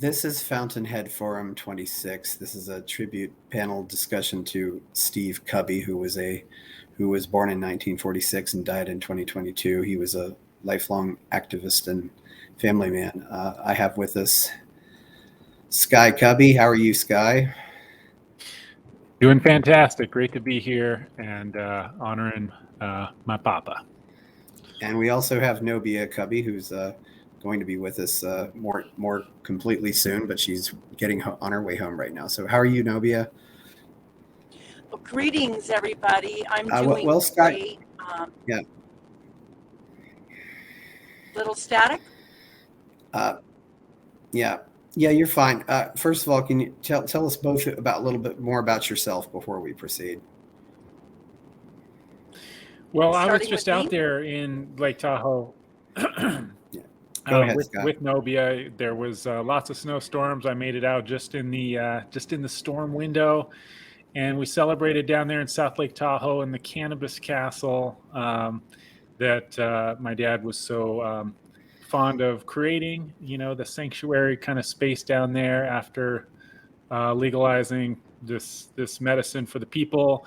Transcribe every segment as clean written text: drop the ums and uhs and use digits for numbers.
This is Fountainhead Forum 26. This is a tribute panel discussion to Steve Kubby, who was born in 1946 and died in 2022. He was a lifelong activist and family man. I have with us Sky Kubby. How are you, Sky? Doing fantastic. Great to be here and honoring my papa. And we also have Nobia Kubby, who's going to be with us more completely soon, but she's getting on her way home right now. So how are you, Nobia? Well, greetings, everybody. I'm doing Well, Sky, great. yeah. Little static. Uh, Yeah, yeah, you're fine. First of all, can you tell us both about a little bit more about yourself before we proceed? Well, I was Starting with just me. out there in Lake Tahoe Yeah, go ahead, with Scott. Nobia. There was lots of snowstorms. I made it out just in the storm window, and we celebrated down there in South Lake Tahoe in the Cannabis Castle that my dad was so fond of creating. You know, the sanctuary kind of space down there after legalizing this medicine for the people.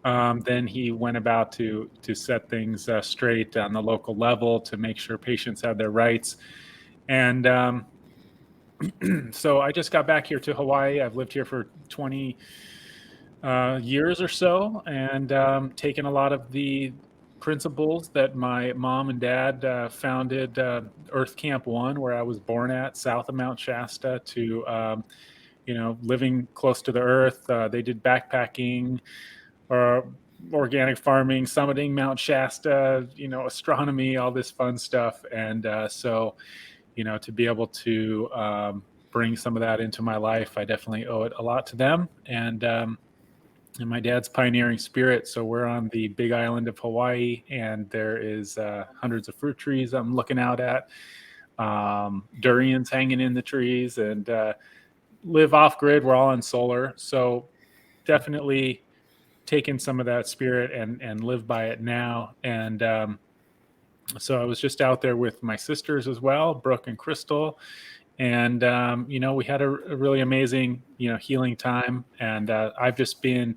Then he went about to set things straight on the local level to make sure patients had their rights. And so I just got back here to Hawaii. I've lived here for 20 years or so, and taken a lot of the principles that my mom and dad founded Earth Camp One, where I was born at, south of Mount Shasta, to living close to the earth. They did backpacking or organic farming, summiting Mount Shasta, astronomy, all this fun stuff. And so, to be able to bring some of that into my life, I definitely owe it a lot to them. And my dad's pioneering spirit. So we're on the big island of Hawaii, and there is hundreds of fruit trees I'm looking out at, durians hanging in the trees, and live off grid. We're all on solar. So definitely taken some of that spirit and live by it now. And so I was just out there with my sisters as well, Brooke and Crystal. And, we had a really amazing, healing time. And I've just been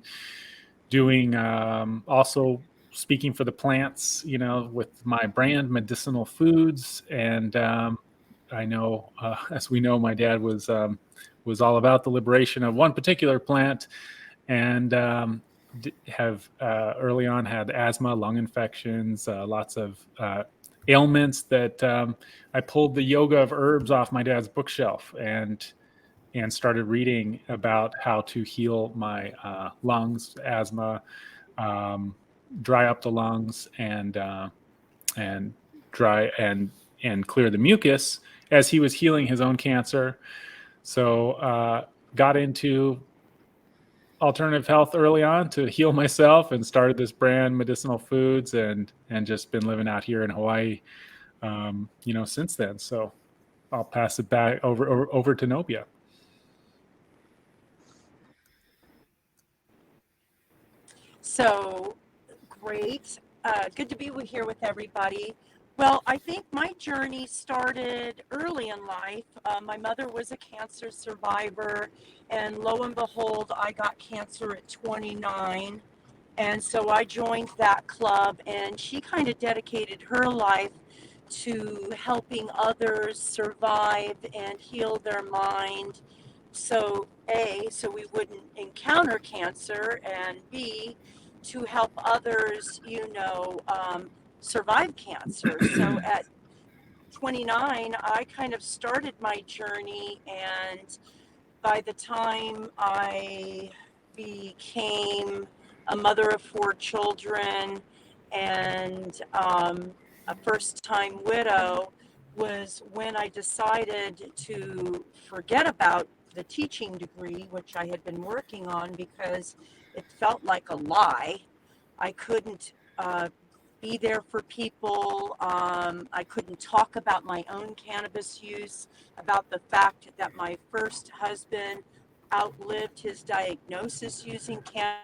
doing also speaking for the plants, with my brand, Medicinal Foods. And I know, as we know, my dad was all about the liberation of one particular plant, and have early on had asthma, lung infections, lots of ailments that I pulled the Yoga of Herbs off my dad's bookshelf and started reading about how to heal my lungs, asthma, um, dry up the lungs, and dry and clear the mucus as he was healing his own cancer. So got into alternative health early on to heal myself, and started this brand, Medicinal Foods, and just been living out here in Hawaii since then. So I'll pass it back over to Nobia. So great. Good to be here with everybody. Well, I think my journey started early in life. My mother was a cancer survivor, and lo and behold, I got cancer at 29. And so I joined that club, and she kind of dedicated her life to helping others survive and heal their mind. So, A, so we wouldn't encounter cancer, and B, to help others, survive cancer. So at 29, I kind of started my journey, and by the time I became a mother of four children and a first time widow was when I decided to forget about the teaching degree, which I had been working on, because it felt like a lie. I couldn't be there for people. I couldn't talk about my own cannabis use, about the fact that my first husband outlived his diagnosis using cannabis.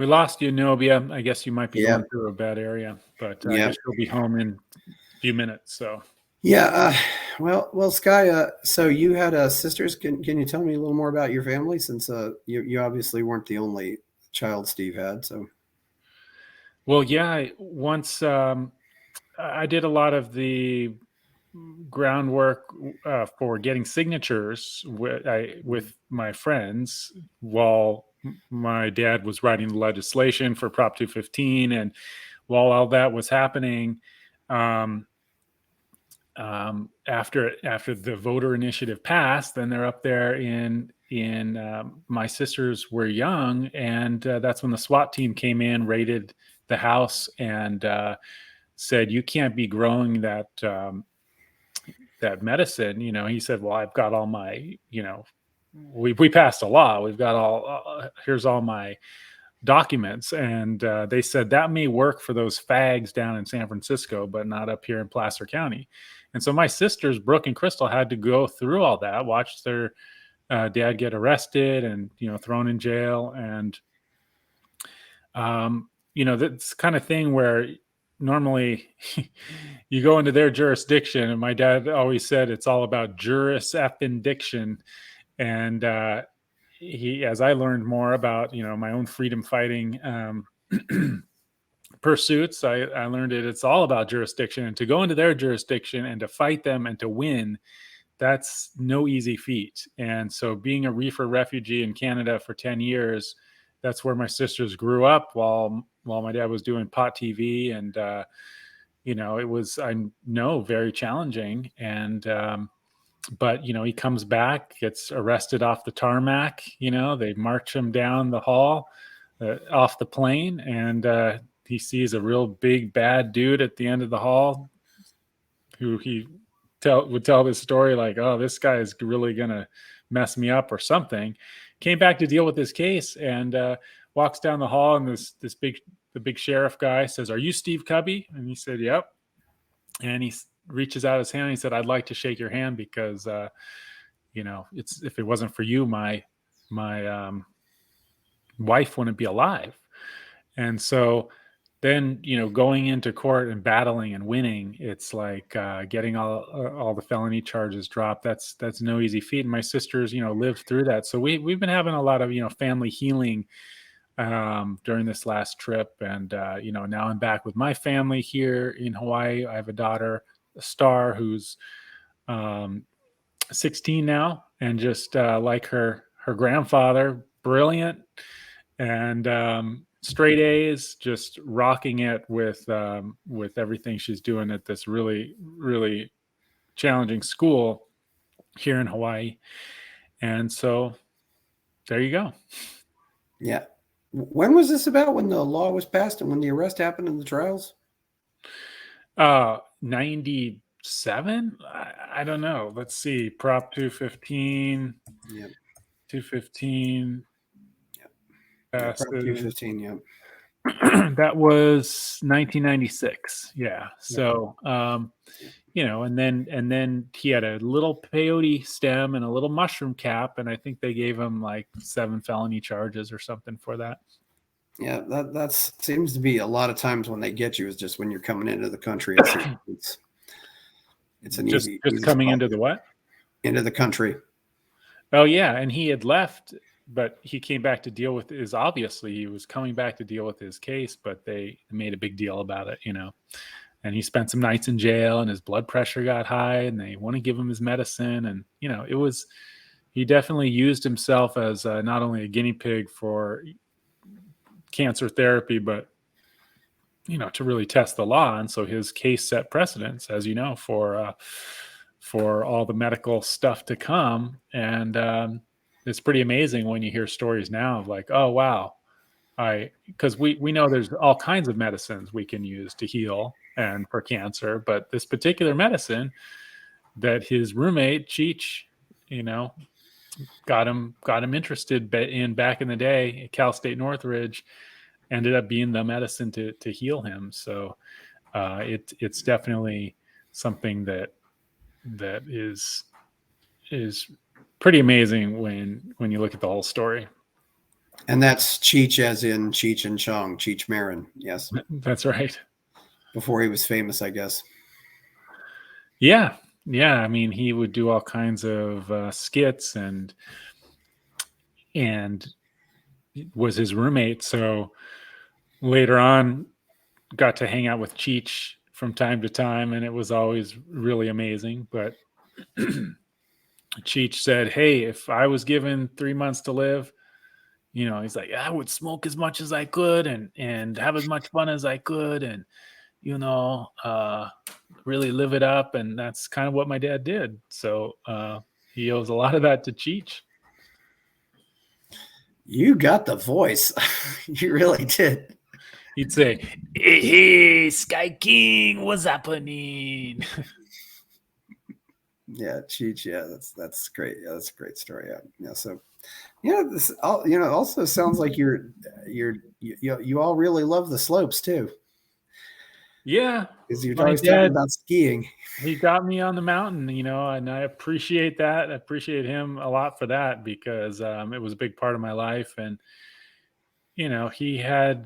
We lost you, Nobia. I guess you might be Yeah. going through a bad area, but I Yeah. guess you'll be home in a few minutes. So Yeah. Well, Sky. So you had sisters. Can you tell me a little more about your family, since you obviously weren't the only child Steve had. So well, yeah. Once I did a lot of the groundwork for getting signatures with my friends while my dad was writing the legislation for Prop 215, and while all that was happening, um, after the voter initiative passed, then they're up there in my sisters were young, and that's when the SWAT team came in, raided the house, and said, "You can't be growing that medicine." He said, "Well, I've got all my, we passed a law. We've got all here's all my documents." And they said that may work for those fags down in San Francisco, but not up here in Placer County. And so my sisters, Brooke and Crystal, had to go through all that, watch their dad get arrested and thrown in jail. And that's kind of thing where normally you go into their jurisdiction, and my dad always said it's all about juris appendiction. And as I learned more about my own freedom fighting pursuits, I learned it's all about jurisdiction, and to go into their jurisdiction and to fight them and to win, that's no easy feat. And so being a reefer refugee in Canada for 10 years, that's where my sisters grew up while my dad was doing pot TV. And it was, I know, very challenging. And but he comes back, gets arrested off the tarmac. They march him down the hall, off the plane, and he sees a real big bad dude at the end of the hall, who he would tell this story like, "Oh, this guy is really gonna mess me up or something." Came back to deal with this case, and walks down the hall, and the big sheriff guy says, "Are you Steve Kubby?" And he said, "Yep." And he reaches out his hand, and he said, "I'd like to shake your hand because it's, if it wasn't for you, my wife wouldn't be alive." And so then going into court and battling and winning, it's like getting all the felony charges dropped. That's no easy feat. And my sisters lived through that, so we've been having a lot of family healing during this last trip. And now I'm back with my family here in Hawaii. I have a daughter, Star, who's 16 now, and just like her grandfather, brilliant, and straight A's, just rocking it with everything she's doing at this really, really challenging school here in Hawaii. And so there you go. Yeah. When was this about? When the law was passed and when the arrest happened and the trials? 97. I don't know. Let's see. Prop 215. Yep. 215. Yep. Prop Passes. 215. Yep. That was 1996. Yeah. So, and then he had a little peyote stem and a little mushroom cap, and I think they gave him like 7 felony charges or something for that. Yeah, that seems to be a lot of times when they get you is just when you're coming into the country. It's an just easy coming spot. into the what? Into the country. Oh yeah, and he had left, but he came back to deal with his. Obviously, he was coming back to deal with his case, but they made a big deal about it, And he spent some nights in jail, and his blood pressure got high, and they want to give him his medicine, and it was. He definitely used himself as not only a guinea pig for cancer therapy, but to really test the law. And so his case set precedents, as you know, for all the medical stuff to come. And it's pretty amazing when you hear stories now of like, oh wow, because we know there's all kinds of medicines we can use to heal and for cancer, but this particular medicine that his roommate Cheech, got him interested in back in the day at Cal State Northridge, ended up being the medicine to heal him. So it's definitely something that is pretty amazing when you look at the whole story. And that's Cheech as in Cheech and Chong, Cheech Marin. Yes. That's right. Before he was famous, I guess. Yeah. Yeah. I mean, he would do all kinds of skits and was his roommate. So later on, got to hang out with Cheech from time to time, and it was always really amazing. But Cheech said, "Hey, if I was given 3 months to live, he's like, I would smoke as much as I could and have as much fun as I could, and really live it up." And that's kind of what my dad did. So he owes a lot of that to Cheech. You got the voice. You really did. He'd say, "Hey, Sky King, what's happening?" Yeah, Cheech. Yeah, that's great. Yeah, that's a great story. Yeah. So, yeah, this all also sounds like you all really love the slopes too, Yeah, because you're my always talking dad, about skiing. he got me on the mountain, and I appreciate that. I appreciate him a lot for that because it was a big part of my life. And, he had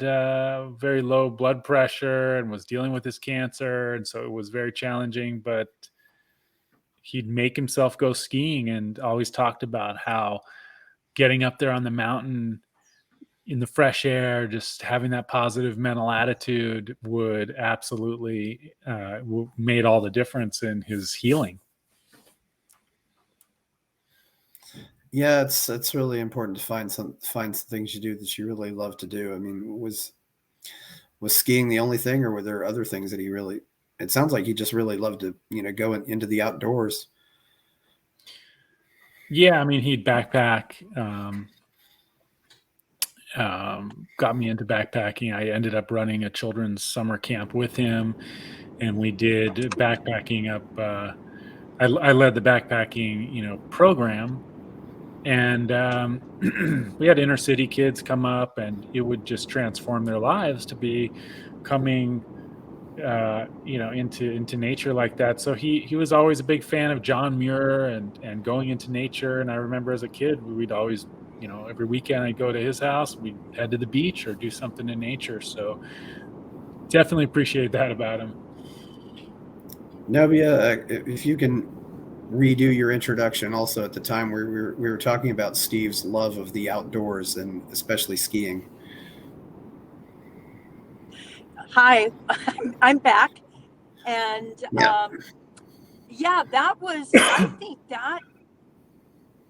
very low blood pressure and was dealing with his cancer. And so it was very challenging, but he'd make himself go skiing and always talked about how getting up there on the mountain in the fresh air, just having that positive mental attitude would absolutely made all the difference in his healing. Yeah, it's really important to find some things you do that you really love to do. I mean, was skiing the only thing, or were there other things that he really? It sounds like he just really loved to go into the outdoors. Yeah, I mean, he'd backpack. Got me into backpacking. I ended up running a children's summer camp with him, and we did backpacking up. I led the backpacking, program, and we had inner city kids come up, and it would just transform their lives to be coming into nature like that. So he was always a big fan of John Muir and going into nature. And I remember as a kid, we'd always, every weekend I'd go to his house, we'd head to the beach or do something in nature. So definitely appreciate that about him. Novia, if you can redo your introduction also at the time where we were talking about Steve's love of the outdoors and especially skiing. Hi, I'm back. And Yeah. that was, I think that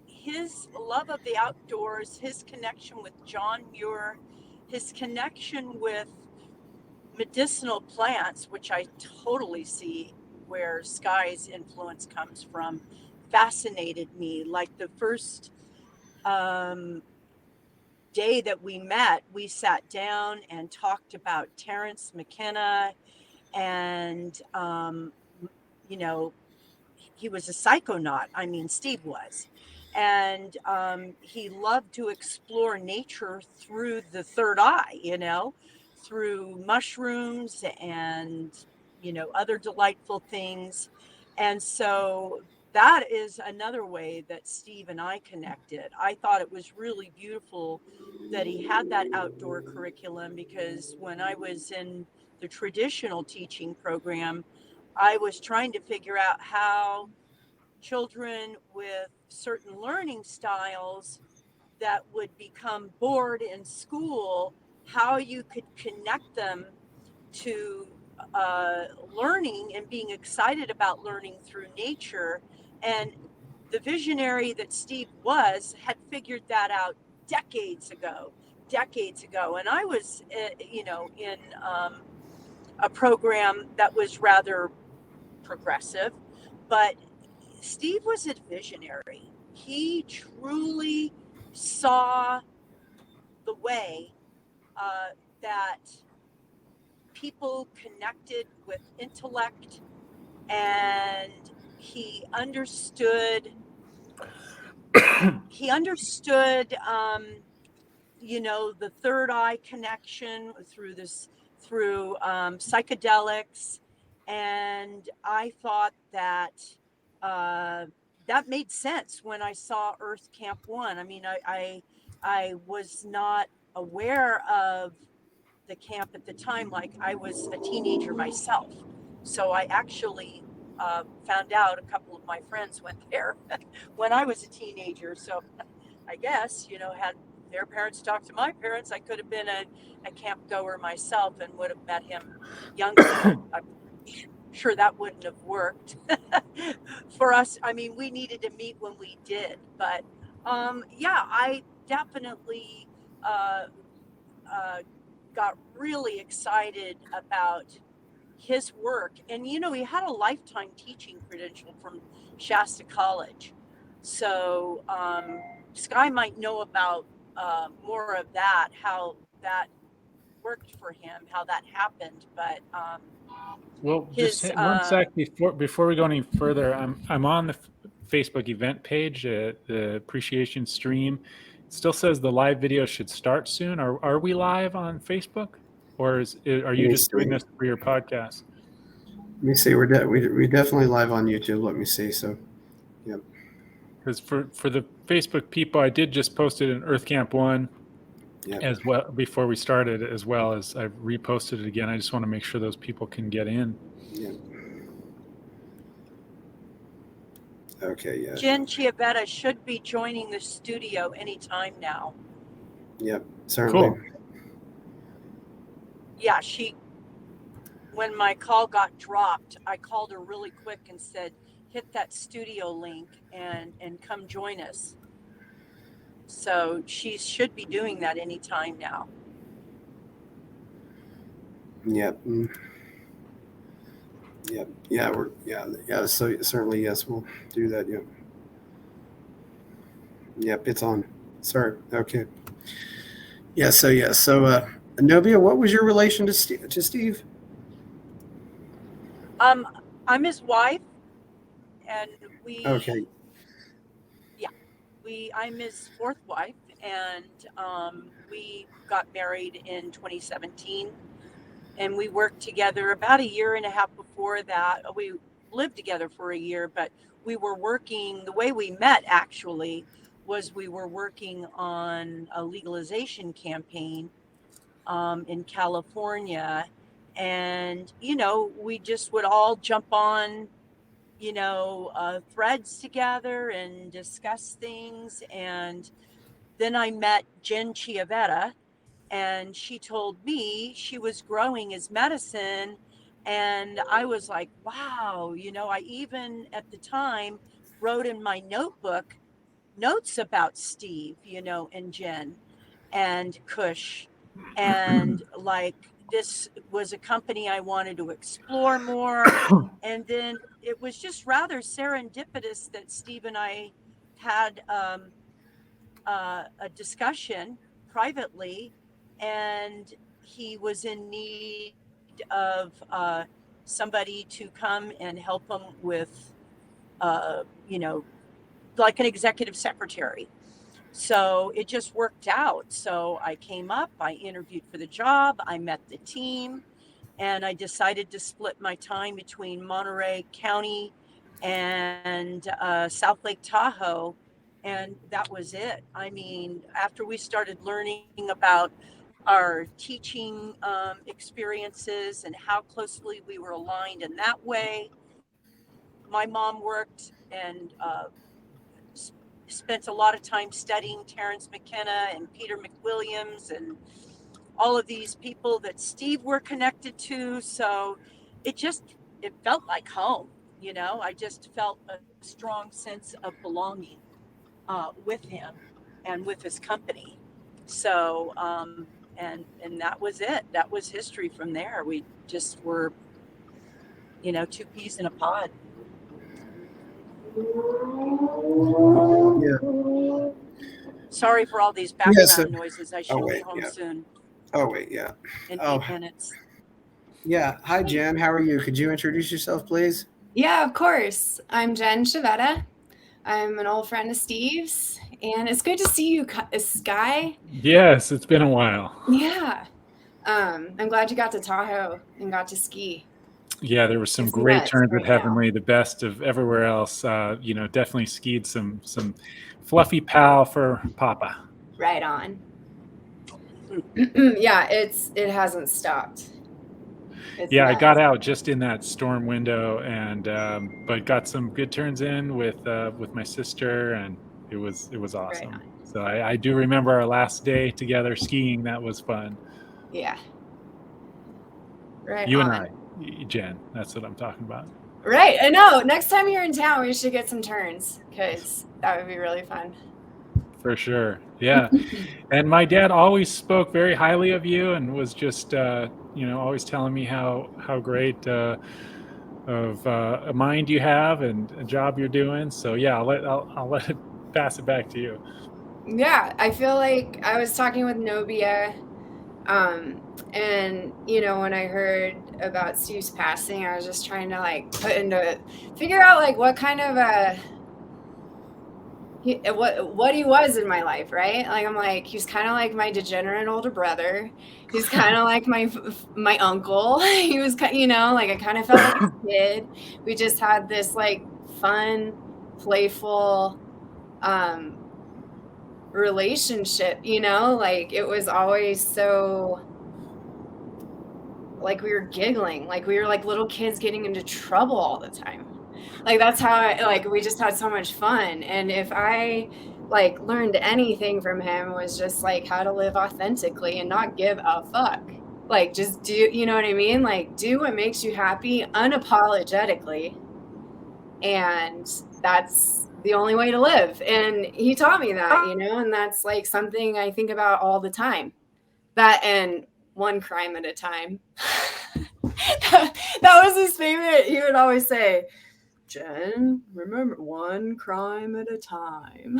his love of the outdoors, his connection with John Muir, his connection with medicinal plants, which I totally see where Sky's influence comes from, fascinated me. Like the first day that we met, we sat down and talked about Terence McKenna, and he was a psychonaut. I mean, Steve was. And he loved to explore nature through the third eye, through mushrooms and, other delightful things. And so that is another way that Steve and I connected. I thought it was really beautiful that he had that outdoor curriculum, because when I was in the traditional teaching program, I was trying to figure out how children with certain learning styles that would become bored in school, how you could connect them to learning and being excited about learning through nature. And the visionary that Steve had figured that out decades ago. And I was, in a program that was rather progressive, but Steve was a visionary. He truly saw the way that people connected with intellect, and he understood. He understood, the third eye connection through psychedelics, and I thought that that made sense when I saw Earth Camp One. I mean, I I was not aware of the camp at the time. Like, I was a teenager myself. So I actually found out a couple of my friends went there when I was a teenager. So I guess, had their parents talked to my parents, I could have been a camp goer myself and would have met him younger. I'm sure that wouldn't have worked for us. I mean, we needed to meet when we did. But yeah, I definitely uh, uh, got really excited about his work. And, he had a lifetime teaching credential from Shasta College. So Sky might know about more of that, how that worked for him, how that happened. But Well, just his, one sec before we go any further. I'm on the Facebook event page, the appreciation stream. It still says the live video should start soon. Are we live on Facebook, or are you just doing this for your podcast? Let me see. We're definitely live on YouTube. Let me see. So, yep. Because for the Facebook people, I did just post it in Earth Camp 1 as well before we started, as well as I've reposted it again. I just want to make sure those people can get in. Yeah. Okay, yeah. Jen Chiavetta should be joining the studio anytime now. Yep, certainly. Cool. Yeah, when my call got dropped, I called her really quick and said, hit that studio link and come join us. So she should be doing that anytime now. Yep. Yep. Yeah, so certainly, yes, we'll do that. Yep. Yep, it's on. Sorry. Okay. Yeah, so Nobia, what was your relation to Steve? I'm his wife, and Okay. Yeah, I'm his fourth wife, and we got married in 2017, and we worked together about a year and a half before that. We lived together for a year, but we were working. The way we met actually was we were working on a legalization campaign in California, and we just would all jump on threads together and discuss things. And then I met Jen Chiavetta, and she told me she was growing his medicine. And I was like, wow, I even at the time wrote in my notebook notes about Steve, and Jen and Kush. And like, this was a company I wanted to explore more. And then it was just rather serendipitous that Steve and I had a discussion privately, and he was in need of somebody to come and help him with, like an executive secretary. So it just worked out. So I came up, I interviewed for the job, I met the team, and I decided to split my time between Monterey County and South Lake Tahoe. And that was it. I mean, after we started learning about our teaching experiences and how closely we were aligned in that way, my mom worked and spent a lot of time studying Terrence McKenna and Peter McWilliams and all of these people that Steve were connected to. So it felt like home. I just felt a strong sense of belonging with him and with his company. So and that was it. That was history from there. We just were two peas in a pod. Yeah. Sorry for all these background noises. I should be home soon. Oh, wait, yeah. In 8 minutes. Yeah. Hi, Jen. How are you? Could you introduce yourself, please? Yeah, of course. I'm Jen Chiavetta. I'm an old friend of Steve's, and it's good to see you, Sky. Yes, it's been a while. Yeah. I'm glad you got to Tahoe and got to ski. Yeah, there were some great turns at Heavenly, the best of everywhere else. Definitely skied some fluffy POW for Papa. right on. Yeah, it hasn't stopped. It's Yeah, I nuts. got out just in that storm window, and but got some good turns in with my sister, and it was Right awesome. on. So I do remember our last day together skiing. That was fun. Yeah. Right You and on. I, Jen. That's what I'm talking about. Right. I know. Next time you're in town, we should get some turns because that would be really fun. For sure. Yeah. And my dad always spoke very highly of you, and was just always telling me how great of a mind you have and a job you're doing. So yeah, I'll let it pass it back to you. Yeah, I feel like I was talking with Nobia, and when I heard about Steve's passing, I was just trying to like figure out like what kind of what he was in my life, right? Like I'm like he's kind of like my degenerate older brother. He's kind of like my uncle. He was like I kind of felt like a kid. We just had this like fun, playful relationship, like it was always so like we were giggling, like we were like little kids getting into trouble all the time. Like that's how like we just had so much fun. And if I like learned anything from him was just like how to live authentically and not give a fuck. Like just do, you know what I mean? Like do what makes you happy unapologetically. And that's the only way to live. And he taught me that, and that's like something I think about all the time. That and one crime at a time. That was his favorite. He would always say, Jen, remember one crime at a time.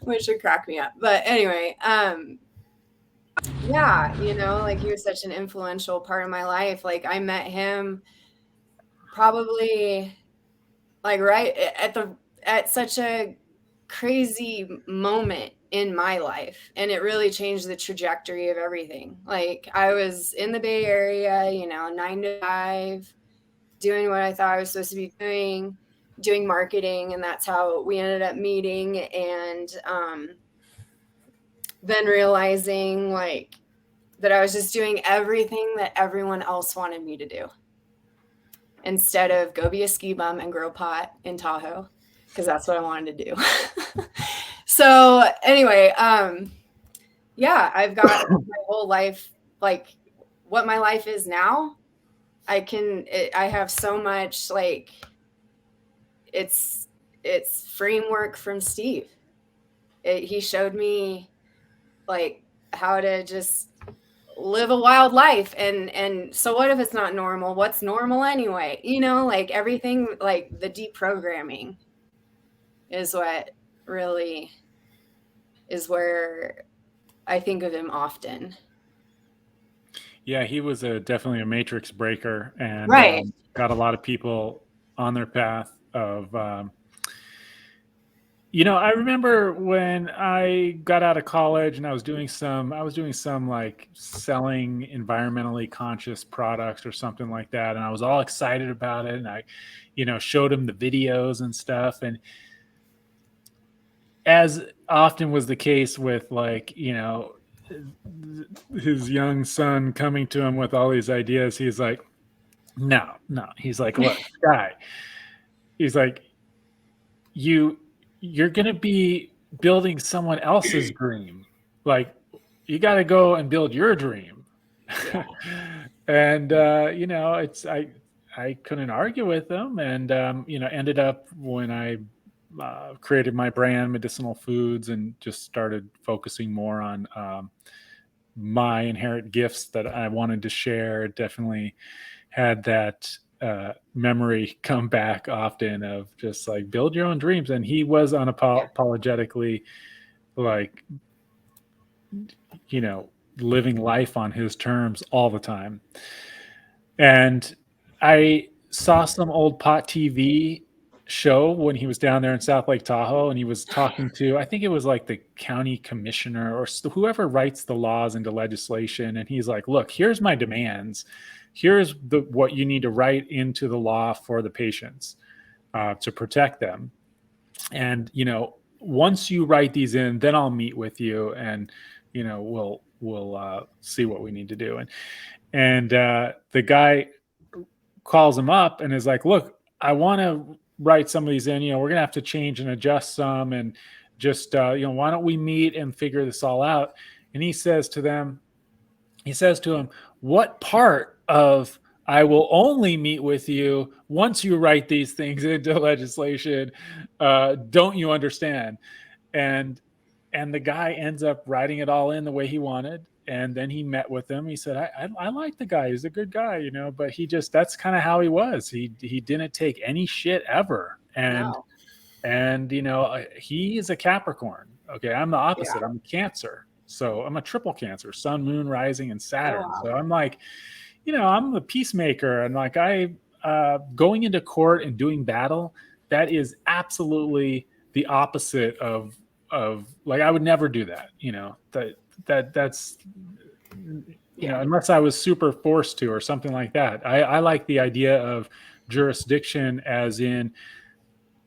Which would crack me up. But anyway, yeah, like he was such an influential part of my life. Like I met him probably like right at such a crazy moment in my life, and it really changed the trajectory of everything. Like I was in the Bay Area, 9 to 5, doing what I thought I was supposed to be doing marketing, and that's how we ended up meeting. And then realizing like that I was just doing everything that everyone else wanted me to do instead of go be a ski bum and grow pot in Tahoe, because that's what I wanted to do. So anyway, yeah, I've got my whole life, like what my life is now. I have so much like it's framework from Steve. He showed me like how to just live a wild life, and so what if it's not normal? What's normal anyway? Like everything, like the deprogramming is what really is where I think of him often. Yeah, he was definitely a matrix breaker, and Right. got a lot of people on their path of I remember when I got out of college and I was doing some like selling environmentally conscious products or something like that. And I was all excited about it. And I, showed him the videos and stuff. And as often was the case with like, his young son coming to him with all these ideas, he's like, no. He's like, look, guy, he's like, you're going to be building someone else's dream. Like you got to go and build your dream. And, I couldn't argue with them. And, ended up when I created my brand, Medicinal Foods, and just started focusing more on my inherent gifts that I wanted to share, definitely had that memory come back often of just like build your own dreams. And he was unapologetically like, living life on his terms all the time. And I saw some old Pot TV show when he was down there in South Lake Tahoe, and he was talking to, I think it was like the county commissioner or whoever writes the laws into legislation. And he's like, look, here's my demands. Here's what you need to write into the law for the patients to protect them. And, once you write these in, then I'll meet with you, and we'll see what we need to do. And the guy calls him up and is like, look, I want to write some of these in. We're gonna have to change and adjust some, and just why don't we meet and figure this all out? And he says to him, what part of I will only meet with you once you write these things into legislation don't you understand? And the guy ends up writing it all in the way he wanted. And then he met with him. He said, I like the guy. He's a good guy, but that's kind of how he was. He didn't take any shit ever. No. And he is a Capricorn. Okay. I'm the opposite. Yeah. I'm a Cancer. So I'm a triple Cancer, Sun, Moon, Rising, and Saturn. Oh, wow. So I'm like, I'm the peacemaker. And like going into court and doing battle, that is absolutely the opposite of like, I would never do that. That's unless I was super forced to or something like that. I like the idea of jurisdiction, as in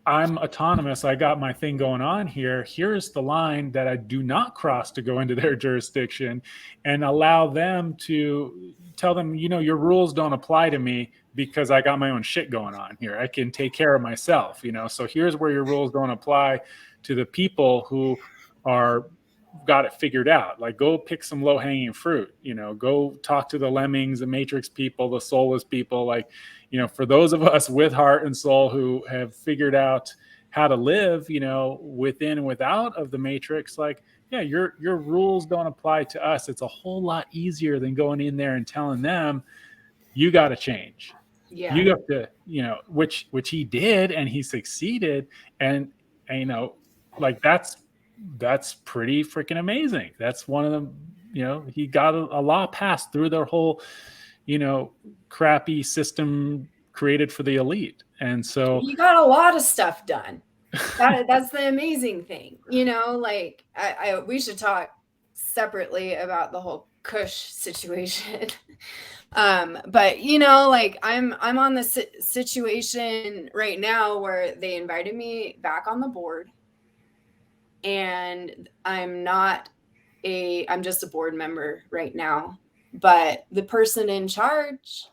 I'm autonomous. I got my thing going on here. Here's the line that I do not cross to go into their jurisdiction, and allow them to tell them, your rules don't apply to me because I got my own shit going on here. I can take care of myself, so here's where your rules don't apply to the people who are got it figured out. Like, go pick some low-hanging fruit, go talk to the lemmings, the matrix people, the soulless people. Like, for those of us with heart and soul who have figured out how to live, within and without of the matrix, like, yeah, your rules don't apply to us. It's a whole lot easier than going in there and telling them you got to change. Yeah. You have to, which he did, and he succeeded. And like, that's pretty freaking amazing. That's one of them. He got a law passed through their whole, crappy system created for the elite. And so you got a lot of stuff done. That's the amazing thing. Like, we should talk separately about the whole Kush situation. But like, I'm on the situation right now where they invited me back on the board, and I'm just a board member right now. But the person in charge,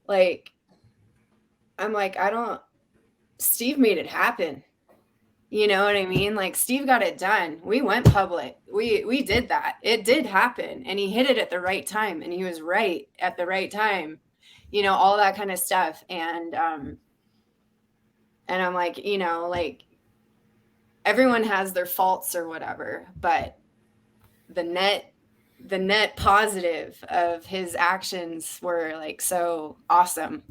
like, I'm like, Steve made it happen. You know what I mean? Like, Steve got it done. We went public. We did that. It did happen. And he hit it at the right time. And he was right at the right time. All that kind of stuff. And I'm like, like, everyone has their faults or whatever, but the net positive of his actions were like so awesome.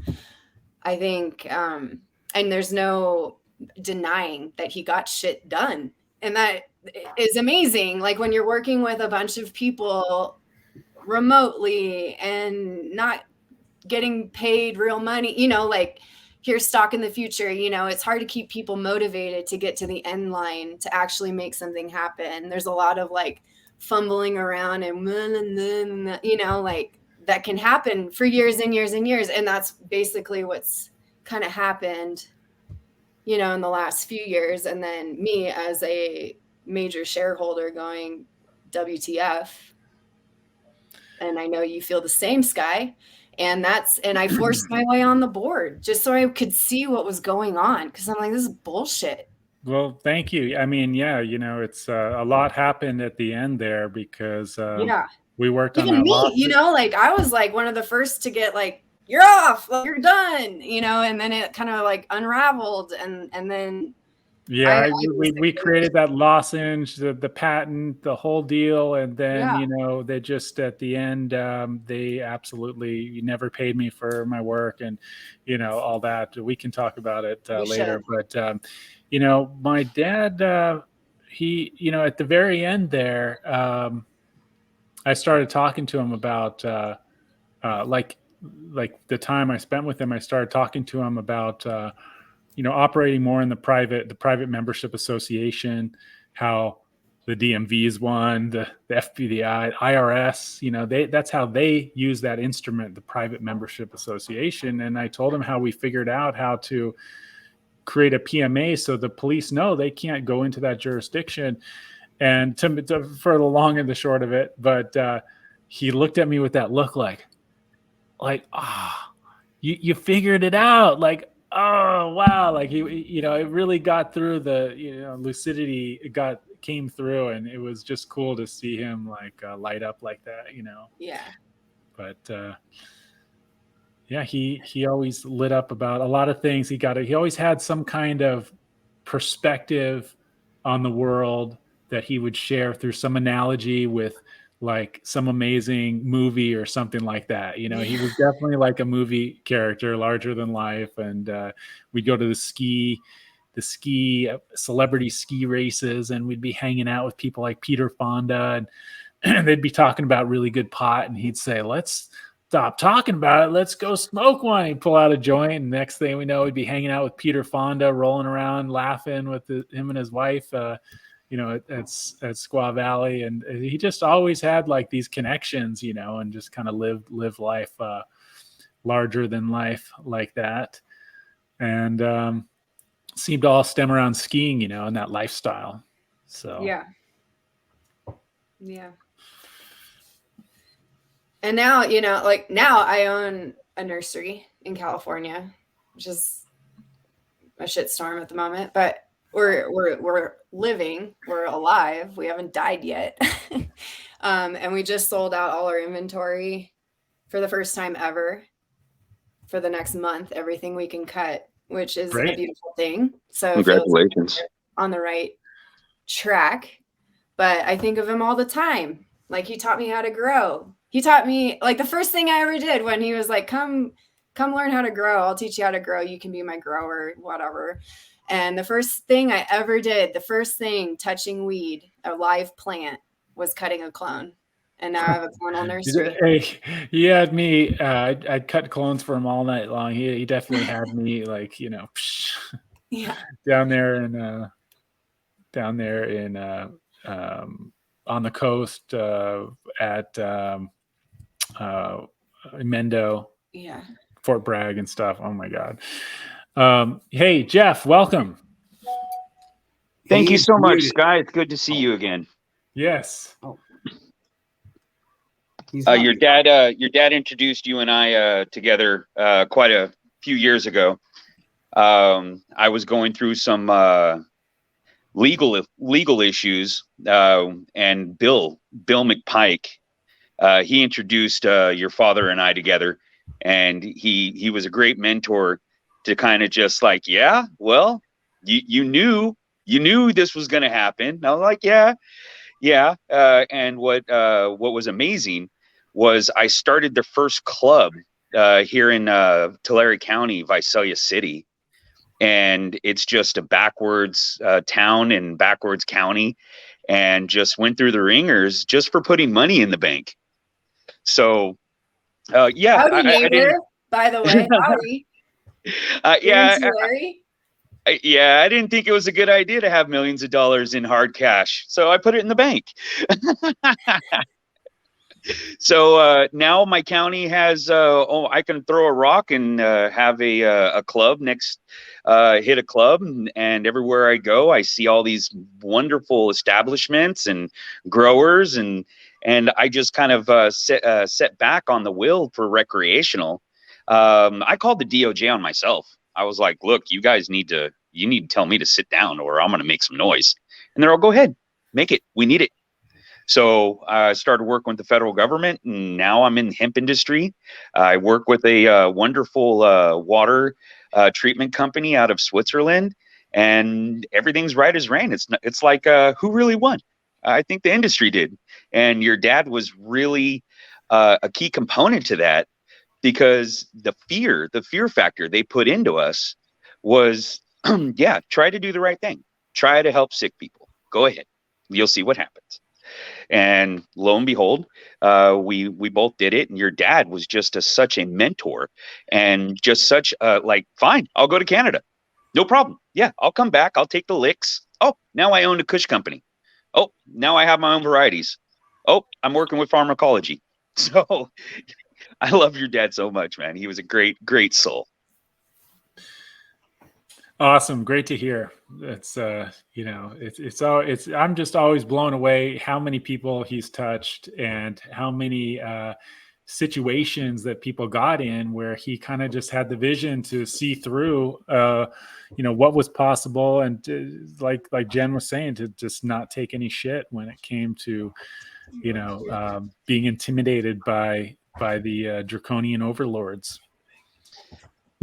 I think, and there's no denying that he got shit done. And that is amazing. Like, when you're working with a bunch of people remotely and not getting paid real money, like, here's stock in the future, it's hard to keep people motivated to get to the end line to actually make something happen. There's a lot of like fumbling around and like, that can happen for years and years and years. And that's basically what's kind of happened, in the last few years. And then me as a major shareholder going, WTF. And I know you feel the same, Sky. And I forced my way on the board just so I could see what was going on. Cause I'm like, this is bullshit. Well, thank you. I mean, yeah, it's a lot happened at the end there because we worked on that. Me, like, I was like one of the first to get like, you're off, like, you're done, and then it kind of like unraveled, and then we created that lozenge, the patent, the whole deal, and then they just at the end they absolutely never paid me for my work, and all that. We can talk about it later, but my dad, he at the very end there, I started talking to him about like the time I spent with him. I started talking to him about operating more in the private membership association, how the DMVs won, the FBDI, IRS, that's how they use that instrument, the private membership association. And I told him how we figured out how to create a PMA so the police know they can't go into that jurisdiction. And for the long and the short of it, but he looked at me with that look like, you figured it out. Like, oh, wow. Like it really got through the, lucidity came through, and it was just cool to see him like light up like that, Yeah. But yeah, he always lit up about a lot of things. He always had some kind of perspective on the world that he would share through some analogy with like some amazing movie or something like that. He was definitely like a movie character, larger than life. And we'd go to the celebrity ski races, and we'd be hanging out with people like Peter Fonda, and they'd be talking about really good pot, and he'd say, let's stop talking about it, let's go smoke one. He'd pull out a joint, and next thing we know, we'd be hanging out with Peter Fonda, rolling around, laughing with him and his wife, at Squaw Valley. And he just always had like these connections, and just kind of live life larger than life like that. And seemed to all stem around skiing, and that lifestyle. So yeah. And now, now I own a nursery in California, which is a shitstorm at the moment, but we're living, we're alive. We haven't died yet. And we just sold out all our inventory for the first time ever for the next month, everything we can cut, which is Great. A beautiful thing. So Congratulations. On the right track. But I think of him all the time. Like, he taught me how to grow. He taught me, like, the first thing I ever did when he was like, come learn how to grow. I'll teach you how to grow. You can be my grower, whatever. And the first thing I ever did, touching weed, a live plant, was cutting a clone. And now I have a clonal nursery. Hey, he had me. I'd cut clones for him all night long. He definitely had me like, Yeah. down there in on the coast at Mendo, Yeah. Fort Bragg and stuff. Oh my God. Hey, Jeff, welcome. Thank you so much, Sky. It's good to see you again. Yes. Oh. Your dad introduced you and I together quite a few years ago. I was going through some legal issues, and Bill McPike, he introduced your father and I together, and he was a great mentor to kind of just like, yeah, well, you knew this was going to happen. And I was like, yeah. And what was amazing was I started the first club here in Tulare County, Visalia City. And it's just a backwards town and backwards county, and just went through the ringers just for putting money in the bank. So, yeah. Howdy, neighbor, by the way. Howdy. Yeah. I didn't think it was a good idea to have millions of dollars in hard cash, so I put it in the bank. So now my county has, I can throw a rock and have a club next, hit a club, and everywhere I go, I see all these wonderful establishments and growers, and I just kind of set back on the wheel for recreational. I called the DOJ on myself. I was like, look, you guys need to tell me to sit down, or I'm going to make some noise. And they're all, go ahead, make it. We need it. So I started working with the federal government, and now I'm in the hemp industry. I work with a wonderful water treatment company out of Switzerland, and everything's right as rain. It's like who really won? I think the industry did. And your dad was really a key component to that, because the fear factor they put into us was, yeah, try to do the right thing. Try to help sick people. Go ahead. You'll see what happens. And lo and behold, we both did it. And your dad was just such a mentor, and just such like, fine, I'll go to Canada. No problem. Yeah, I'll come back. I'll take the licks. Oh, now I own a Kush company. Oh, now I have my own varieties. Oh, I'm working with pharmacology. So I love your dad so much, man. He was a great, great soul. Awesome. Great to hear. It's you know, it's I'm just always blown away how many people he's touched and how many situations that people got in where he kind of just had the vision to see through what was possible, and like Jen was saying, to just not take any shit when it came to being intimidated by the draconian overlords.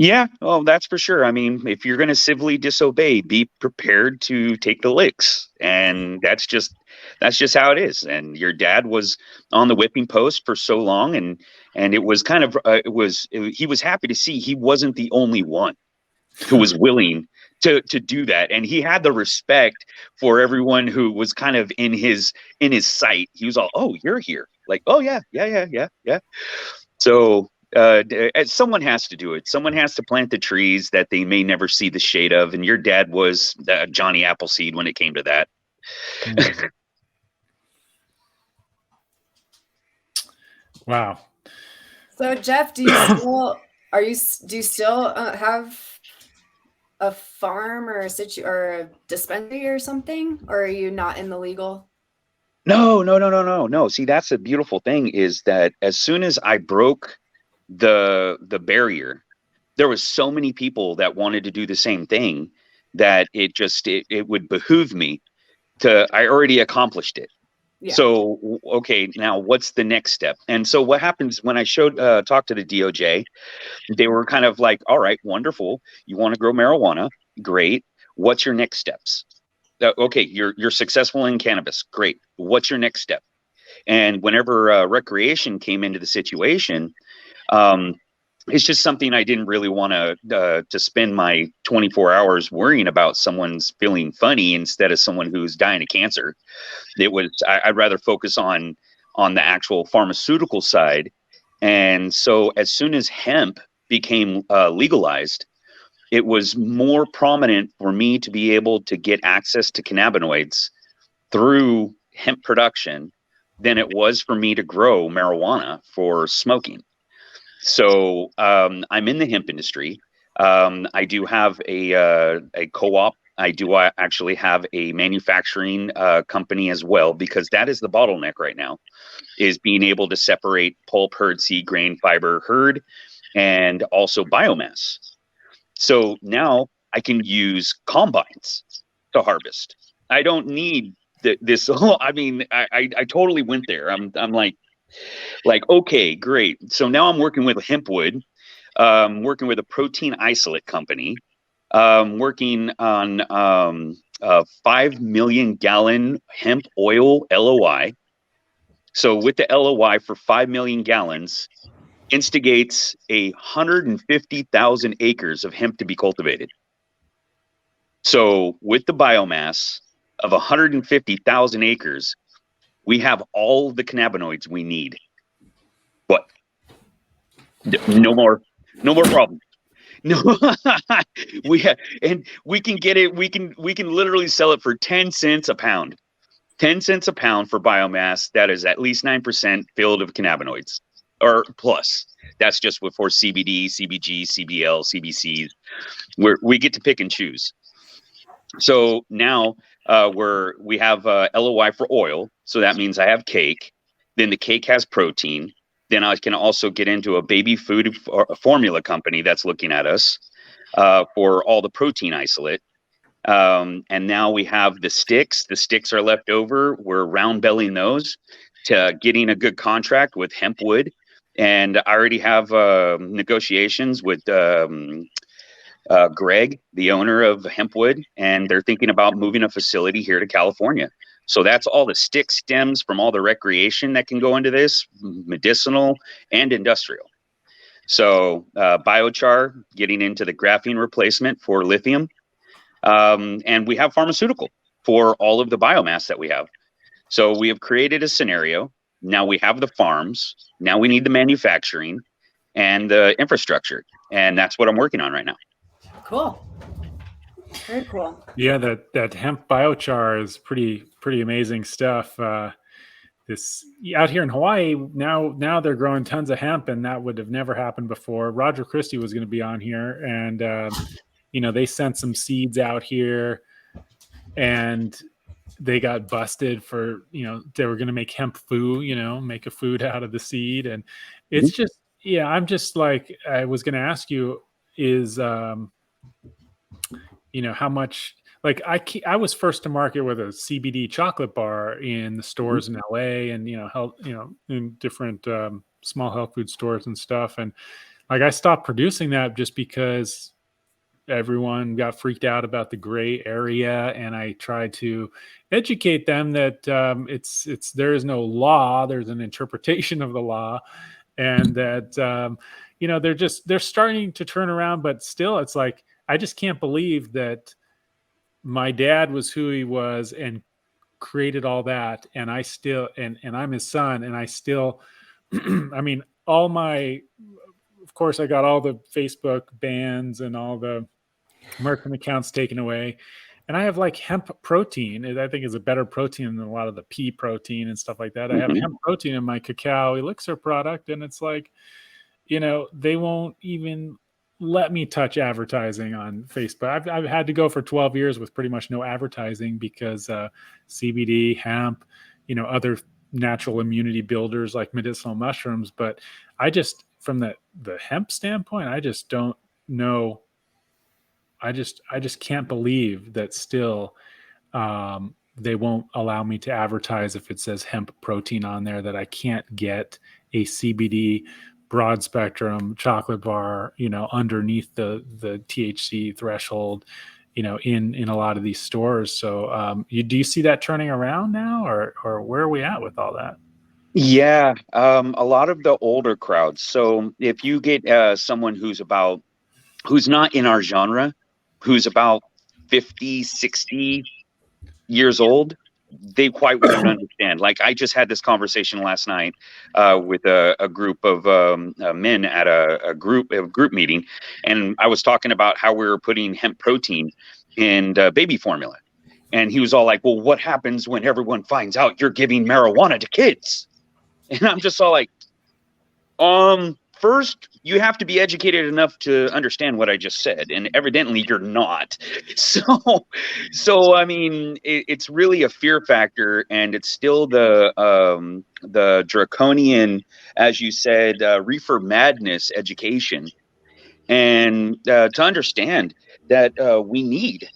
Yeah, oh, that's for sure. I mean, if you're going to civilly disobey, be prepared to take the licks, and that's just how it is. And your dad was on the whipping post for so long, and it was kind of he was happy to see he wasn't the only one who was willing to do that, and he had the respect for everyone who was kind of in his sight. He was all, "Oh, you're here," like, "Oh yeah, yeah, yeah, yeah, yeah." So someone has to do it. Someone has to plant the trees that they may never see the shade of. And your dad was Johnny Appleseed when it came to that. Wow. So Jeff, do you still have a farm or a dispensary or something, or are you not in the legal? No. See, that's the beautiful thing, is that as soon as I broke the barrier, there was so many people that wanted to do the same thing that it would behoove me I already accomplished it. Yeah. So, okay, now what's the next step? And so what happens when I talked to the DOJ, they were kind of like, all right, wonderful. You want to grow marijuana? Great. What's your next steps? Okay, you're successful in cannabis. Great. What's your next step? And whenever recreation came into the situation, it's just something I didn't really want to spend my 24 hours worrying about someone's feeling funny instead of someone who's dying of cancer. I'd rather focus on the actual pharmaceutical side. And so as soon as hemp became legalized, it was more prominent for me to be able to get access to cannabinoids through hemp production than it was for me to grow marijuana for smoking. So I'm in the hemp industry. I do have a co-op. I do actually have a manufacturing company as well, because that is the bottleneck right now, is being able to separate pulp, hurd, seed, grain, fiber, hurd, and also biomass. So now I can use combines to harvest. I don't need this whole, I mean, I totally went there. I'm like, okay, great. So now I'm working with Hempwood, working with a protein isolate company, working on a 5 million gallon hemp oil LOI. So with the LOI for 5 million gallons, instigates 150,000 acres of hemp to be cultivated. So with the biomass of 150,000 acres, we have all the cannabinoids we need. But no more problems. No, we can get it. We can literally sell it for 10 cents a pound. 10 cents a pound for biomass that is at least 9% filled of cannabinoids, or plus. That's just for CBD, CBG, CBL, CBCs, where we get to pick and choose. So now we have LOI for oil. So that means I have cake. Then the cake has protein. Then I can also get into a baby food formula company that's looking at us for all the protein isolate. And now we have the sticks. The sticks are left over. We're round belling those to getting a good contract with Hempwood. And I already have negotiations with Greg, the owner of Hempwood, and they're thinking about moving a facility here to California. So that's all the stick stems from all the recreation that can go into this, medicinal and industrial. So biochar, getting into the graphene replacement for lithium. And we have pharmaceutical for all of the biomass that we have. So we have created a scenario. Now we have the farms. Now we need the manufacturing and the infrastructure. And that's what I'm working on right now. Cool. Very cool. Yeah, that hemp biochar is pretty amazing stuff. This out here in Hawaii now they're growing tons of hemp, and that would have never happened before. Roger Christie was going to be on here, and they sent some seeds out here and they got busted for, they were going to make hemp food, make a food out of the seed. And it's just, I'm just like, I was going to ask you is, how much, like I was first to market with a CBD chocolate bar in the stores in LA and, health, in different small health food stores and stuff. And like, I stopped producing that just because everyone got freaked out about the gray area, and I tried to educate them that there is no law, there's an interpretation of the law, and that they're starting to turn around, but still it's like I just can't believe that my dad was who he was and created all that, and I still and I'm his son, and I still I mean, of course I got all the Facebook bans and all the merchant accounts taken away, and I have like hemp protein. I think is a better protein than a lot of the pea protein and stuff like that. I have hemp protein in my cacao elixir product, and it's like, they won't even let me touch advertising on Facebook. I've had to go for 12 years with pretty much no advertising because CBD, hemp, other natural immunity builders like medicinal mushrooms. But I just, from the hemp standpoint, I just don't know. I just can't believe that still they won't allow me to advertise if it says hemp protein on there, that I can't get a CBD broad spectrum chocolate bar, underneath the THC threshold, in a lot of these stores. So do you see that turning around now, or where are we at with all that? Yeah, a lot of the older crowds. So if you get someone who's not in our genre, who's about 50, 60 years old, they quite won't understand. Like I just had this conversation last night with a group of men at a group meeting, and I was talking about how we were putting hemp protein in baby formula, and he was all like, "Well, what happens when everyone finds out you're giving marijuana to kids?" And I'm just all like, first, you have to be educated enough to understand what I just said, and evidently you're not. So I mean, it's really a fear factor, and it's still the draconian, as you said, reefer madness education, and to understand that we need.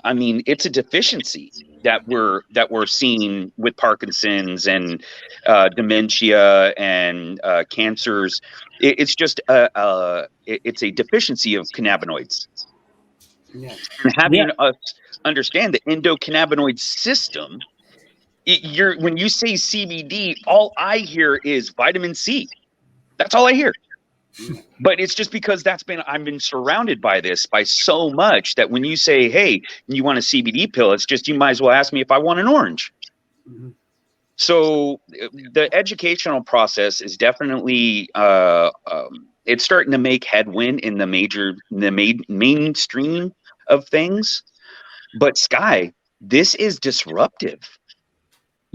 I mean, it's a deficiency that we're seeing with Parkinson's and dementia and cancers. It's just it's a deficiency of cannabinoids. Yeah. And having us understand the endocannabinoid system, when you say CBD, all I hear is vitamin C. That's all I hear. But it's just because I've been surrounded by this by so much that when you say, "Hey, you want a CBD pill?" it's just, you might as well ask me if I want an orange. Mm-hmm. So the educational process is definitely it's starting to make headwind in the mainstream of things. But Sky, this is disruptive.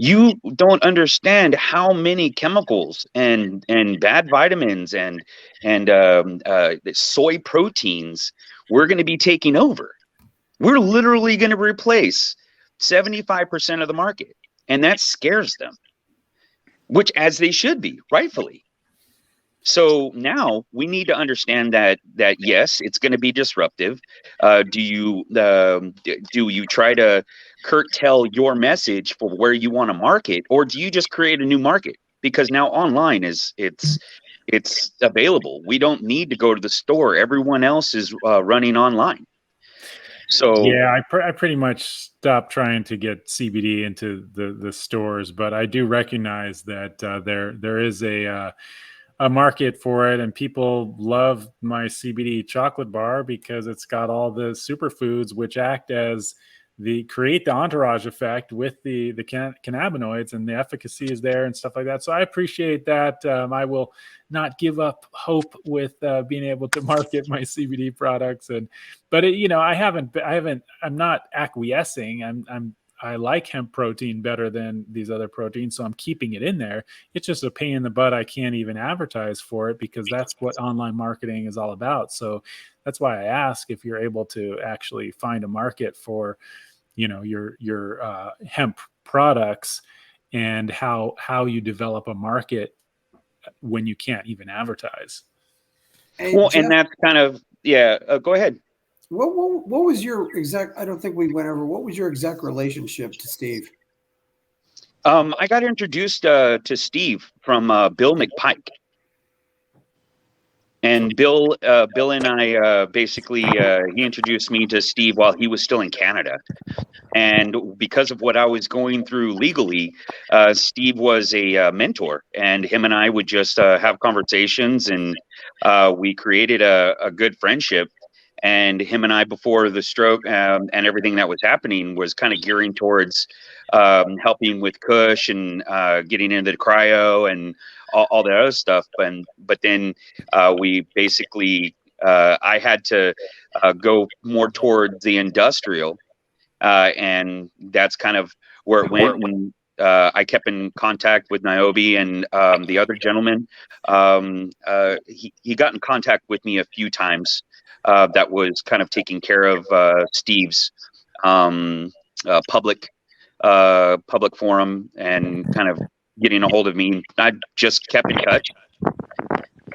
You don't understand how many chemicals and bad vitamins and soy proteins we're going to be taking over. We're literally going to replace 75% of the market, and that scares them, which, as they should be, rightfully. So now we need to understand that yes, it's going to be disruptive. Do you try to curtail your message for where you want to market, or do you just create a new market? Because now online it's available. We don't need to go to the store. Everyone else is running online. So yeah, I pretty much stopped trying to get CBD into the stores, but I do recognize that there is a market for it, and people love my CBD chocolate bar because it's got all the superfoods which act as create the entourage effect with the cannabinoids, and the efficacy is there and stuff like that. So I appreciate that. I will not give up hope with being able to market my CBD products, but I'm not acquiescing. I like hemp protein better than these other proteins, so I'm keeping it in there. It's just a pain in the butt. I can't even advertise for it because that's what online marketing is all about. So that's why I ask if you're able to actually find a market for, your hemp products, and how you develop a market when you can't even advertise. Hey, Well, Jeff, and that's kind of, go ahead. what was your exact? I don't think we went over. What was your exact relationship to Steve? I got introduced to Steve from Bill McPike. And Bill and I basically he introduced me to Steve while he was still in Canada. And because of what I was going through legally, Steve was a mentor, and him and I would just have conversations, and we created a good friendship. And him and I, before the stroke and everything that was happening, was kind of gearing towards helping with Kush and getting into the cryo and all that other stuff. But then we basically, I had to go more towards the industrial. And that's kind of where it went. And I kept in contact with Niobe and the other gentleman. He got in contact with me a few times. That was kind of taking care of Steve's public forum and kind of getting a hold of me. I just kept in touch.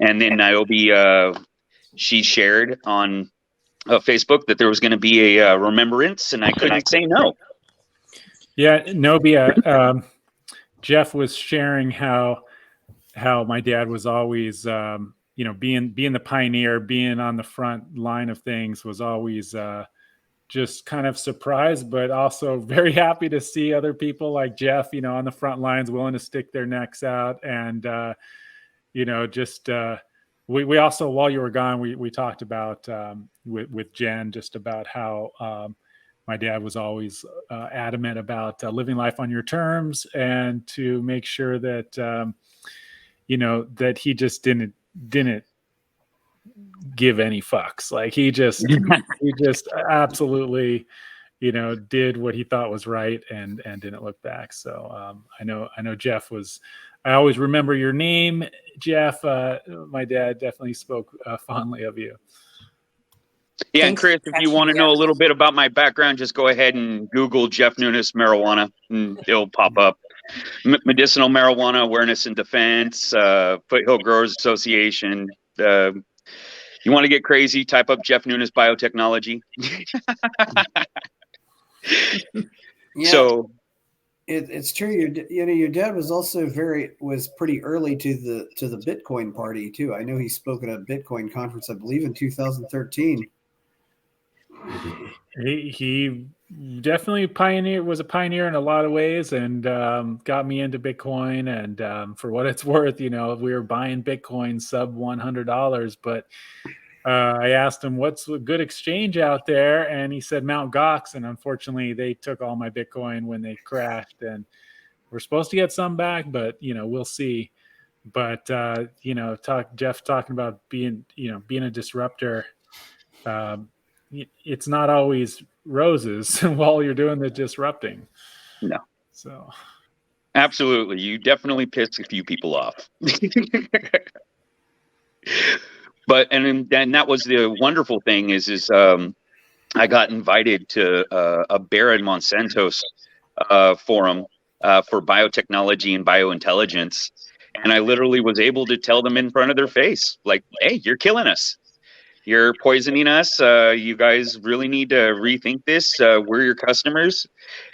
And then Niobe, she shared on Facebook that there was going to be a remembrance, and I couldn't say no. Yeah, Nobia, Jeff was sharing how my dad was always, being the pioneer, being on the front line of things, was always just kind of surprised, but also very happy to see other people like Jeff, on the front lines, willing to stick their necks out. And, we also, while you were gone, we talked about with Jen just about how my dad was always adamant about living life on your terms, and to make sure that that he just didn't give any fucks. Like he just absolutely did what he thought was right, and didn't look back. So I know Jeff was. I always remember your name, Jeff. My dad definitely spoke fondly of you. Yeah, and Chris, if you want to know a little bit about my background, just go ahead and Google Jeff Nunes marijuana, and it'll pop up. Medicinal Marijuana Awareness and Defense, Foothill Growers Association. You want to get crazy? Type up Jeff Nunes Biotechnology. Yeah. So. It's true. Your dad was also pretty early to the Bitcoin party too. I know he spoke at a Bitcoin conference, I believe, in 2013. He definitely was a pioneer in a lot of ways, and got me into Bitcoin. And for what it's worth, we were buying Bitcoin sub $100, but I asked him what's a good exchange out there, and he said Mt. Gox, and unfortunately they took all my Bitcoin when they crashed, and we're supposed to get some back, but we'll see. But Jeff talking about being a disruptor, it's not always roses while you're doing the disrupting. No. So Absolutely, you definitely pissed a few people off. But and that was the wonderful thing is I got invited to a Bayer and Monsanto's forum for biotechnology and biointelligence, and I literally was able to tell them in front of their face, like, "Hey, you're killing us. You're poisoning us. You guys really need to rethink this. We're your customers,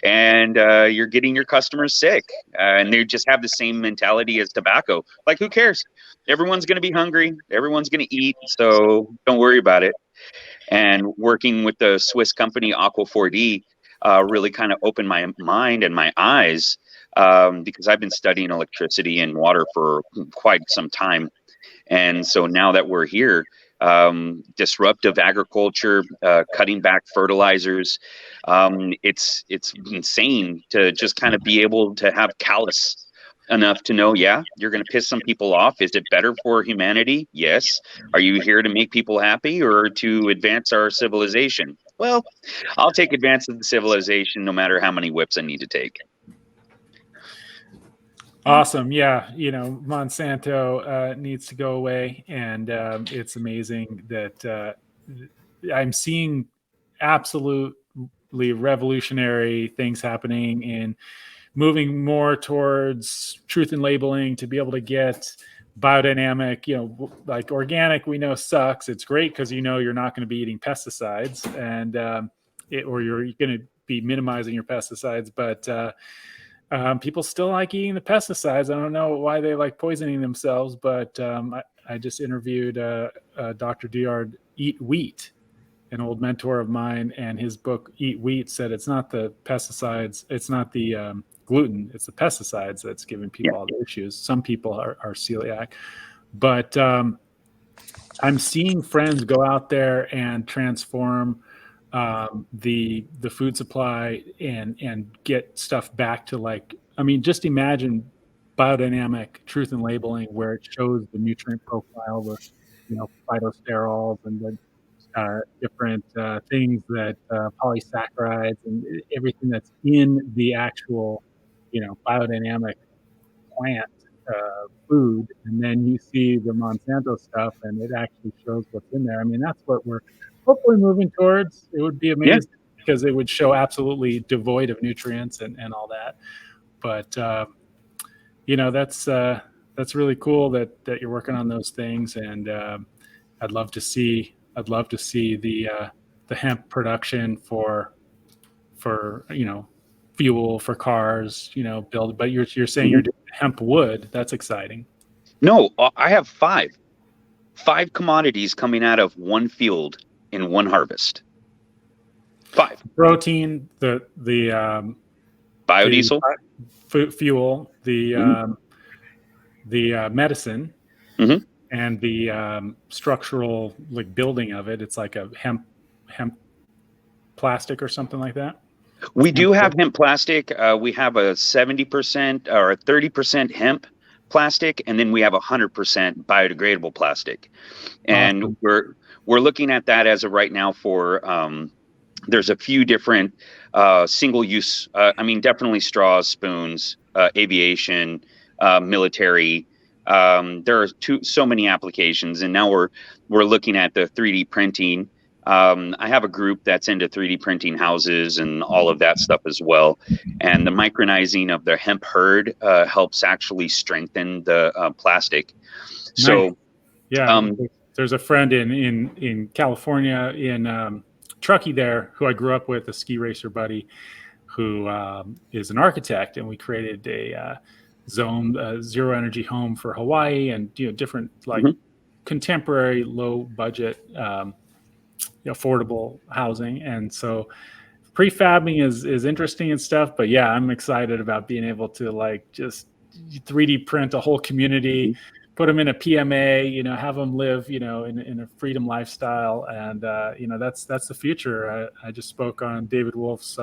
and you're getting your customers sick." And they just have the same mentality as tobacco. Like, who cares? Everyone's going to be hungry. Everyone's going to eat. So don't worry about it. And working with the Swiss company Aqua 4D really kind of opened my mind and my eyes, because I've been studying electricity and water for quite some time. And so now that we're here, disruptive agriculture, cutting back fertilizers, it's insane to just kind of be able to have callous enough to know, yeah, you're going to piss some people off. Is it better for humanity? Yes. Are you here to make people happy or to advance our civilization? Well, I'll take advantage of the civilization no matter how many whips I need to take. Awesome. Yeah. Monsanto needs to go away. And it's amazing that I'm seeing absolutely revolutionary things happening in moving more towards truth in labeling to be able to get biodynamic, like organic, we know sucks. It's great because you're not going to be eating pesticides and or you're going to be minimizing your pesticides. But people still like eating the pesticides. I don't know why they like poisoning themselves, but I just interviewed Dr. Diard Eat Wheat, an old mentor of mine, and his book Eat Wheat said it's not the pesticides, it's not the gluten, it's the pesticides that's giving people all the issues. Some people are celiac, but I'm seeing friends go out there and transform the food supply and get stuff back to just imagine biodynamic truth in labeling where it shows the nutrient profile, the phytosterols and the different things that polysaccharides and everything that's in the actual biodynamic plant food, and then you see the Monsanto stuff and it actually shows what's in there. I mean, that's what we're hopefully moving towards. It would be amazing because it would show absolutely devoid of nutrients and all that. But that's really cool that you're working on those things, and I'd love to see the hemp production for fuel for cars, build. But you're saying you're doing hemp wood. That's exciting. No, I have five commodities coming out of one field in one harvest. 5. Protein, the biodiesel, the fuel, the medicine, and the structural building of it. It's like a hemp plastic or something like that. We do have hemp plastic. We have a 70% or a 30% hemp plastic, and then we have 100% biodegradable plastic. And awesome. We're looking at that as of right now for there's a few different single use. Definitely straws, spoons, aviation, military. There are so many applications, and now we're looking at the 3D printing. I have a group that's into 3D printing houses and all of that stuff as well. And the micronizing of the hemp hurd helps actually strengthen the plastic. So, nice. Yeah, there's a friend in California in Truckee there who I grew up with, a ski racer buddy, who is an architect, and we created a zone zero energy home for Hawaii, and different contemporary low budget affordable housing. And so prefabbing is interesting and stuff, but yeah, I'm excited about being able to just 3D print a whole community, put them in a PMA, have them live, in a freedom lifestyle. And, that's the future. I just spoke on David Wolf's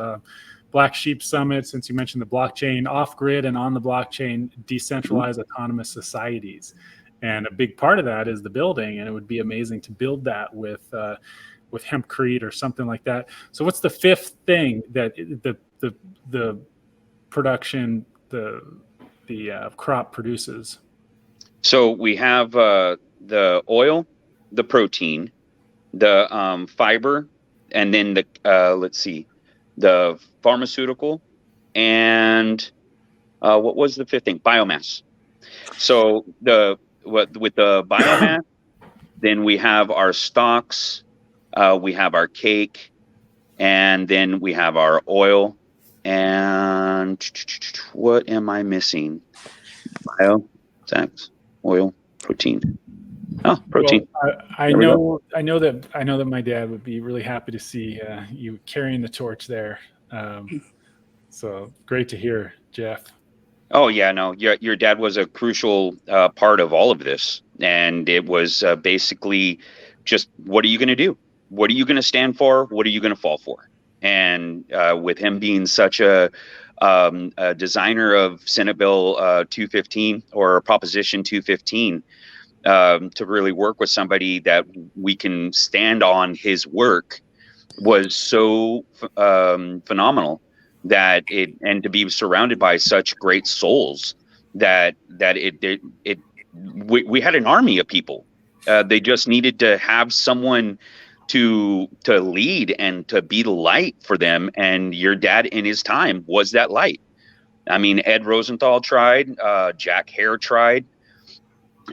Black Sheep Summit, since you mentioned the blockchain, off-grid and on the blockchain, decentralized autonomous societies. And a big part of that is the building, and it would be amazing to build that with hempcrete or something like that. So what's the fifth thing that the production, the crop produces? So we have the oil, the protein, the fiber, and then the pharmaceutical, and what was the fifth thing? Biomass. So with the biomass, then we have our stocks, we have our cake, and then we have our oil. And what am I missing? Oil, protein. Oh, protein. Well, I know that my dad would be really happy to see you carrying the torch there. So great to hear, Jeff. Oh yeah, no, your dad was a crucial part of all of this, and it was basically just, what are you going to do? What are you going to stand for? What are you going to fall for? And with him being such a designer of Senate Bill 215 or Proposition 215, to really work with somebody that we can stand on his work was so phenomenal and to be surrounded by such great souls that we had an army of people. They just needed to have someone to lead and to be the light for them. And your dad in his time was that light. I mean, Ed Rosenthal tried, Jack Hare tried.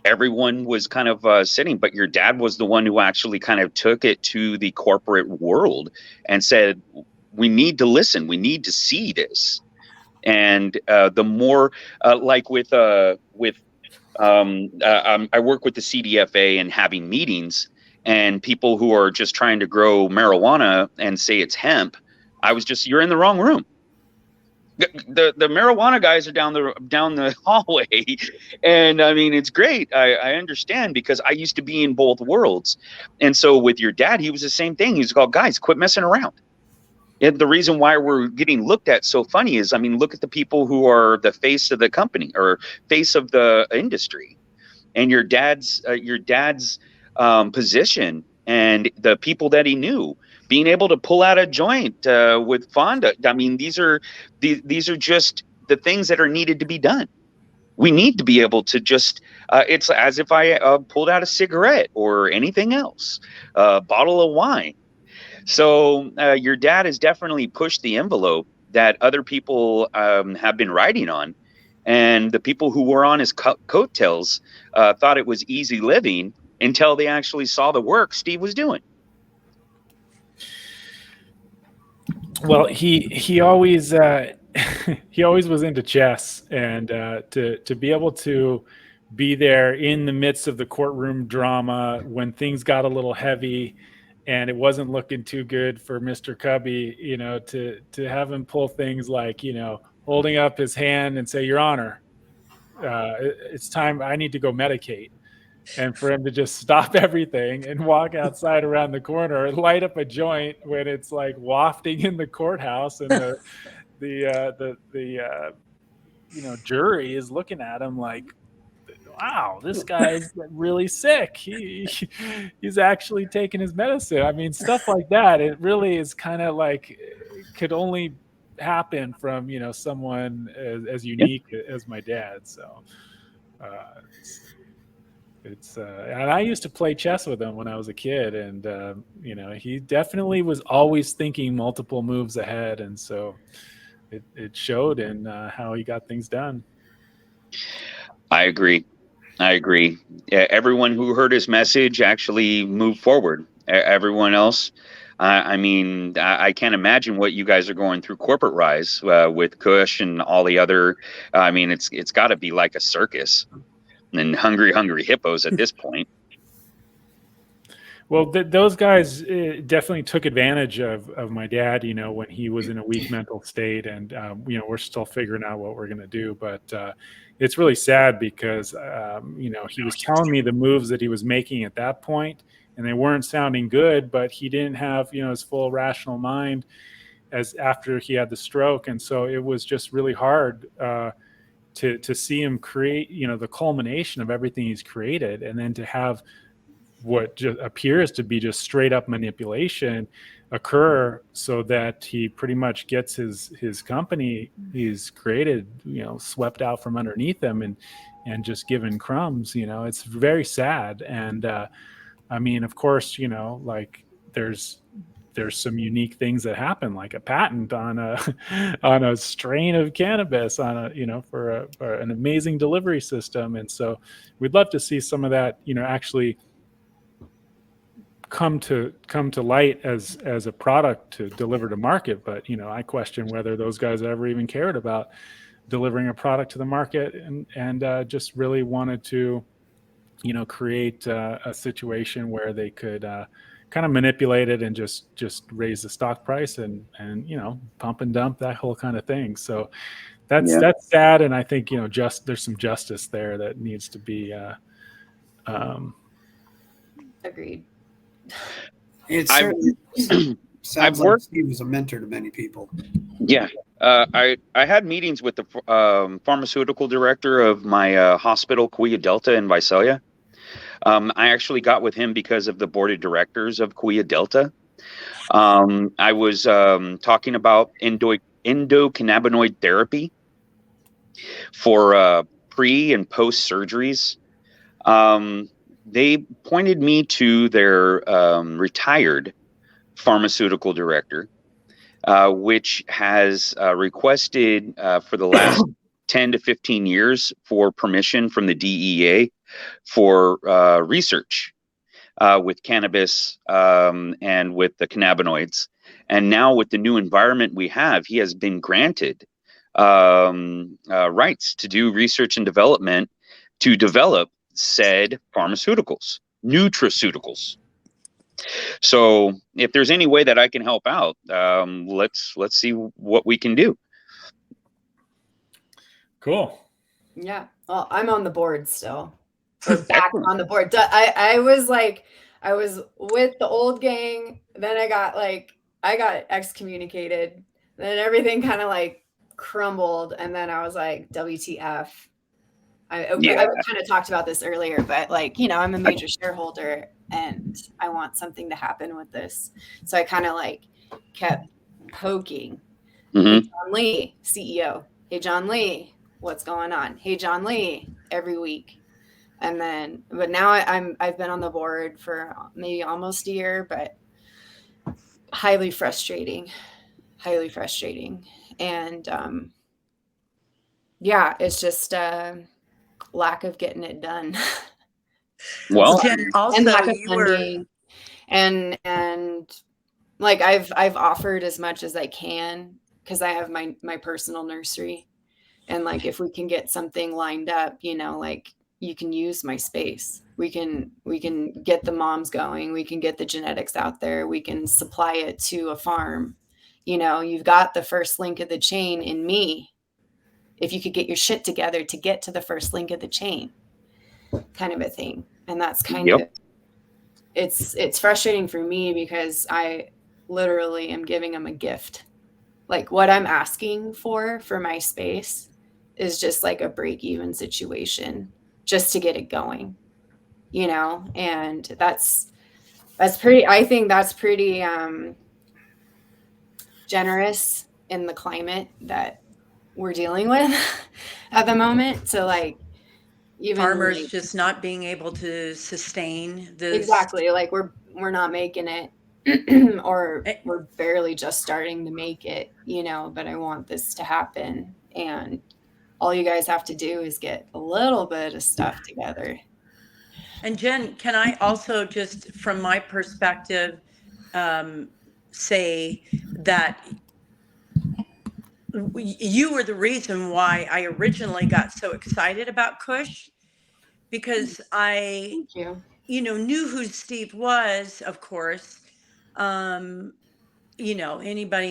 Everyone was kind of sitting, but your dad was the one who actually kind of took it to the corporate world and said, we need to listen. We need to see this. And the more like I work with the CDFA and having meetings, and people who are just trying to grow marijuana and say it's hemp. You're in the wrong room. The marijuana guys are down the hallway, and I mean, it's great. I understand, because I used to be in both worlds. And so with your dad, he was the same thing. He's called, guys, quit messing around. And the reason why we're getting looked at so funny is, I mean, look at the people who are the face of the company or face of the industry, and your dad's position and the people that he knew, being able to pull out a joint with Fonda. I mean, these are just the things that are needed to be done. We need to be able to just, it's as if I pulled out a cigarette or anything else, a bottle of wine. So your dad has definitely pushed the envelope that other people have been riding on. And the people who were on his coattails thought it was easy living until they actually saw the work Steve was doing. Well, he always he always was into chess, and to be able to be there in the midst of the courtroom drama when things got a little heavy and it wasn't looking too good for Mr. Kubby, you know, to have him pull things like, you know, holding up his hand and say, Your Honor, it's time, I need to go medicate. And for him to just stop everything and walk outside around the corner and light up a joint when it's like wafting in the courthouse, and the you know, jury is looking at him like, wow, this guy's really sick. He's actually taking his medicine. I mean, stuff like that. It really is kind of like, it could only happen from, you know, someone as unique as my dad. So and I used to play chess with him when I was a kid, and you know, he definitely was always thinking multiple moves ahead, and so it showed in how he got things done. I agree. Everyone who heard his message actually moved forward. Everyone else, I mean, I can't imagine what you guys are going through corporate rise with Kush and all the other. I mean, it's got to be like a circus and hungry hippos at this point. Well, those guys definitely took advantage of my dad, you know, when he was in a weak mental state, and you know, we're still figuring out what we're going to do, but it's really sad because you know, he was telling me the moves that he was making at that point, and they weren't sounding good, but he didn't have, you know, his full rational mind as after he had the stroke, and so it was just really hard to see him create, you know, the culmination of everything he's created, and then to have what just appears to be just straight up manipulation occur so that he pretty much gets his company he's created, you know, swept out from underneath him and just given crumbs. You know, it's very sad. And I mean, of course, you know, like there's some unique things that happen, like a patent on a strain of cannabis on a, you know, for an amazing delivery system. And so we'd love to see some of that, you know, actually come to light as a product to deliver to market. But, you know, I question whether those guys ever even cared about delivering a product to the market, and just really wanted to, you know, create a situation where they could kind of manipulate it and just raise the stock price and you know, pump and dump, that whole kind of thing. So that's sad. And I think, you know, there's some justice there that needs to be Agreed. It certainly sounds like Steve was a mentor to many people. Yeah. I had meetings with the pharmaceutical director of my hospital, Kuya Delta in Visalia. I actually got with him because of the board of directors of Kuya Delta. I was talking about endocannabinoid therapy for pre and post surgeries. They pointed me to their retired pharmaceutical director, which has requested for the last 10 to 15 years for permission from the DEA for research with cannabis and with the cannabinoids. And now with the new environment we have, he has been granted rights to do research and development to develop said pharmaceuticals, nutraceuticals. So if there's any way that I can help out, let's see what we can do. Cool. Yeah. Well, I'm on the board still. Or back on the board. I was with the old gang, then I got excommunicated. Then everything kind of like crumbled, and then I was like, WTF. I kind of talked about this earlier, but like, I'm a major shareholder and I want something to happen with this. So I kind of like kept poking. Mm-hmm. Hey, John Lee, CEO. Hey, John Lee, what's going on? Hey, John Lee, every week. And then, but now I've been on the board for maybe almost a year, but highly frustrating. And yeah, it's just lack of getting it done. Well, Jen, also and lack of you were funding. And like I've offered as much as I can because I have my personal nursery, and like if we can get something lined up, like you can use my space. We can get the moms going. We can get the genetics out there. We can supply it to a farm. You've got the first link of the chain in me. If you could get your shit together to get to the first link of the chain, kind of a thing. And that's kind of, it's frustrating for me because I literally am giving them a gift. Like what I'm asking for my space is just like a break-even situation just to get it going, and that's pretty, I think that's pretty generous in the climate that we're dealing with at the moment. So like even farmers like, just not being able to sustain this. Exactly. Like we're not making it or we're barely just starting to make it, but I want this to happen. And all you guys have to do is get a little bit of stuff together. And Jen, can I also just from my perspective say that you were the reason why I originally got so excited about Kush, because I Thank you. Knew who Steve was, of course. Anybody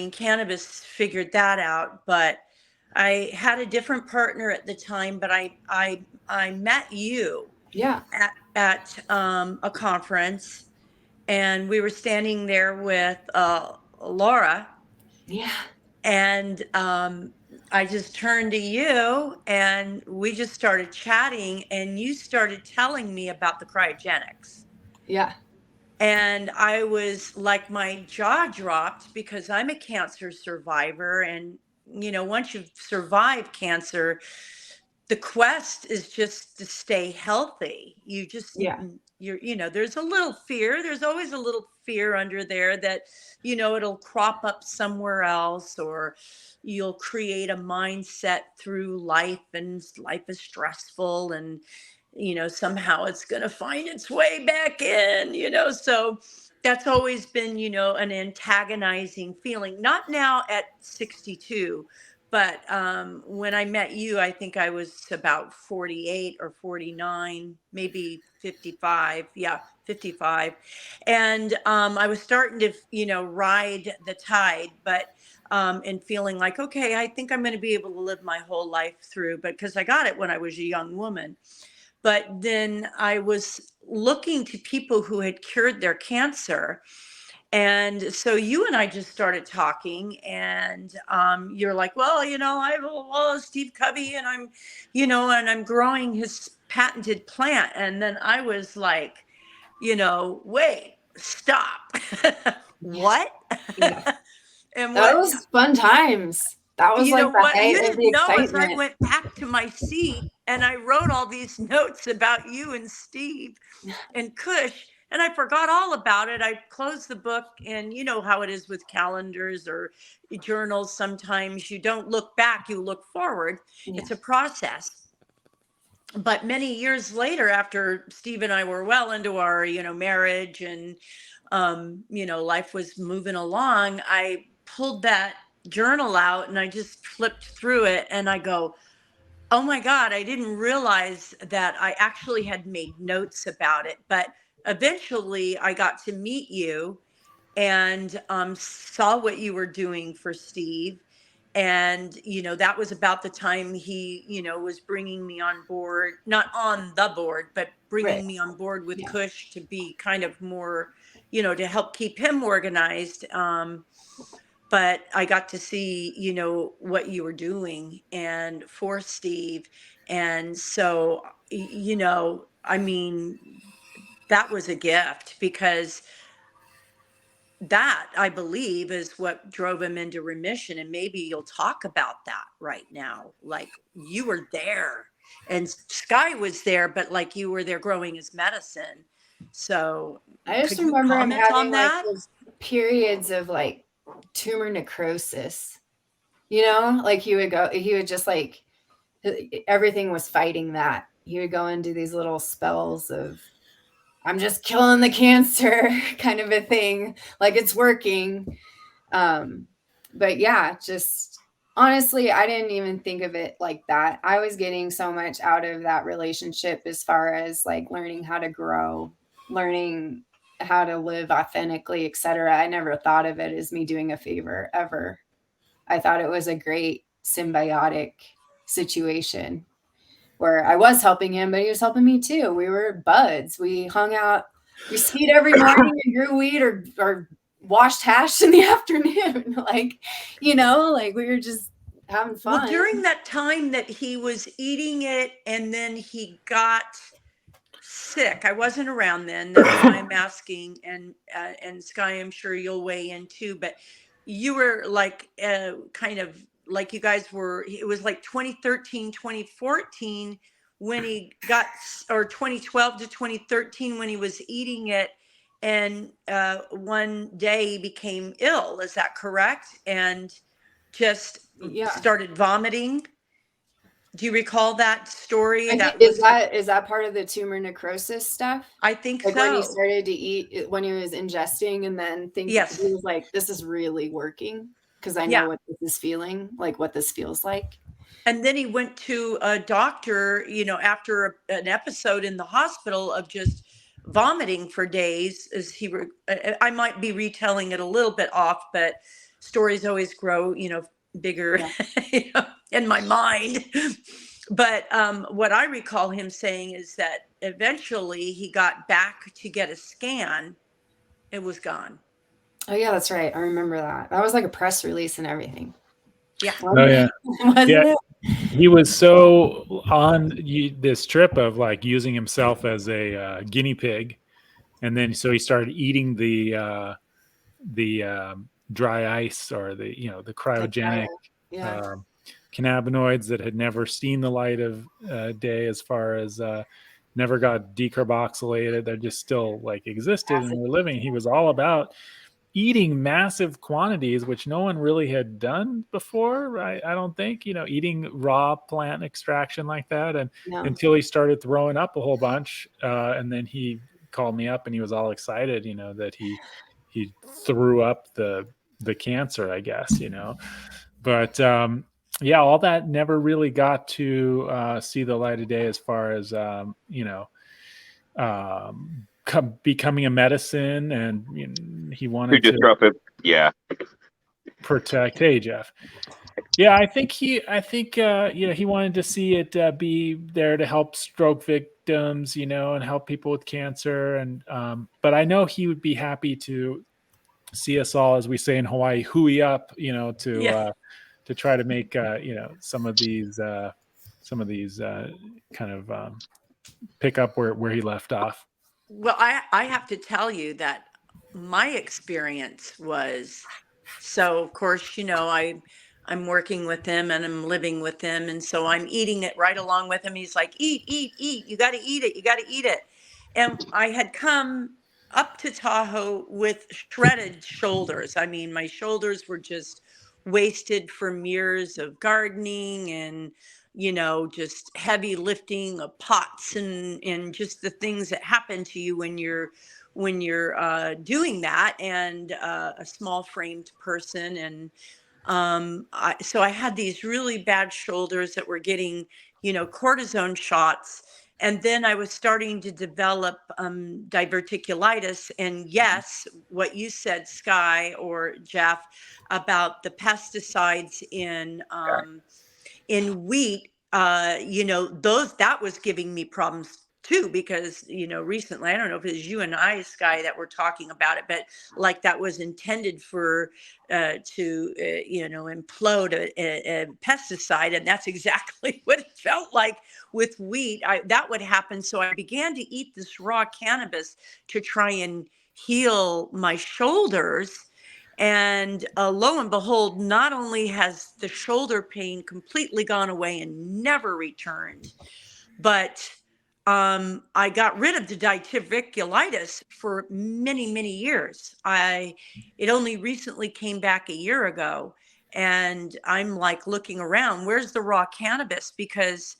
in cannabis figured that out, but I had a different partner at the time, but I met you at a conference, and we were standing there with Laura. Yeah. And I just turned to you and we just started chatting, and you started telling me about the cryogenics. Yeah. And I was like, my jaw dropped because I'm a cancer survivor. And, once you've survived cancer, the quest is just to stay healthy. You just, there's a little fear. There's always a little fear under there that, it'll crop up somewhere else, or you'll create a mindset through life, and life is stressful, and, somehow it's going to find its way back in, so that's always been, an antagonizing feeling, not now at 62. But when I met you, I think I was about 48 or 49, maybe 55. Yeah, 55. And I was starting to, ride the tide, but and feeling like, okay, I think I'm going to be able to live my whole life through, but because I got it when I was a young woman. But then I was looking to people who had cured their cancer. And so you and I just started talking, and you're like, well, Steve Kubby, and I'm, and I'm growing his patented plant. And then I was like, wait, stop. what? Yeah. And That what, was fun times. That was you like know, the what you height of the didn't know is I excitement. went back to my seat and I wrote all these notes about you and Steve and Kush, and I forgot all about it. I closed the book, and you know how it is with calendars or journals. Sometimes you don't look back, you look forward. Yeah. It's a process. But many years later, after Steve and I were well into our, marriage and, life was moving along, I pulled that journal out and I just flipped through it and I go, oh my God, I didn't realize that I actually had made notes about it. But eventually I got to meet you and saw what you were doing for Steve. And, that was about the time he, was bringing me on board, not on the board, but Right. bringing me on board with Yeah. Kush to be kind of more, to help keep him organized. But I got to see, what you were doing and for Steve. And so, I mean, that was a gift because that I believe is what drove him into remission. And maybe you'll talk about that right now. Like you were there and Sky was there, but like you were there growing his medicine. So I just could you remember him comment on having like that? those periods of like tumor necrosis. Like he would just like, everything was fighting that. He would go into these little spells of, I'm just killing the cancer kind of a thing. Like it's working. But yeah, just honestly, I didn't even think of it like that. I was getting so much out of that relationship as far as like learning how to grow, learning how to live authentically, etc. I never thought of it as me doing a favor ever. I thought it was a great symbiotic situation where I was helping him, but he was helping me too. We were buds. We hung out, we skied every morning and grew weed or washed hash in the afternoon. Like, like we were just having Well, fun. during that time that he was eating it and then he got sick, I wasn't around then. That's why I'm asking. And Sky, I'm sure you'll weigh in too. But you were like kind of like you guys were. It was like 2013, 2014 when he got, or 2012 to 2013 when he was eating it. And one day he became ill. Is that correct? And just Yeah. started vomiting. Do you recall that story? I think, That was, is that part of the tumor necrosis stuff? I think Like when he so. started to eat, when he was ingesting and then Yes. he was like, this is really working because I know Yeah. what this is feeling, like what this feels like. And then he went to a doctor, after an episode in the hospital of just vomiting for days. I might be retelling it a little bit off, but stories always grow, bigger in my mind. But what I recall him saying is that eventually he got back to get a scan. It was gone. Oh yeah, that's right. I remember that. That was like a press release and everything. Yeah. Oh yeah. Wasn't Yeah. it? He was so on this trip of like using himself as a guinea pig, and then so he started eating the dry ice or the cryogenic Yeah. cannabinoids that had never seen the light of day, as far as never got decarboxylated. They're just still like existed and were living. He was all about eating massive quantities, which no one really had done before, right? I don't think, eating raw plant extraction like that. And No. until he started throwing up a whole bunch. And then he called me up and he was all excited, that he threw up the cancer, I guess, but yeah, all that never really got to see the light of day as far as, becoming a medicine, and he Too wanted to disruptive. Yeah. protect. Hey, Jeff. Yeah, I think he wanted to see it be there to help stroke victims, and help people with cancer. And but I know he would be happy to see us all, as we say in Hawaii, hui up, to try to make some of these kind of pick up where he left off. Well, I have to tell you that my experience was. So of course, I'm working with him and I'm living with him, and so I'm eating it right along with him. He's like, eat, eat, eat. You got to eat it. You got to eat it. And I had come up to Tahoe with shredded shoulders. I mean, my shoulders were just wasted from years of gardening and just heavy lifting of pots and just the things that happen to you when you're doing that, and a small framed person. And so I had these really bad shoulders that were getting cortisone shots, and then I was starting to develop diverticulitis. And yes, what you said, Sky or Jeff, about the pesticides in wheat, those that was giving me problems too, because recently, I don't know if it was you and I, Sky, that were talking about it, but like that was intended for to implode a pesticide, and that's exactly what it felt like with wheat. That would happen, so I began to eat this raw cannabis to try and heal my shoulders. And lo and behold, not only has the shoulder pain completely gone away and never returned, but I got rid of the diverticulitis for many, many years. It only recently came back a year ago, and I'm like looking around, where's the raw cannabis? Because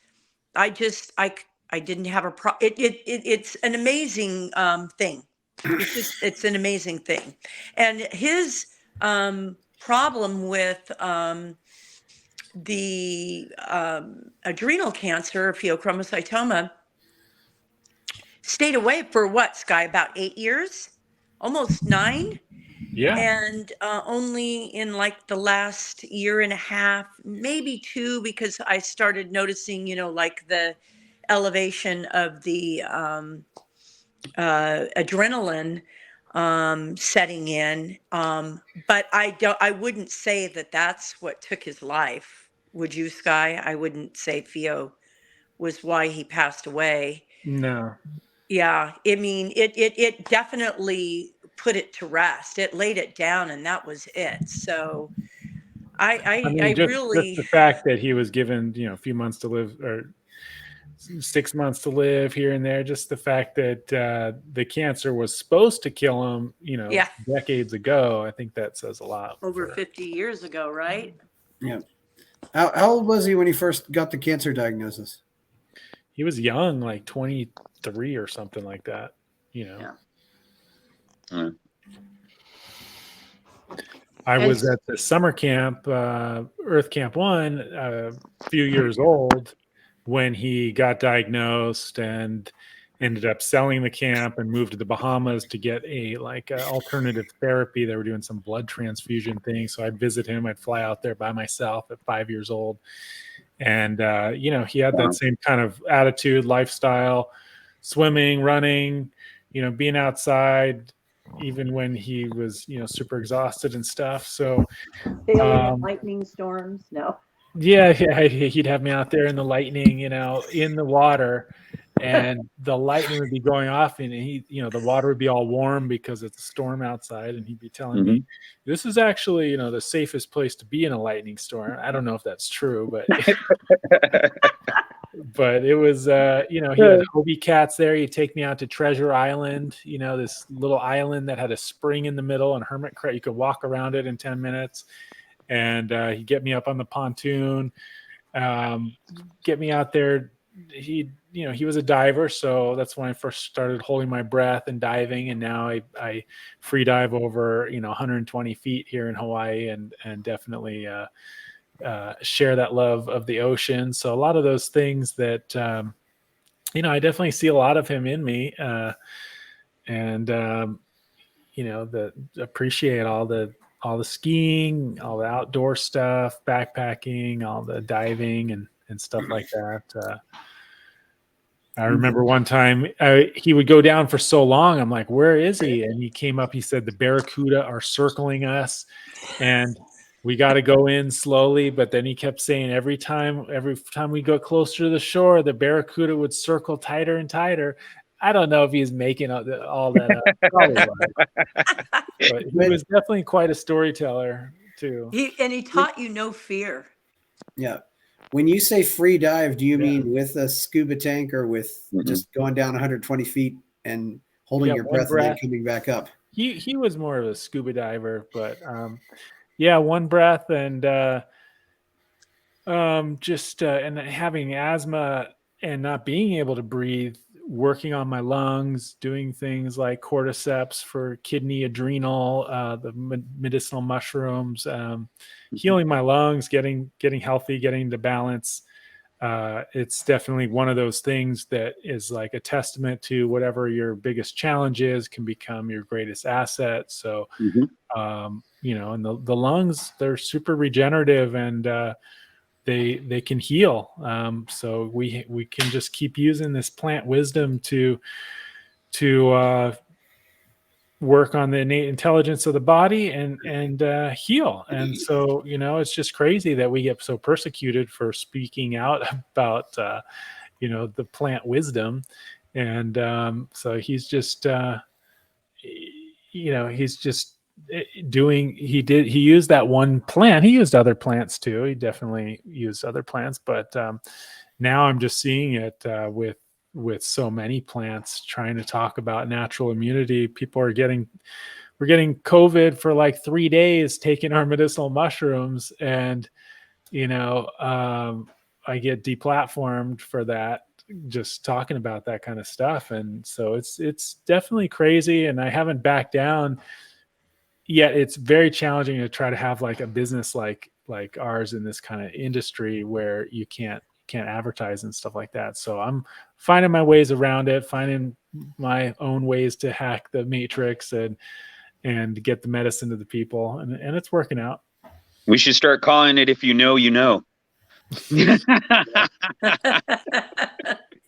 I didn't have a it's an amazing thing. It's an amazing thing. And his problem with the adrenal cancer, pheochromocytoma, stayed away for what, Sky? About 8 years, almost 9. Yeah. And only in like the last year and a half, maybe 2, because I started noticing, like the elevation of the adrenaline setting in. But I wouldn't say that that's what took his life. Would you, Sky? I wouldn't say Theo was why he passed away. No. Yeah, I mean, it definitely put it to rest. It laid it down, and that was it. So I mean, I just really, the fact that he was given, a few months to live, or 6 months to live here and there, just the fact that the cancer was supposed to kill him, Yeah. decades ago, I think that says a lot. over 50 years ago, right? Yeah. How old was he when he first got the cancer diagnosis? He was young, like 23 or something like that, Yeah. I was at the summer camp, Earth Camp 1, a few years old when he got diagnosed, and ended up selling the camp and moved to the Bahamas to get a alternative therapy. They were doing some blood transfusion thing. So I'd visit him. I'd fly out there by myself at 5 years old. And, he had that same kind of attitude, lifestyle, swimming, running, being outside, even when he was, super exhausted and stuff. So lightning storms. No. yeah, he'd have me out there in the lightning, in the water, and the lightning would be going off, and he, the water would be all warm because it's a storm outside, and he'd be telling me, this is actually, the safest place to be in a lightning storm. I don't know if that's true, but but it was, he had Hobie cats there. He'd take me out to Treasure Island, this little island that had a spring in the middle and hermit crab. You could walk around it in 10 minutes. And he'd get me up on the pontoon, get me out there. He was a diver, so that's when I first started holding my breath and diving. And now I free dive over 120 feet here in Hawaii, and definitely share that love of the ocean. So a lot of those things that I definitely see a lot of him in me, and appreciate all the skiing, all the outdoor stuff, backpacking, all the diving and stuff like that. I remember one time he would go down for so long. I'm like, where is he? And he came up, he said, the barracuda are circling us and we got to go in slowly. But then he kept saying every time we go closer to the shore, the barracuda would circle tighter and tighter. I don't know if he's making all that up. Probably was. But he was definitely quite a storyteller too. He taught you no fear. Yeah. When you say free dive, do you mean with a scuba tank or with just going down 120 feet and holding your breath and then coming back up? He was more of a scuba diver, but yeah, one breath and and having asthma and not being able to breathe, working on my lungs, doing things like cordyceps for kidney, adrenal, the medicinal mushrooms, healing my lungs, getting healthy, getting to balance. It's definitely one of those things that is like a testament to whatever your biggest challenge is can become your greatest asset. So, you know, and the lungs, they're super regenerative and they can heal. So we can just keep using this plant wisdom to work on the innate intelligence of the body and heal. And so, you know, it's just crazy that we get so persecuted for speaking out about you know, the plant wisdom. And so he's just you know, he's just he used that one plant. He used other plants too. He definitely used other plants, but now I'm just seeing it with so many plants trying to talk about natural immunity. We're getting COVID for like 3 days taking our medicinal mushrooms, and you know, I get deplatformed for that, just talking about that kind of stuff. And so it's definitely crazy, and I haven't backed down yet. It's very challenging to try to have like a business like ours in this kind of industry where you can't advertise and stuff like that. So I'm finding my ways around it, finding my own ways to hack the matrix and get the medicine to the people, and it's working out. We should start calling it "If You Know, You Know."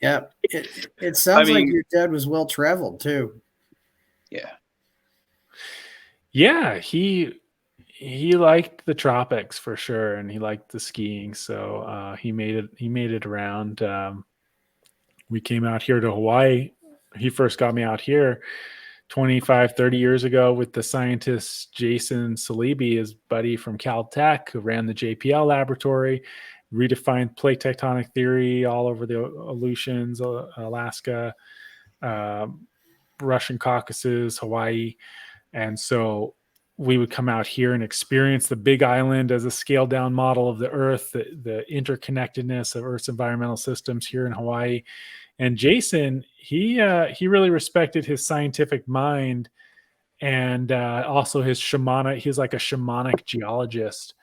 Yeah, it sounds like your dad was well traveled too. Yeah, he liked the tropics for sure, and he liked the skiing. So he made it around. We came out here to Hawaii. He first got me out here 25-30 years ago with the scientist Jason Salibi, his buddy from Caltech, who ran the JPL laboratory, redefined plate tectonic theory all over the Aleutians, Alaska, Russian Caucasus, Hawaii. And so we would come out here and experience the Big Island as a scaled down model of the Earth, the interconnectedness of Earth's environmental systems here in Hawaii. And Jason, he really respected his scientific mind and also his shamanic. He's like a shamanic geologist.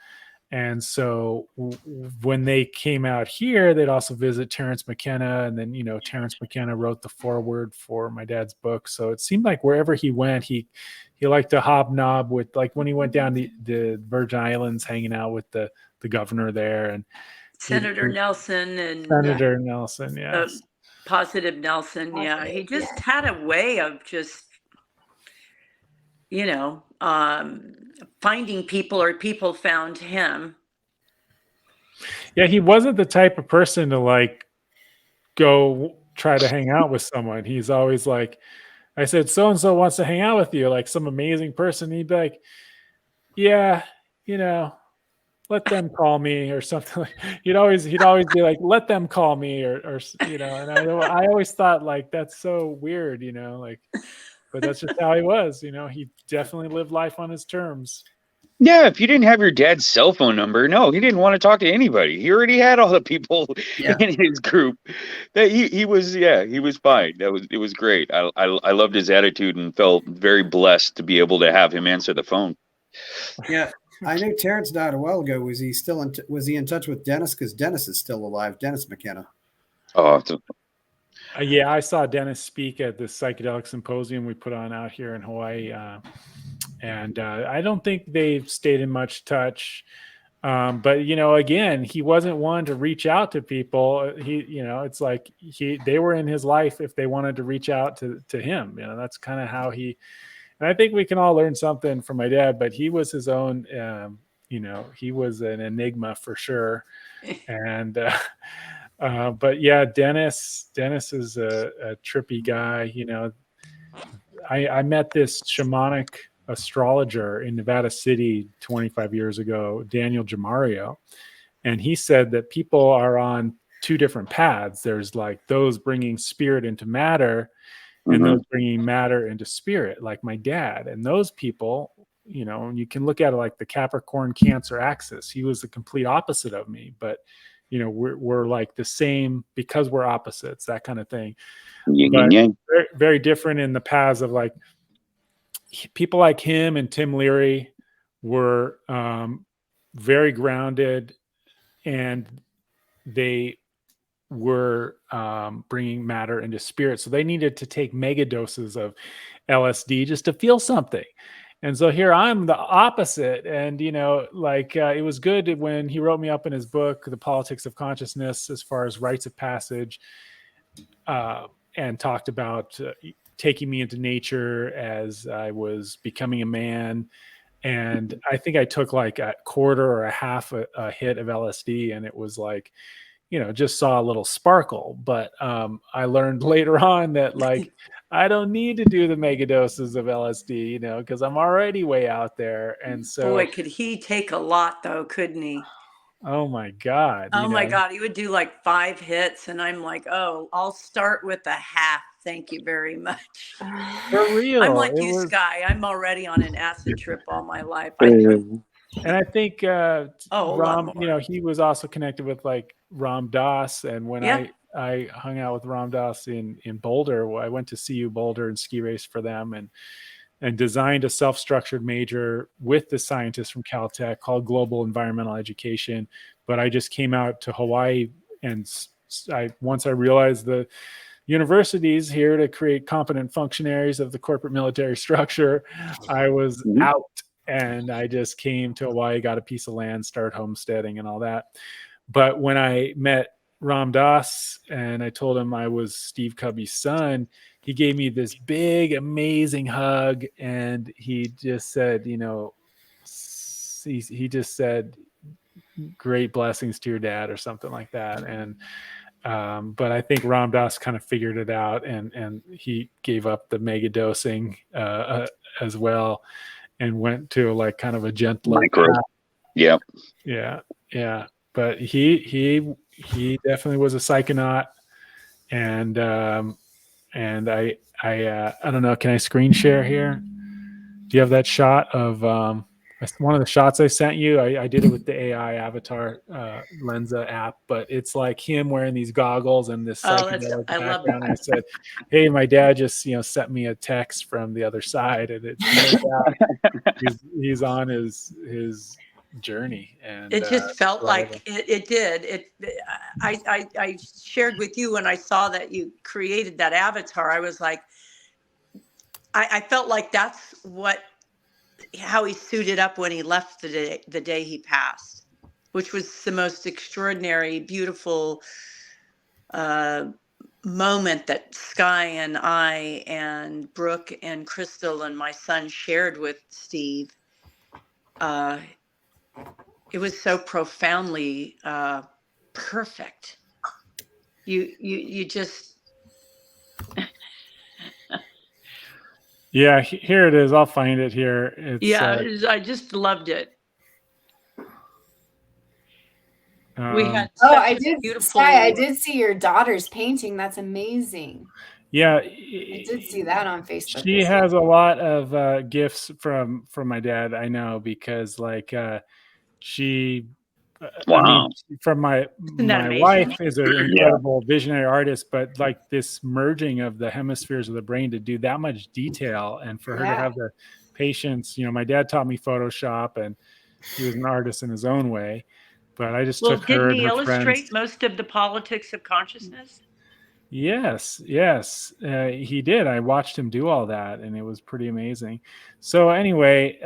And so when they came out here, they'd also visit Terence McKenna. And then, you know, Terence McKenna wrote the foreword for my dad's book. So it seemed like wherever he went, he liked to hobnob with, like when he went down the Virgin Islands, hanging out with the governor there. And Senator Nelson and Senator Nelson, yes. Positive Nelson. Yeah. He just had a way of just, you know, finding people, or people found him. Yeah, he wasn't the type of person to like go try to hang out with someone. He's always like, I said, so and so wants to hang out with you, like some amazing person. He'd be like, yeah, you know, let them call me or something. He'd always be like, let them call me or you know. And I always thought like that's so weird, you know, like, but that's just how he was, you know. He definitely lived life on his terms. Yeah, if you didn't have your dad's cell phone number, no, he didn't want to talk to anybody. He already had all the people in his group. That he was fine. It was great. I loved his attitude and felt very blessed to be able to have him answer the phone. Yeah, I knew Terrence died a while ago. Was he still was he in touch with Dennis? Because Dennis is still alive. Dennis McKenna. Oh, yeah, I saw Dennis speak at the psychedelic symposium we put on out here in Hawaii. And I don't think they've stayed in much touch. But, you know, again, he wasn't one to reach out to people. He, you know, it's like they were in his life if they wanted to reach out to him. You know, that's kind of how he, and I think we can all learn something from my dad, but he was his own, you know, he was an enigma for sure. And But yeah, Dennis is a trippy guy. You know, I met this shamanic astrologer in Nevada City 25 years ago, Daniel Jamario, and he said that people are on two different paths. There's like those bringing spirit into matter, and those bringing matter into spirit, like my dad. And those people, you know, you can look at it like the Capricorn Cancer axis. He was the complete opposite of me, but you know, we're like the same because we're opposites, that kind of thing. But very, very different in the paths of like people like him and Tim Leary were very grounded, and they were bringing matter into spirit. So they needed to take mega doses of LSD just to feel something. And so here I'm the opposite. And, you know, like it was good when he wrote me up in his book, The Politics of Consciousness, as far as rites of passage, and talked about taking me into nature as I was becoming a man. And I think I took like a quarter or a half a hit of LSD, and it was like, you know, just saw a little sparkle. But I learned later on that like I don't need to do the mega doses of LSD, you know, because I'm already way out there. And so, boy, could he take a lot though, couldn't he? oh my God. Oh my God, he would do like 5 hits, and I'm like, oh, I'll start with a half. Thank you very much. For real. I'm like you, Sky. I'm already on an acid trip all my life. And I think Ram, you know, he was also connected with like Ram Dass. And when I hung out with Ram Dass in Boulder, I went to CU Boulder and ski race for them, and designed a self-structured major with the scientists from Caltech called Global Environmental Education. But I just came out to Hawaii, and once I realized the universities here to create competent functionaries of the corporate military structure, I was out. And I just came to Hawaii, got a piece of land, started homesteading and all that. But when I met Ram Dass and I told him I was Steve Kubby's son, he gave me this big, amazing hug. And he just said, you know, he just said, great blessings to your dad, or something like that. And but I think Ram Dass kind of figured it out, and he gave up the mega dosing as well, and went to like kind of a gentler micro. Yeah. But he definitely was a psychonaut, and I don't know. Can I screen share here? Do you have that shot of one of the shots I sent you? I did it with the AI avatar Lenza app, but it's like him wearing these goggles and this psychedelic background. And I said, "Hey, my dad just sent me a text from the other side, and it's he's on his journey." And it just felt like it did. I shared with you when I saw that you created that avatar. I was like, I felt like that's how he suited up when he left the day he passed, which was the most extraordinary, beautiful moment that Sky and I and Brooke and Crystal and my son shared with Steve. It was so profoundly perfect. You just yeah, here it is. I'll find it here. It's, I just loved it. We had I did beautiful. Sky, I did see your daughter's painting. That's amazing. Yeah, I did see that on Facebook. She has a lot of gifts from my dad. I know, because like she. Wow. I mean, from my wife is an incredible visionary artist, but like this merging of the hemispheres of the brain to do that much detail, and for her to have the patience. My dad taught me Photoshop, and he was an artist in his own way. But I just took her and her friends. Didn't he illustrate most of the politics of consciousness? Yes, he did. I watched him do all that, and it was pretty amazing. So anyway,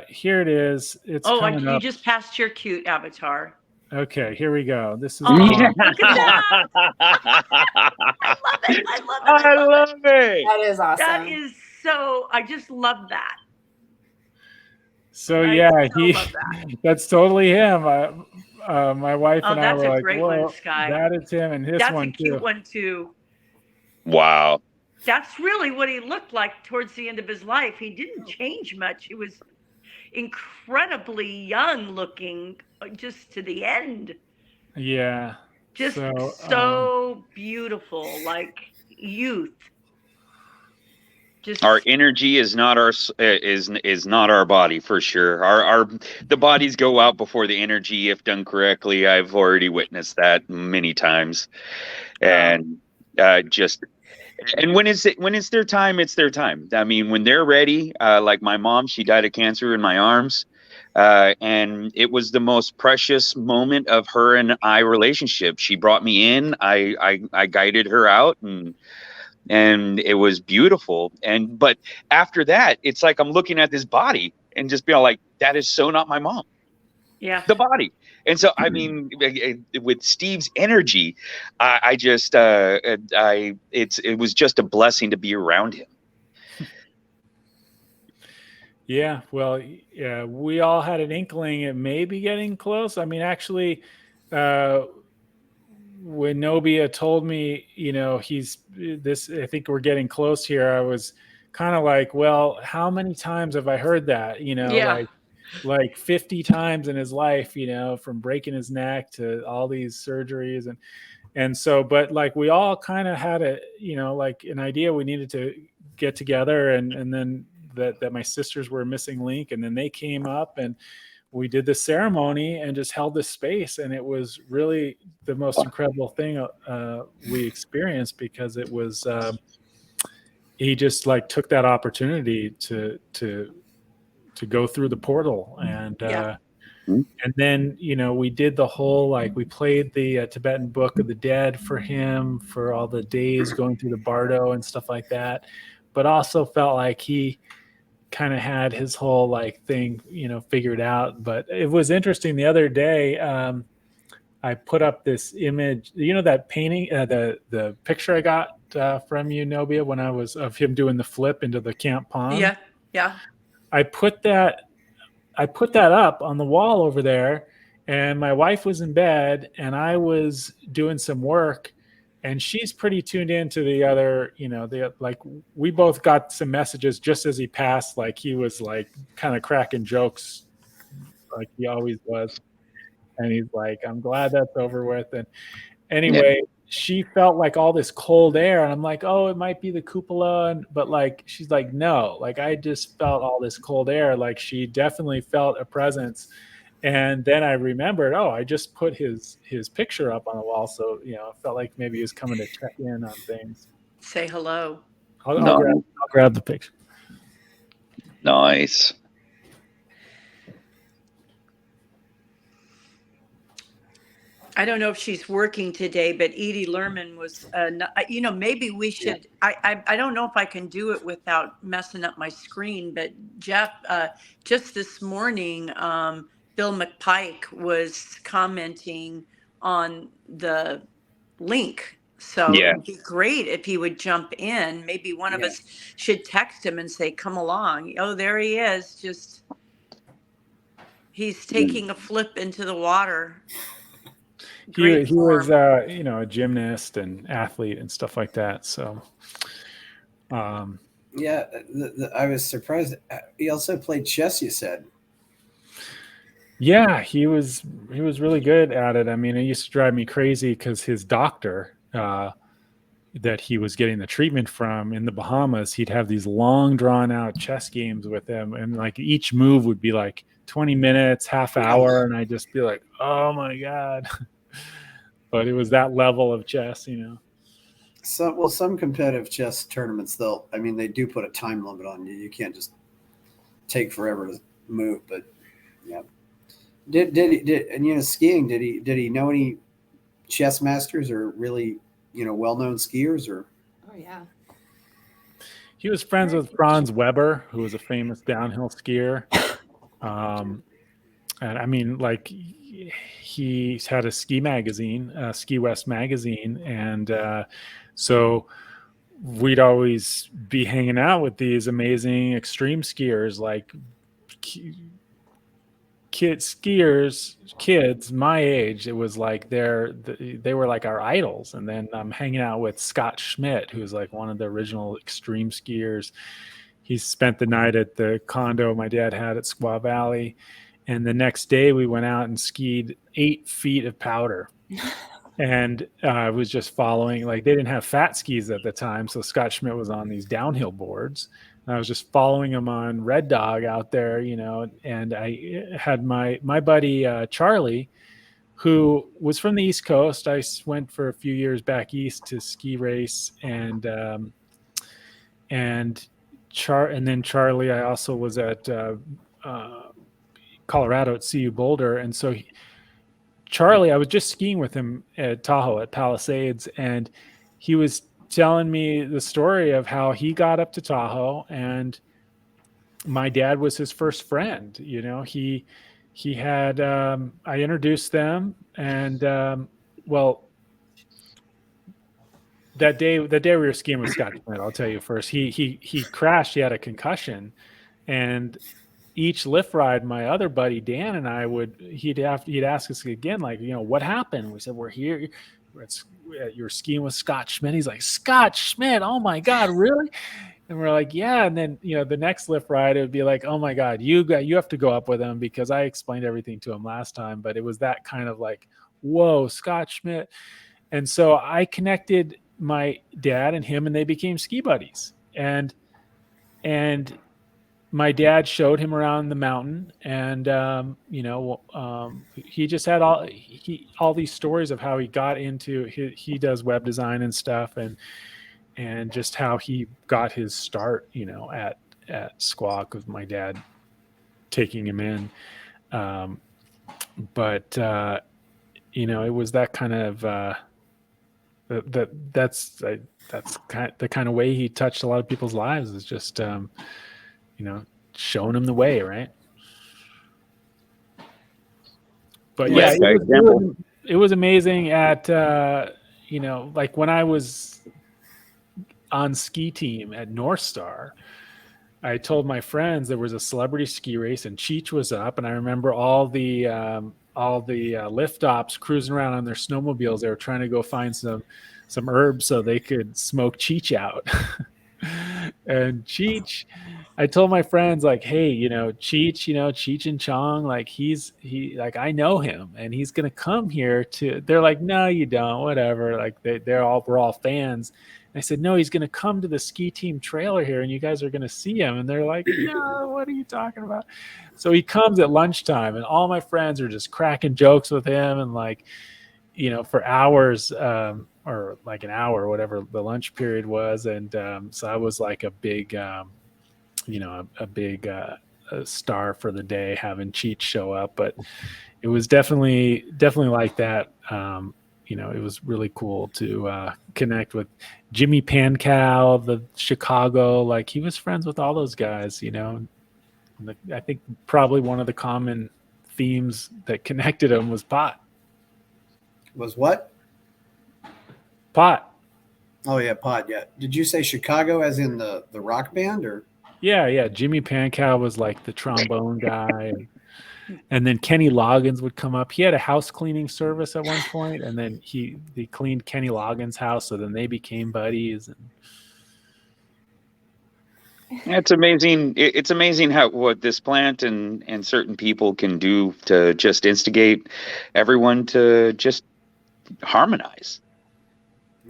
here it is. It's coming up. You just passed your cute avatar. Okay, here we go. This is. Look at that! I love it. That is awesome. That is so. I just love that. So that's totally him. my wife Oh, and I that's were a like, great one, "Whoa, Sky. that is him," and this That's a one cute too. one too. Wow. That's really what he looked like towards the end of his life. He didn't change much. He was incredibly young looking just to the end. Yeah. Just So, so beautiful, like youth. Just Our energy is not is not our body for sure. Our the bodies go out before the energy if done correctly. I've already witnessed that many times, and just and when it's their time, it's their time. I mean, when they're ready, like my mom, she died of cancer in my arms, and it was the most precious moment of her and I relationship. She brought me in, I guided her out, and it was beautiful. And but after that, it's like I'm looking at this body and just being like, that is so not my mom, yeah. the body. And so I mean, with Steve's energy, I just it was just a blessing to be around him. yeah, well, yeah, we all had an inkling it may be getting close. I mean, actually, uh, when Nobia told me, he's this, I think we're getting close here. I was kind of like, well, how many times have I heard that? Yeah. Like 50 times in his life, from breaking his neck to all these surgeries. And so, but like we all kind of had like an idea we needed to get together, and then that my sisters were a missing link, and then they came up and we did the ceremony and just held this space, and it was really the most incredible thing we experienced, because it was he just like took that opportunity to go through the portal, and Yeah. and then we did the whole, like, we played the Tibetan Book of the Dead for him for all the days going through the bardo and stuff like that, but also felt like he kind of had his whole like thing figured out. But it was interesting the other day, I put up this image, that painting, the picture I got from you, Nobia, when I was of him doing the flip into the camp pond. Yeah. Yeah. I put that up on the wall over there, and my wife was in bed and I was doing some work, and she's pretty tuned into the other, like, we both got some messages just as he passed, like he was like kind of cracking jokes like he always was, and he's like, I'm glad that's over with. And anyway, she felt like all this cold air, and I'm like, oh, it might be the cupola, but like she's like, no, like I just felt all this cold air, like she definitely felt a presence. And then I remembered, oh, I just put his picture up on the wall, so it felt like maybe he was coming to check in on things. Say hello. I'll grab the picture. Nice. I don't know if she's working today, but Edie Lerman was, maybe we should, I don't know if I can do it without messing up my screen, but Jeff, just this morning, Bill McPike was commenting on the link. So Yeah. it'd be great if he would jump in. Maybe one of us should text him and say, come along. Oh, there he is. He's taking a flip into the water. He was a gymnast and athlete and stuff like that. So yeah, I was surprised. He also played chess, you said. Yeah, he was really good at it. I mean, it used to drive me crazy because his doctor that he was getting the treatment from in the Bahamas, he'd have these long drawn out chess games with him, and like each move would be like 20 minutes, half hour, and I'd just be like, oh my God. But it was that level of chess, Some competitive chess tournaments, they do put a time limit on you. You can't just take forever to move. But yeah, and skiing? Did he know any chess masters or really well-known skiers? Or Oh yeah. He was friends with Franz Weber, who was a famous downhill skier. And I mean, like, he's had a ski magazine, Ski West magazine, and so we'd always be hanging out with these amazing extreme skiers like kids my age, it was like they were like our idols. And then I'm hanging out with Scott Schmidt, who's like one of the original extreme skiers. He spent the night at the condo my dad had at Squaw Valley, and the next day we went out and skied 8 feet of powder. And I was just following, like, they didn't have fat skis at the time, so Scott Schmidt was on these downhill boards. And I was just following him on Red Dog out there, and I had my buddy Charlie, who was from the East Coast. I went for a few years back east to ski race, and then Charlie, I also was at Colorado at CU Boulder, and so Charlie, I was just skiing with him at Tahoe at Palisades, and he was telling me the story of how he got up to Tahoe, and my dad was his first friend. He had I introduced them, and well, that day we were skiing with Scott Schmidt, I'll tell you first. He crashed. He had a concussion, and each lift ride, my other buddy Dan and I he'd ask us again, like, what happened? We said, we're here. You're skiing with Scott Schmidt. He's like, Scott Schmidt, oh my God, really? And we're like, yeah. And then the next lift ride, it would be like, oh my God, you have to go up with him, because I explained everything to him last time. But it was that kind of like, whoa, Scott Schmidt. And so I connected my dad and him, and they became ski buddies. And my dad showed him around the mountain, and he just had all these stories of how he got into he does web design and stuff, and just how he got his start, at Squawk, with my dad taking him in. But it was that kind of that's the kind of way he touched a lot of people's lives, is just showing them the way, right? But yeah, it was amazing at like when I was on ski team at North Star, I told my friends there was a celebrity ski race and Cheech was up, and I remember all the lift ops cruising around on their snowmobiles. They were trying to go find some herbs so they could smoke Cheech out. And Cheech, I told my friends, like, hey, Cheech and Chong, like like, I know him and he's gonna come here to. They're like, no, you don't, whatever. Like we're all fans. And I said, no, he's gonna come to the ski team trailer here and you guys are gonna see him. And they're like, no, what are you talking about? So he comes at lunchtime, and all my friends are just cracking jokes with him, and like, for hours, or like an hour, whatever the lunch period was. And so I was like a big star for the day, having Cheech show up. But it was definitely like that. It was really cool to connect with Jimmy Pankow, the Chicago. Like, he was friends with all those guys. I think probably one of the common themes that connected them was pot. Was what? Pot. Oh yeah, pot. Yeah. Did you say Chicago as in the rock band, or? Yeah. Jimmy Pankow was like the trombone guy, and then Kenny Loggins would come up. He had a house cleaning service at one point, and then he cleaned Kenny Loggins' house, so then they became buddies. And it's amazing. It's amazing what this plant and certain people can do to just instigate everyone to just harmonize.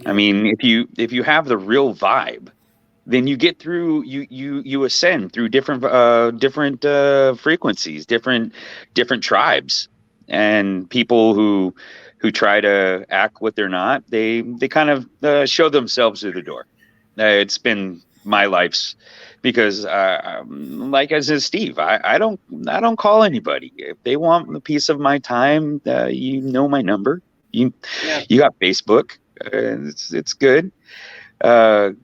I mean, if you have the real vibe, then you get through. You ascend through different frequencies, different tribes, and people who try to act what they're not. They kind of show themselves through the door. It's been my life's, because like as is Steve, I don't call anybody if they want a piece of my time. My number. You got Facebook. It's good. And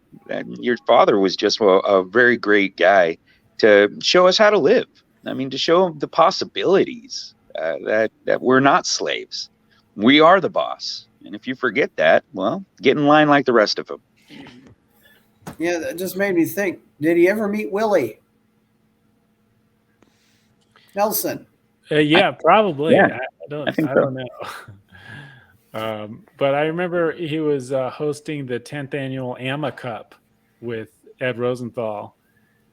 your father was just a very great guy to show us how to live. I mean, to show the possibilities, that we're not slaves. We are the boss. And if you forget that, well, get in line like the rest of them. Yeah, that just made me think. Did he ever meet Willie Nelson? Yeah, probably. Yeah, I I don't. think I so. don't know. But I remember he was hosting the 10th annual AMA Cup with Ed Rosenthal,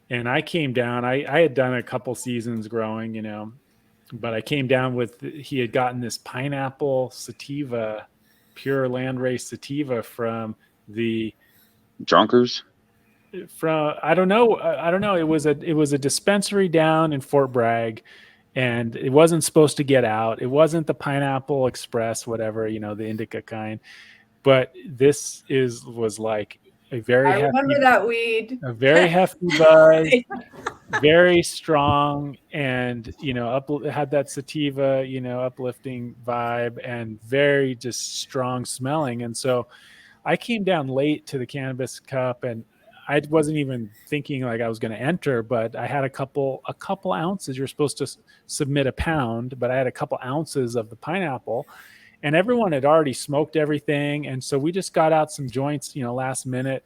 and I came down. I had done a couple seasons growing, but I came down with he had gotten this pineapple sativa, pure landrace sativa the Drunkers. from I don't know. It was a dispensary down in Fort Bragg, and it wasn't supposed to get out. It wasn't the Pineapple Express, whatever, the indica kind. But this was like a I remember that weed. very hefty buzz, very strong, and had that sativa, uplifting vibe, and very just strong smelling. And so I came down late to the Cannabis Cup, and I wasn't even thinking like I was going to enter, but I had a couple ounces. You're supposed to submit a pound, but I had a couple ounces of the pineapple, and everyone had already smoked everything. And so we just got out some joints, last minute.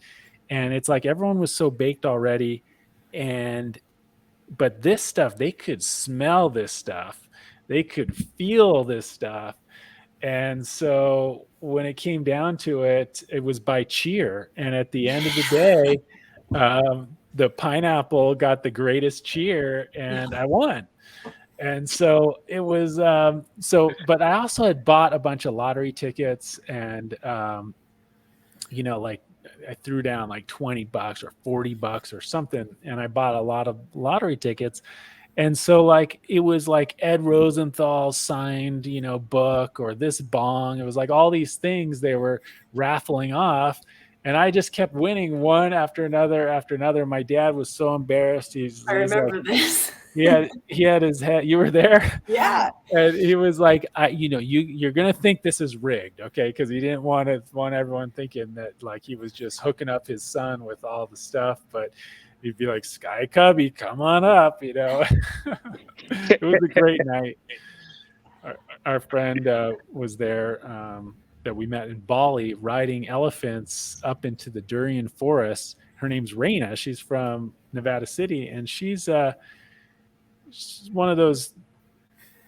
And it's like everyone was so baked already. But this stuff, they could smell this stuff, they could feel this stuff. And so when it came down to it, it was by cheer. And at the end of the day, the pineapple got the greatest cheer, and I won. And so it was but I also had bought a bunch of lottery tickets, and like I threw down like $20 or $40 or something, and I bought a lot of lottery tickets. And so like it was like Ed Rosenthal signed, book, or this bong. It was like all these things they were raffling off. And I just kept winning one after another after another. My dad was so embarrassed. He's remember like, this. he had his head. You were there? Yeah. And he was like, you're gonna think this is rigged, okay? Because he didn't want everyone thinking that like he was just hooking up his son with all the stuff. But he'd be like, Sky Kubby, come on up, It was a great night. Our friend was there that we met in Bali, riding elephants up into the durian forest. Her name's Raina. She's from Nevada City, and she's one of those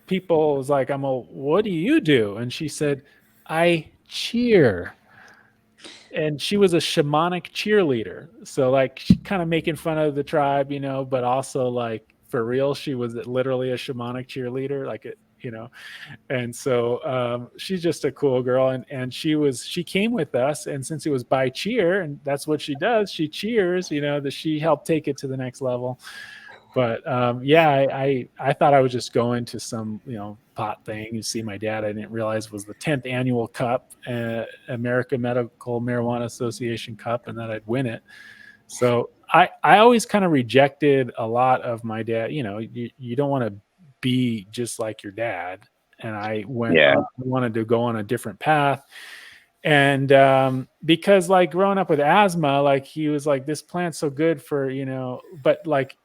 people. Was like, what do you do? And she said, I cheer. And she was a shamanic cheerleader. So like kind of making fun of the tribe, but also like for real, she was literally a shamanic cheerleader, like it, And so she's just a cool girl. And she came with us. And since it was by cheer, and that's what she does, she cheers, that she helped take it to the next level. But I thought I was just going to some, pot thing. You see my dad, I didn't realize was the 10th annual cup, American Medical Marijuana Association Cup, and that I'd win it. So I always kind of rejected a lot of my dad. You don't want to be just like your dad. And I wanted to go on a different path. And because like growing up with asthma, like he was like, this plant's so good for, but like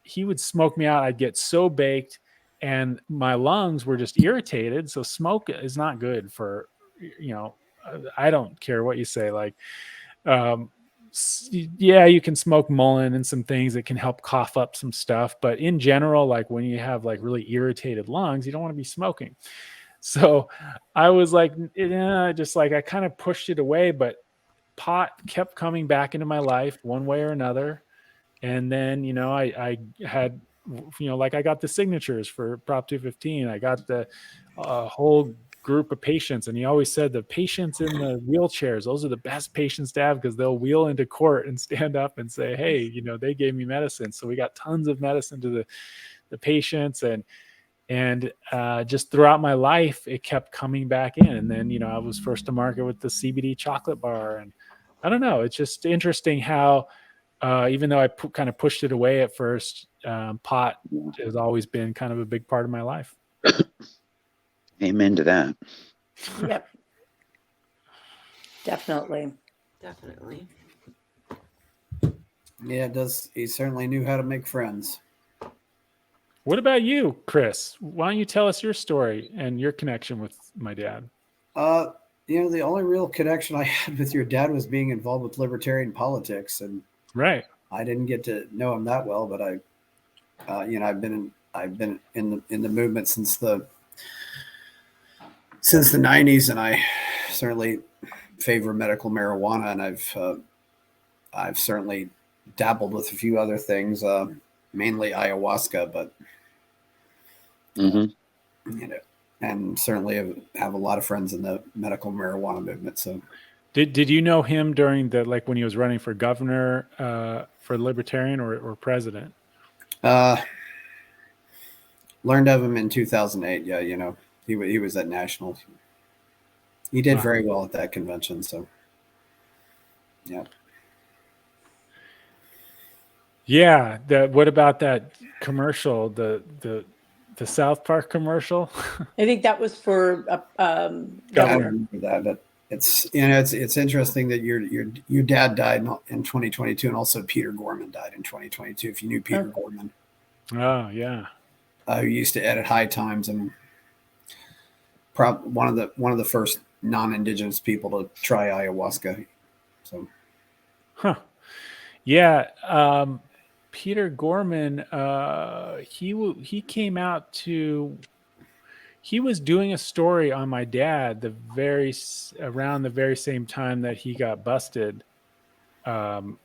he would smoke me out. I'd get so baked and my lungs were just irritated. So smoke is not good for, I don't care what you say. Like, you can smoke mullein and some things that can help cough up some stuff. But in general, like when you have like really irritated lungs, you don't want to be smoking. So I was like, just like I kind of pushed it away, but pot kept coming back into my life one way or another. And then, I had, like I got the signatures for Prop 215. I got the whole group of patients. And he always said the patients in the wheelchairs, those are the best patients to have because they'll wheel into court and stand up and say, hey, they gave me medicine. So we got tons of medicine to the patients. And just throughout my life, it kept coming back in. And then, I was first to market with the CBD chocolate bar. And I don't know, it's just interesting how, even though I kind of pushed it away at first, pot has always been kind of a big part of my life. Amen to that. Yep. Definitely. Yeah, it does. He certainly knew how to make friends. What about you, Chris? Why don't you tell us your story and your connection with my dad? The only real connection I had with your dad was being involved with libertarian politics, and right. I didn't get to know him that well, but I've been I've been in the movement since the 90s, and I certainly favor medical marijuana, and I've certainly dabbled with a few other things, mainly ayahuasca, but Mm-hmm. you know, and certainly have a lot of friends in the medical marijuana movement. So, Did you know him during the, like, when he was running for governor, for Libertarian, or president? learned of him in 2008. Yeah, he was at national. He did very well at that convention. So, yeah. Yeah. What about that commercial? The South Park commercial? I think that was for I don't Governor. remember that, but it's interesting that your dad died in 2022, and also Peter Gorman died in 2022. If you knew Peter Gorman, Oh yeah. who used to edit High Times, and one of the first non-indigenous people to try ayahuasca. So, Huh. Yeah. Peter Gorman, he came out to, he was doing a story on my dad around the very same time that he got busted. I'm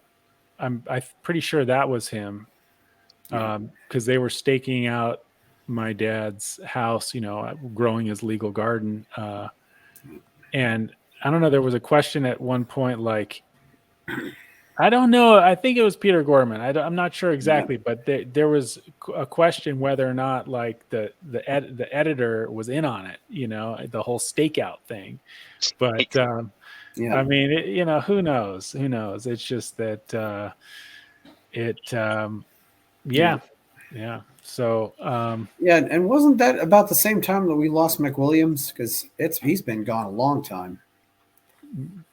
pretty sure that was him, because they were staking out my dad's house, growing his legal garden. And I don't know, there was a question at one point, like, I don't know. I think it was Peter Gorman. I'm not sure exactly, but there was a question whether or not, like, the editor was in on it, the whole stakeout thing. But I mean, who knows? Who knows? It's just that yeah. So and wasn't that about the same time that we lost McWilliams? Because he's been gone a long time.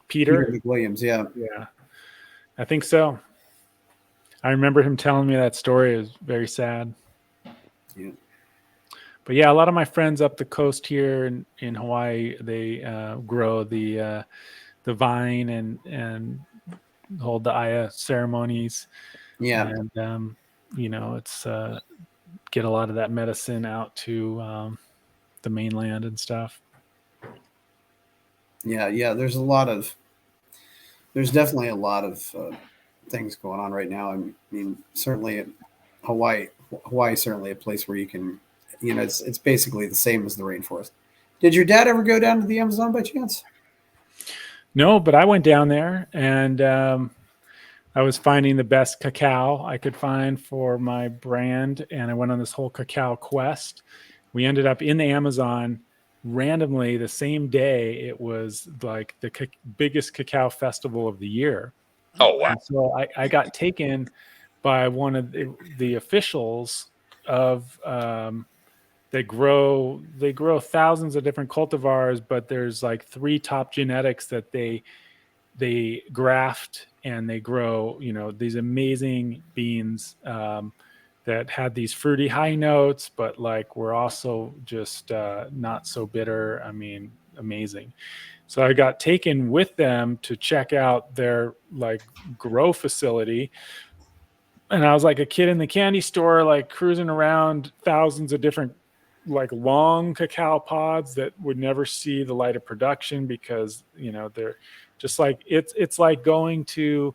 Peter McWilliams, yeah. I think so. I remember him telling me that story. It was very sad. Yeah. But yeah, a lot of my friends up the coast here in Hawaii, they grow the vine and hold the Aya ceremonies. Yeah. And it's get a lot of that medicine out to the mainland and stuff. Yeah. There's definitely a lot of things going on right now. I mean, certainly Hawaii is certainly a place where you can, it's basically the same as the rainforest. Did your dad ever go down to the Amazon by chance? No, but I went down there, and I was finding the best cacao I could find for my brand, and I went on this whole cacao quest. We ended up in the Amazon randomly the same day. It was like the biggest cacao festival of the year. Oh wow! And so I got taken by one of the officials of they grow thousands of different cultivars, but there's like 3 top genetics that they graft, and they grow, these amazing beans that had these fruity high notes, but like were also just not so bitter. I mean, amazing. So I got taken with them to check out their like grow facility. And I was like a kid in the candy store, like cruising around thousands of different like long cacao pods that would never see the light of production, because they're just like, it's like going to,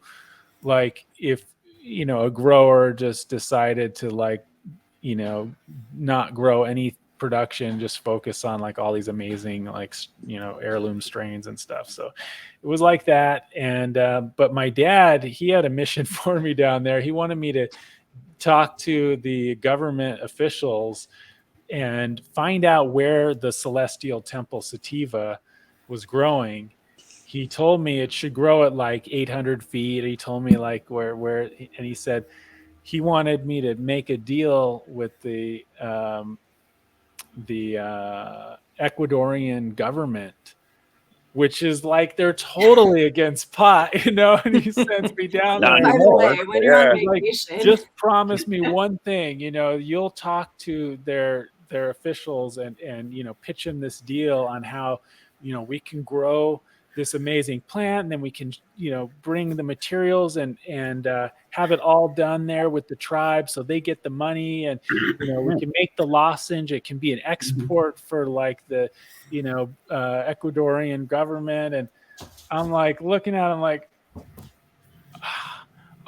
like, if a grower just decided to, like, not grow any production, just focus on like all these amazing, like, heirloom strains and stuff. So it was like that. And but my dad, he had a mission for me down there. He wanted me to talk to the government officials and find out where the Celestial Temple sativa was growing. He told me it should grow at like 800 feet. He told me like where, and he said he wanted me to make a deal with the Ecuadorian government, which is like, they're totally against pot, and he sends me down Not there. By the anymore. way, when you're on Like, vacation, just promise me one thing, you'll talk to their officials and pitch them this deal on how, we can grow this amazing plant, and then we can, bring the materials and have it all done there with the tribe, so they get the money, and we can make the lozenge. It can be an export for like the Ecuadorian government. And I'm like looking at him like,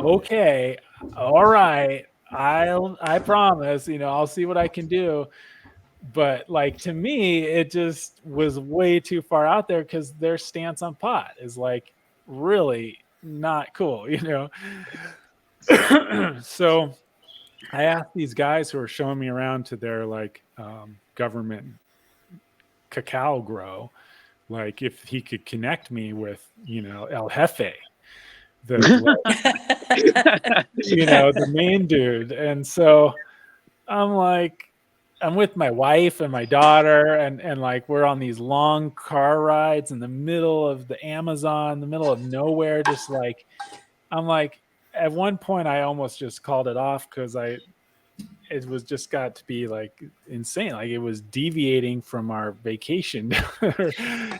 okay, all right, I promise, I'll see what I can do. But like, to me, it just was way too far out there, because their stance on pot is like really not cool, So I asked these guys who are showing me around to their like government cacao grow, like if he could connect me with El Jefe, the the main dude. And so I'm with my wife and my daughter, and like we're on these long car rides in the middle of the Amazon, the middle of nowhere, just like, I'm like, at one point I almost just called it off, because it was just got to be like insane. Like, it was deviating from our vacation.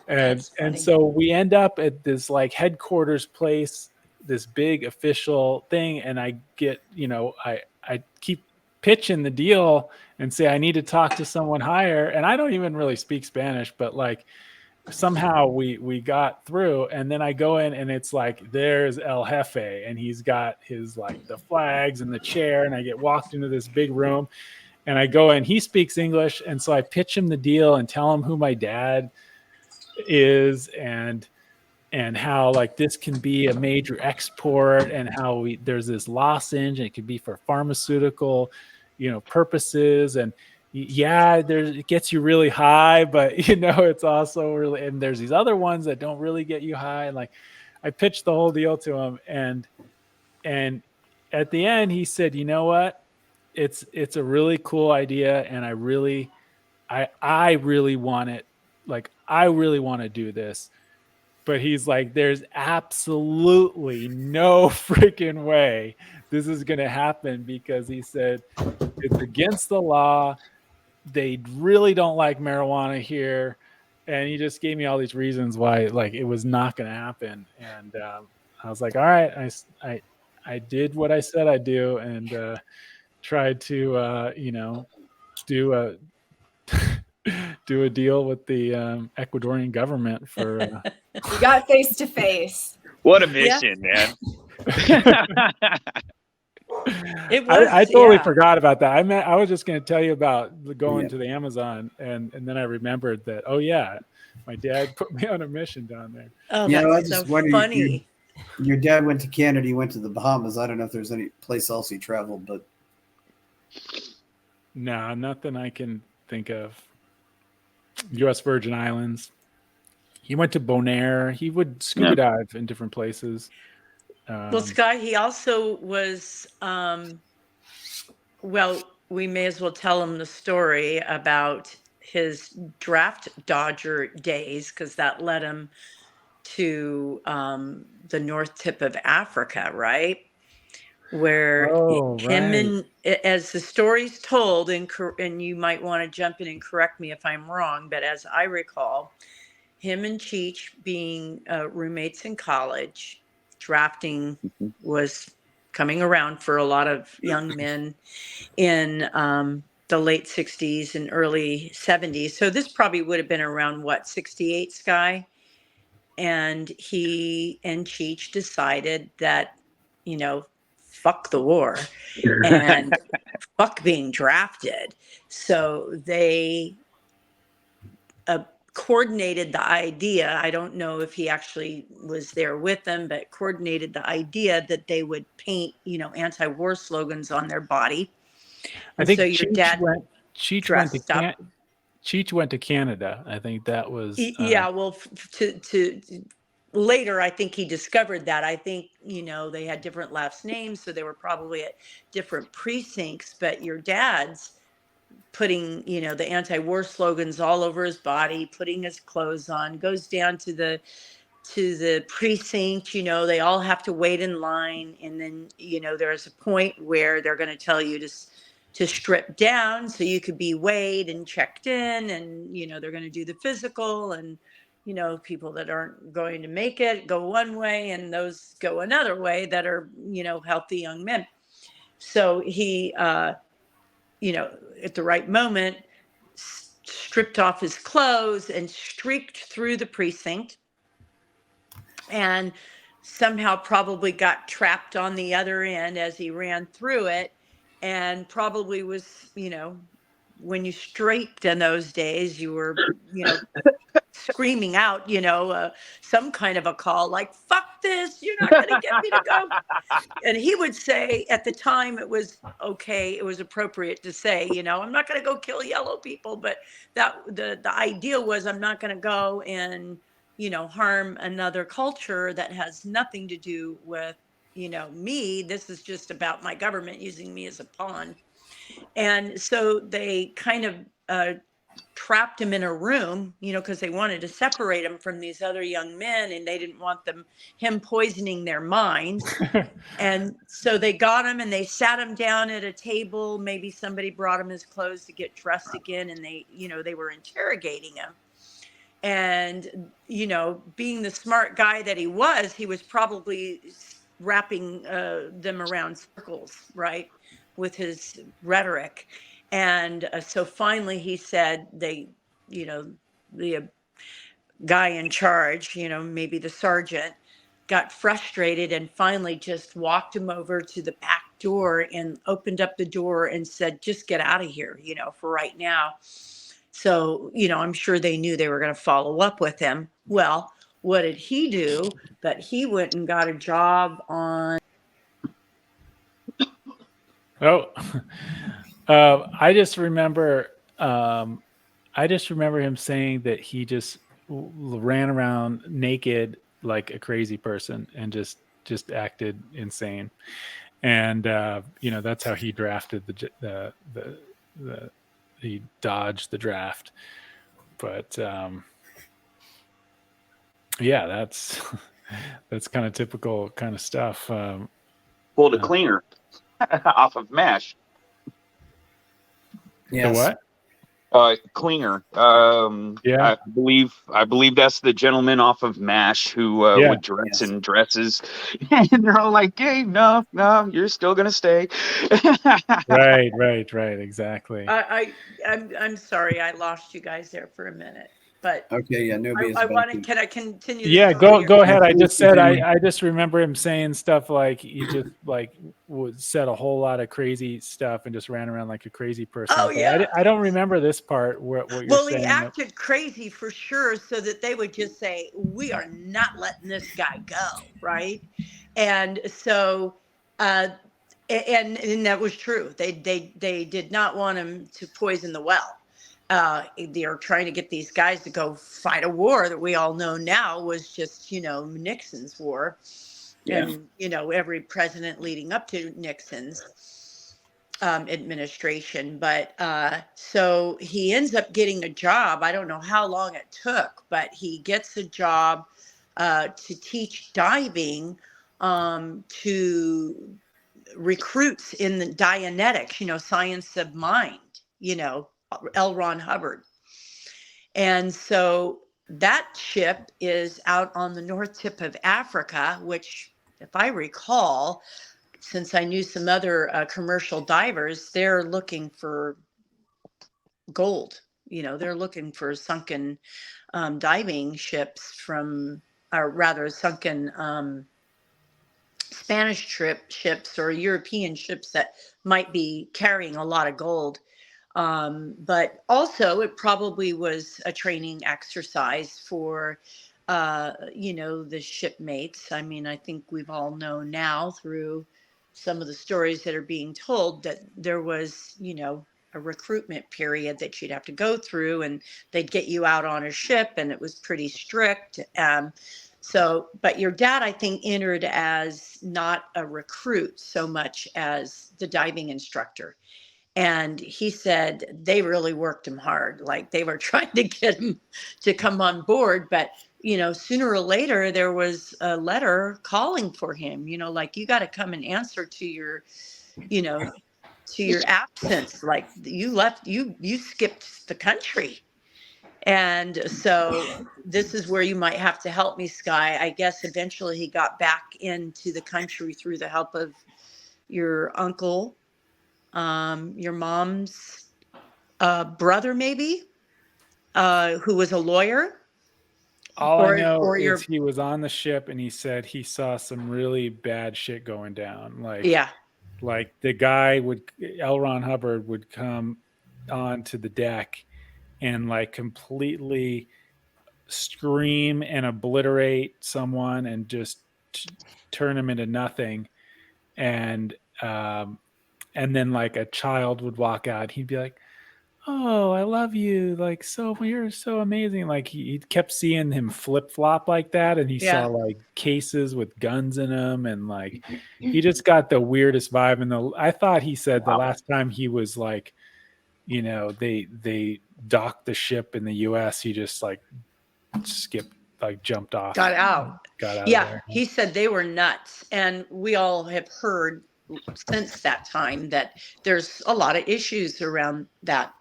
and so we end up at this like headquarters place, this big official thing. And I get, I keep pitching the deal and say, I need to talk to someone higher. And I don't even really speak Spanish, but like, somehow we got through. And then I go in, and it's like, there's El Jefe, and he's got his like the flags and the chair, and I get walked into this big room, and I go in. He speaks English, and so I pitch him the deal and tell him who my dad is, and how like this can be a major export, and how there's this lozenge, and it could be for pharmaceutical purposes. And it gets you really high, but it's also really, and there's these other ones that don't really get you high. And like, I pitched the whole deal to him, and at the end he said, you know what, it's a really cool idea, and I really want it. Like, I really want to do this. But he's like, there's absolutely no freaking way this is going to happen, because he said it's against the law. They really don't like marijuana here. And he just gave me all these reasons why like it was not going to happen. And I was like, all right, I did what I said I'd do, and tried to do a do a deal with the Ecuadorian government for You got face to face. What a mission, man. It was. I totally forgot about that. I was just going to tell you about going to the Amazon, and then I remembered that, oh yeah, my dad put me on a mission down there. Oh, that's so funny. Your dad went to Canada, he went to the Bahamas. I don't know if there's any place else he traveled, but no, nothing I can think of. U.S. Virgin Islands. He went to Bonaire. He would scuba dive in different places. Well, Sky, he also was, well, we may as well tell him the story about his draft dodger days, because that led him to the north tip of Africa, right? Where and as the story's told, and you might want to jump in and correct me if I'm wrong, but as I recall, him and Cheech being roommates in college, drafting was coming around for a lot of young men in the late 60s and early 70s. So this probably would have been around, what, 68, Sky? And he and Cheech decided that, fuck the war and fuck being drafted. So they coordinated the idea. I don't know if he actually was there with them, but coordinated the idea that they would paint, anti-war slogans on their body. And I think so your dad Cheech went to Canada. I think that was yeah. Well, to later, I think he discovered that. I think they had different last names, so they were probably at different precincts. But your dad's putting the anti-war slogans all over his body, putting his clothes on, goes down to the precinct. They all have to wait in line, and then there's a point where they're going to tell you to strip down so you could be weighed and checked in, and they're going to do the physical, and people that aren't going to make it go one way and those go another way that are, healthy young men. So he, at the right moment, stripped off his clothes and streaked through the precinct, and somehow probably got trapped on the other end as he ran through it, and probably was, when you streaked in those days, you were, screaming out, some kind of a call like, fuck this, you're not going to get me to go. And he would say at the time it was okay, it was appropriate to say, I'm not going to go kill yellow people, but that the idea was I'm not going to go and, harm another culture that has nothing to do with, me. This is just about my government using me as a pawn. And so they kind of trapped him in a room, because they wanted to separate him from these other young men, and they didn't want him poisoning their minds. And so they got him and they sat him down at a table. Maybe somebody brought him his clothes to get dressed again, and they were interrogating him. And, being the smart guy that he was probably wrapping them around circles, right, with his rhetoric. And so finally he said the guy in charge, maybe the sergeant, got frustrated and finally just walked him over to the back door and opened up the door and said, just get out of here, for right now. So, I'm sure they knew they were going to follow up with him. Well, what did he do? But he went and got a job on. Oh, I just remember him saying that he just ran around naked like a crazy person and just acted insane. And, that's how he drafted he dodged the draft. But, yeah, that's kind of typical kind of stuff. Pulled a cleaner off of MASH. Yes. The what? Klinger. Yeah. I believe that's the gentleman off of MASH who would dress in dresses, and they're all like, "Hey, no, you're still gonna stay." Right, exactly. I'm sorry, I lost you guys there for a minute, but Okay, yeah, nobody. Can I continue? Yeah, the go ahead. I just said continue. I just remember him saying stuff like he just said a whole lot of crazy stuff and just ran around like a crazy person. Oh, yeah. I don't remember this part. What you're well, saying? he acted crazy for sure, so that they would just say, "We are not letting this guy go," right? And so, and that was true. They did not want him to poison the well. They are trying to get these guys to go fight a war that we all know now was just, Nixon's war. Yeah. And, every president leading up to Nixon's administration. But so he ends up getting a job. I don't know how long it took, but he gets a job to teach diving to recruits in the Dianetics, science of mind, L. Ron Hubbard. And so that ship is out on the north tip of Africa, which, if I recall, since I knew some other commercial divers, they're looking for gold. They're looking for sunken diving ships or rather sunken Spanish ships or European ships that might be carrying a lot of gold. But also it probably was a training exercise for, the shipmates. I mean, I think we've all known now through some of the stories that are being told that there was, a recruitment period that you'd have to go through, and they'd get you out on a ship, and it was pretty strict. So, but your dad, I think, entered as not a recruit so much as the diving instructor. And he said they really worked him hard. Like they were trying to get him to come on board. But, sooner or later, there was a letter calling for him, like you got to come and answer to your, to your absence. Like you left, you skipped the country. And so this is where you might have to help me, Sky. I guess eventually he got back into the country through the help of your uncle, your mom's brother, maybe, who was a lawyer. All I Or- know or your- is he was on the ship and he said he saw some really bad shit going down. Yeah. Like the guy L. Ron Hubbard would come onto the deck and like completely scream and obliterate someone and just turn him into nothing. And then like a child would walk out. He'd be like, "Oh, I love you. Like, so you're so amazing." Like he kept seeing him flip flop like that. And he Yeah. saw like cases with guns in them. And like, he just got the weirdest vibe. And I thought he said the last time he was like, you know, they docked the ship in the US, he just like skipped, like jumped off. Got out. Got out Yeah, of there. he said they were nuts. And we all have heard since that time that there's a lot of issues around that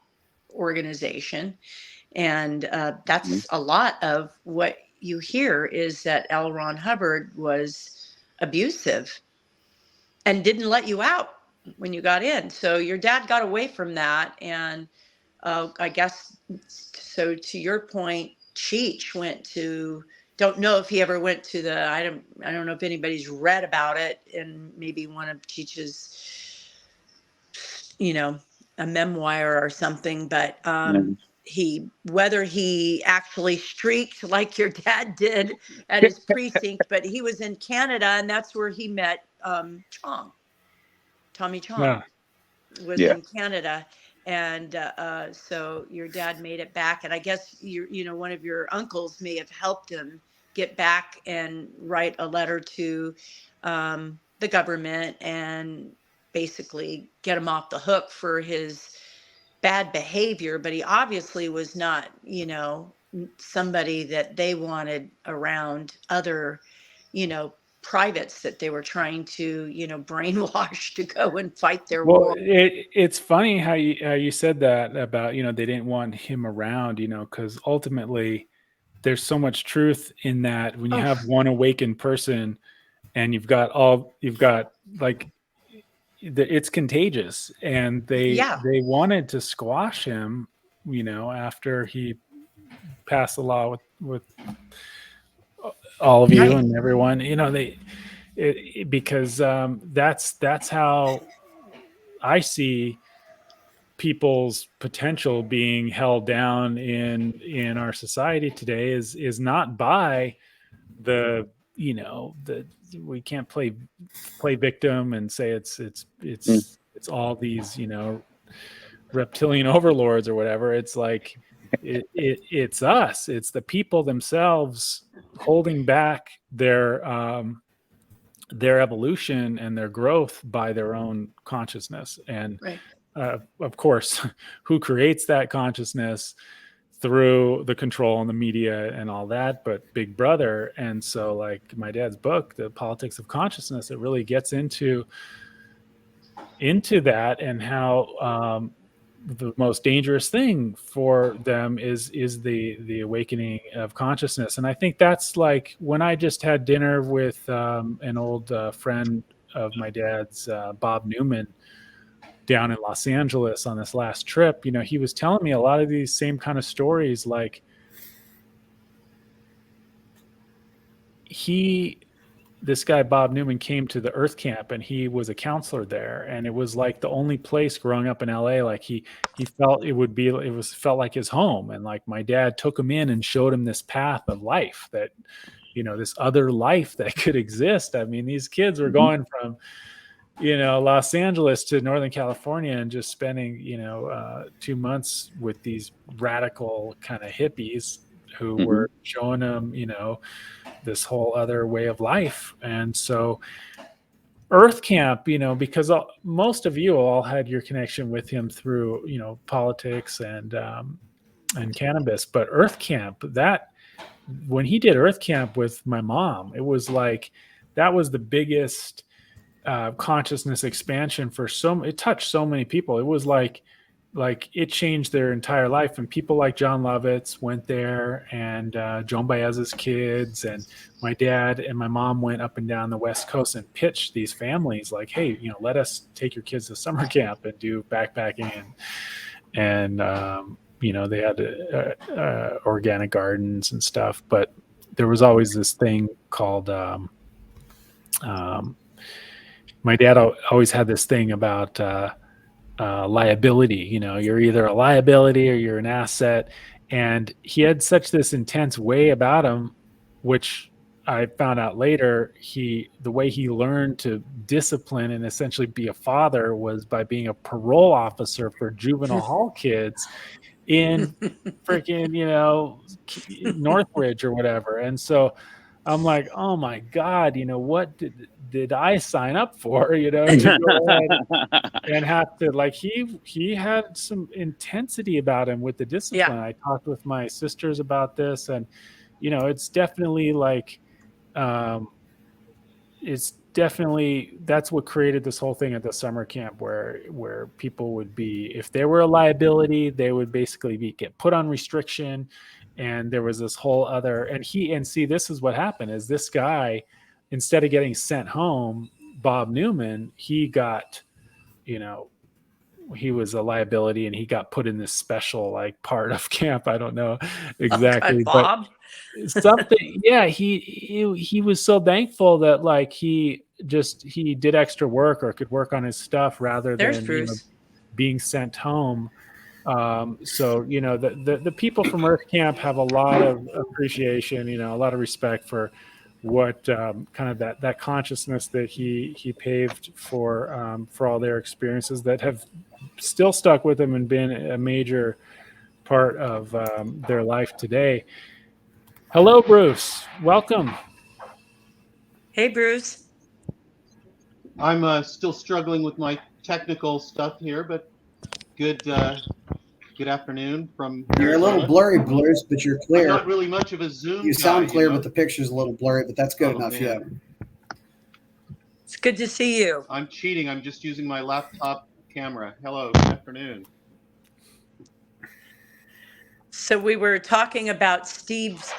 organization. And that's a lot of what you hear is that L. Ron Hubbard was abusive and didn't let you out when you got in. So your dad got away from that. And I guess, so to your point, Cheech went to, don't know if he ever went to the, I don't know if anybody's read about it in maybe one of Cheech's, you know, a memoir or something, but whether he actually streaked like your dad did at his precinct, but he was in Canada and that's where he met Tommy Chong was in Canada. And so your dad made it back, and I guess one of your uncles may have helped him get back and write a letter to the government and basically get him off the hook for his bad behavior. But he obviously was not, somebody that they wanted around other, privates that they were trying to, brainwash to go and fight their war. It's funny how you said that about, they didn't want him around, because ultimately there's so much truth in that when you have one awakened person and you've got like it's contagious, and they wanted to squash him, after he passed the law with all of you and everyone, because that's how I see people's potential being held down in our society today is not by we can't play victim and say it's all these reptilian overlords or whatever. It's like it's us. It's the people themselves holding back their evolution and their growth by their own consciousness. And of course, who creates that consciousness through the control and the media and all that, but Big Brother. And so like my dad's book, The Politics of Consciousness, it really gets into that, and how the most dangerous thing for them is the awakening of consciousness. And I think that's like when I just had dinner with an old friend of my dad's, Bob Newman, down in Los Angeles on this last trip. He was telling me a lot of these same kind of stories. Like this guy Bob Newman came to the Earth Camp, and he was a counselor there, and it was like the only place growing up in LA. Like he felt felt like his home. And like my dad took him in and showed him this path of life, that this other life that could exist. I mean, these kids were going from Los Angeles to Northern California and just spending 2 months with these radical kind of hippies who were showing them this whole other way of life. And so Earth Camp, because most of you all had your connection with him through politics and cannabis, but Earth Camp, that when he did Earth Camp with my mom, it was like that was the biggest consciousness expansion for it touched so many people. It was like like it changed their entire life. And people like John Lovitz went there, and Joan Baez's kids, and my dad and my mom went up and down the West Coast and pitched these families like, hey, let us take your kids to summer camp and do backpacking. And they had organic gardens and stuff. But there was always this thing called my dad always had this thing about liability. You're either a liability or you're an asset. And he had such this intense way about him, which I found out later, the way he learned to discipline and essentially be a father was by being a parole officer for juvenile hall kids in freaking, Northridge or whatever. And so I'm like, oh my God, what did I sign up for, to go ahead and have to, like, he had some intensity about him with the discipline. I talked with my sisters about this, and, it's definitely like, that's what created this whole thing at the summer camp where people would be, if they were a liability, they would basically get put on restriction. And there was this whole other, and see, this is what happened is this guy, instead of getting sent home, Bob Newman, he got, he was a liability and he got put in this special like part of camp. I don't know exactly, Bob. But something, yeah, he was so thankful that like he did extra work or could work on his stuff rather than being sent home. So the people from Earth Camp have a lot of appreciation, a lot of respect for what kind of that consciousness that he paved for all their experiences that have still stuck with him and been a major part of their life today. Hello, Bruce. Welcome. Hey, Bruce. I'm still struggling with my technical stuff here, but good afternoon from Arizona. You're a little blurry, Bruce, but you're clear. I'm not really much of a Zoom You sound guy, clear, but the picture's a little blurry, but that's good enough, man. Yeah. It's good to see you. I'm cheating. I'm just using my laptop camera. Hello, good afternoon. So we were talking about Steve's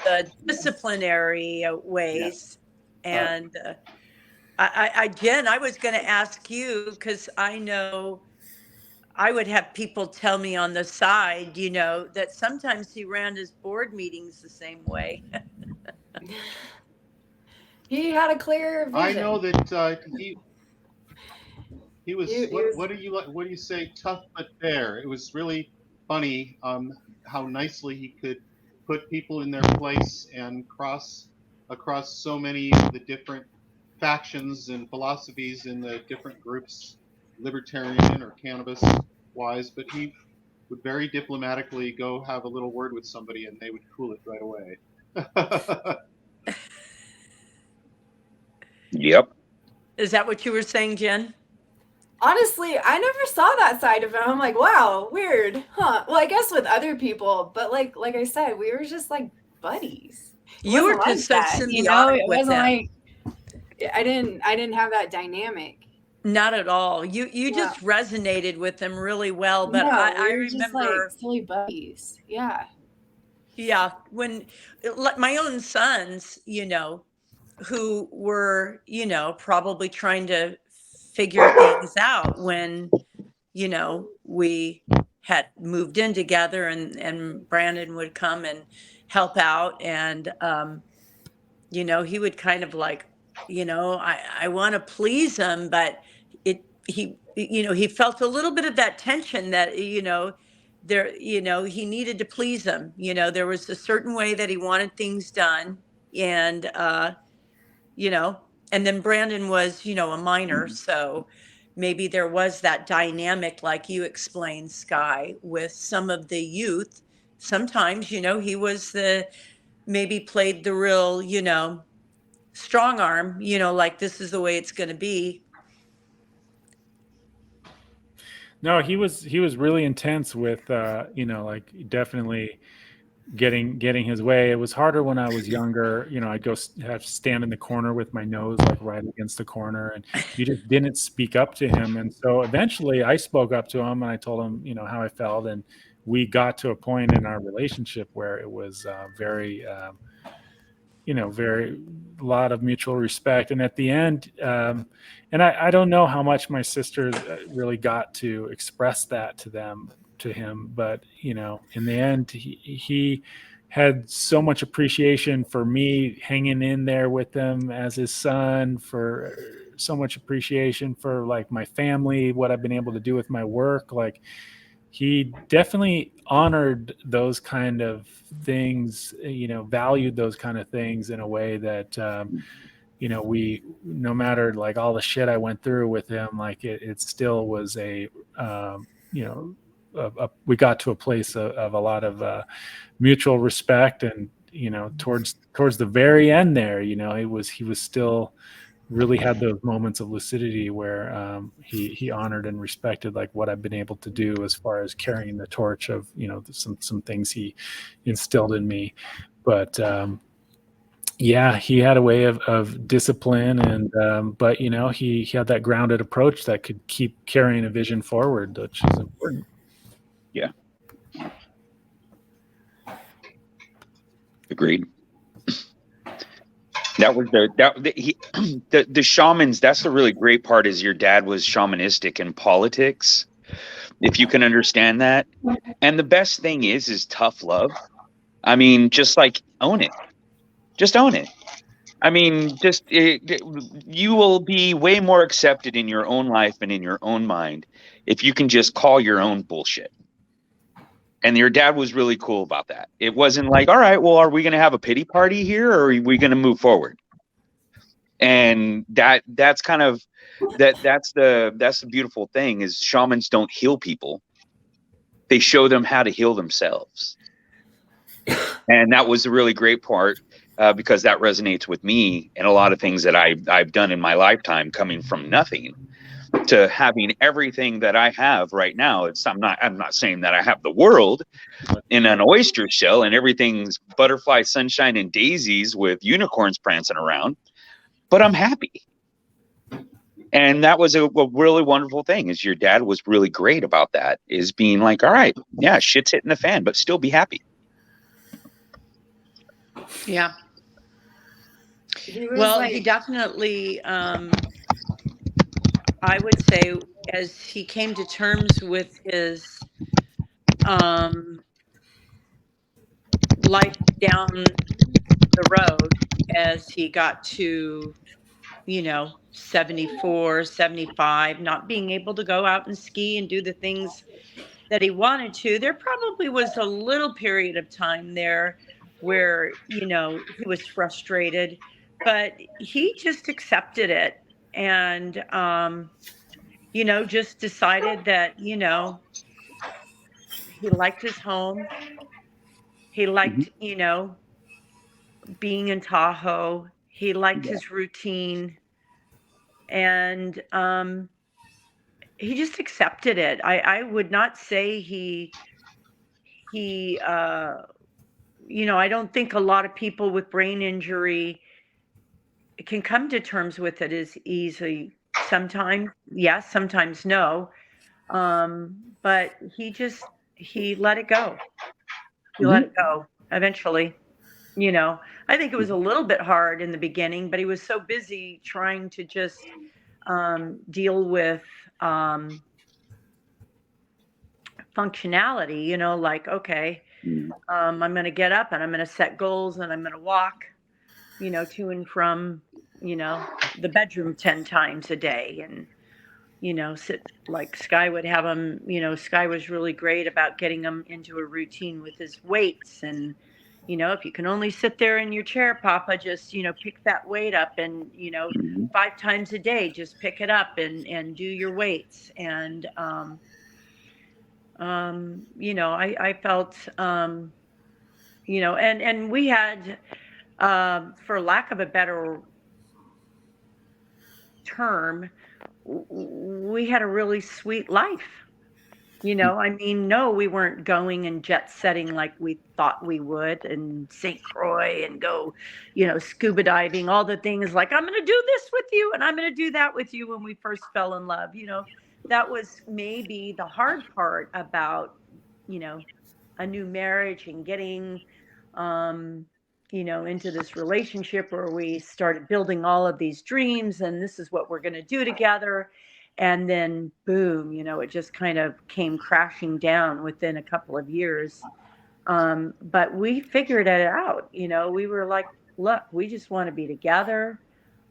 disciplinary ways. Yeah. And Jen, I was going to ask you, because I know I would have people tell me on the side, that sometimes he ran his board meetings the same way. He had a clear vision. I know that he was, what do you say, tough but fair. It was really funny how nicely he could put people in their place and across so many of the different factions and philosophies in the different groups, libertarian or cannabis wise, but he would very diplomatically go have a little word with somebody and they would cool it right away. Yep. Is that what you were saying, Jen? Honestly, I never saw that side of him. I'm like, wow, weird, huh? Well, I guess with other people, but like I said, we were just like buddies. You were just so symbiotic it wasn't like I didn't have that dynamic. Not at all. You just resonated with them really well. But I remember just like silly buddies. Yeah. Yeah. When my own sons, who were, probably trying to figure things out when, we had moved in together and Brandon would come and help out. And, he would kind of like, I want to please him, but he felt a little bit of that tension that, there, he needed to please him. There was a certain way that he wanted things done. And, and then Brandon was, a minor. So maybe there was that dynamic, like you explained, Sky, with some of the youth. Sometimes, he was maybe played the real, strong arm, like this is the way it's going to be. No, he was really intense with, like definitely getting his way. It was harder when I was younger. I'd go have to stand in the corner with my nose like right against the corner, and you just didn't speak up to him. And so eventually I spoke up to him and I told him, how I felt. And we got to a point in our relationship where it was very, very a lot of mutual respect. And at the end, and I don't know how much my sisters really got to express that to him, but in the end, he had so much appreciation for me hanging in there with him as his son, for so much appreciation for like my family, what I've been able to do with my work. Like, he definitely honored those kind of things, valued those kind of things in a way that, we, no matter like all the shit I went through with him, like it still was we got to a place of a lot of mutual respect. And, towards the very end there, he was still really had those moments of lucidity where he honored and respected like what I've been able to do as far as carrying the torch of some things he instilled in me. But yeah, he had a way of discipline, and but he had that grounded approach that could keep carrying a vision forward, which is important. Yeah, agreed. That was the shamans. That's the really great part, is your dad was shamanistic in politics, if you can understand that. And the best thing is tough love. I mean, just like own it. Just own it. I mean, you will be way more accepted in your own life and in your own mind if you can just call your own bullshit. And your dad was really cool about that. It wasn't like, all right, well, are we going to have a pity party here, or are we going to move forward? And that's kind of that's the beautiful thing, is shamans don't heal people. They show them how to heal themselves. And that was a really great part, because that resonates with me and a lot of things that I've done in my lifetime, coming from nothing to having everything that I have right now. I'm not saying that I have the world in an oyster shell and everything's butterfly, sunshine, and daisies with unicorns prancing around, but I'm happy. And that was a really wonderful thing, is your dad was really great about that, is being like, all right, yeah, shit's hitting the fan, but still be happy. Yeah. He was Well, like, he definitely, I would say, as he came to terms with his life down the road, as he got to 74, 75, not being able to go out and ski and do the things that he wanted to, there probably was a little period of time there where he was frustrated, but he just accepted it. And just decided that he liked his home. He liked being in Tahoe. He liked his routine, and he just accepted it. I would not say he I don't think a lot of people with brain injury can come to terms with it as easy. Sometimes yes, sometimes no. But he let it go. He let it go eventually. I think it was a little bit hard in the beginning, but he was so busy trying to just deal with functionality, like, okay, I'm going to get up and I'm going to set goals and I'm going to walk, to and from, the bedroom 10 times a day, and, sit like Sky would have him, Sky was really great about getting him into a routine with his weights. And, if you can only sit there in your chair, Papa, just, pick that weight up and, 5 times a day, just pick it up and do your weights. And, I felt, and we had, for lack of a better term, we had a really sweet life. I mean, no, we weren't going and jet setting like we thought we would, and St. Croix and go, scuba diving, all the things like, I'm going to do this with you and I'm going to do that with you when we first fell in love. That was maybe the hard part about, a new marriage and getting, into this relationship where we started building all of these dreams and this is what we're going to do together. And then boom, it just kind of came crashing down within a couple of years. But we figured it out. We were like, look, we just want to be together.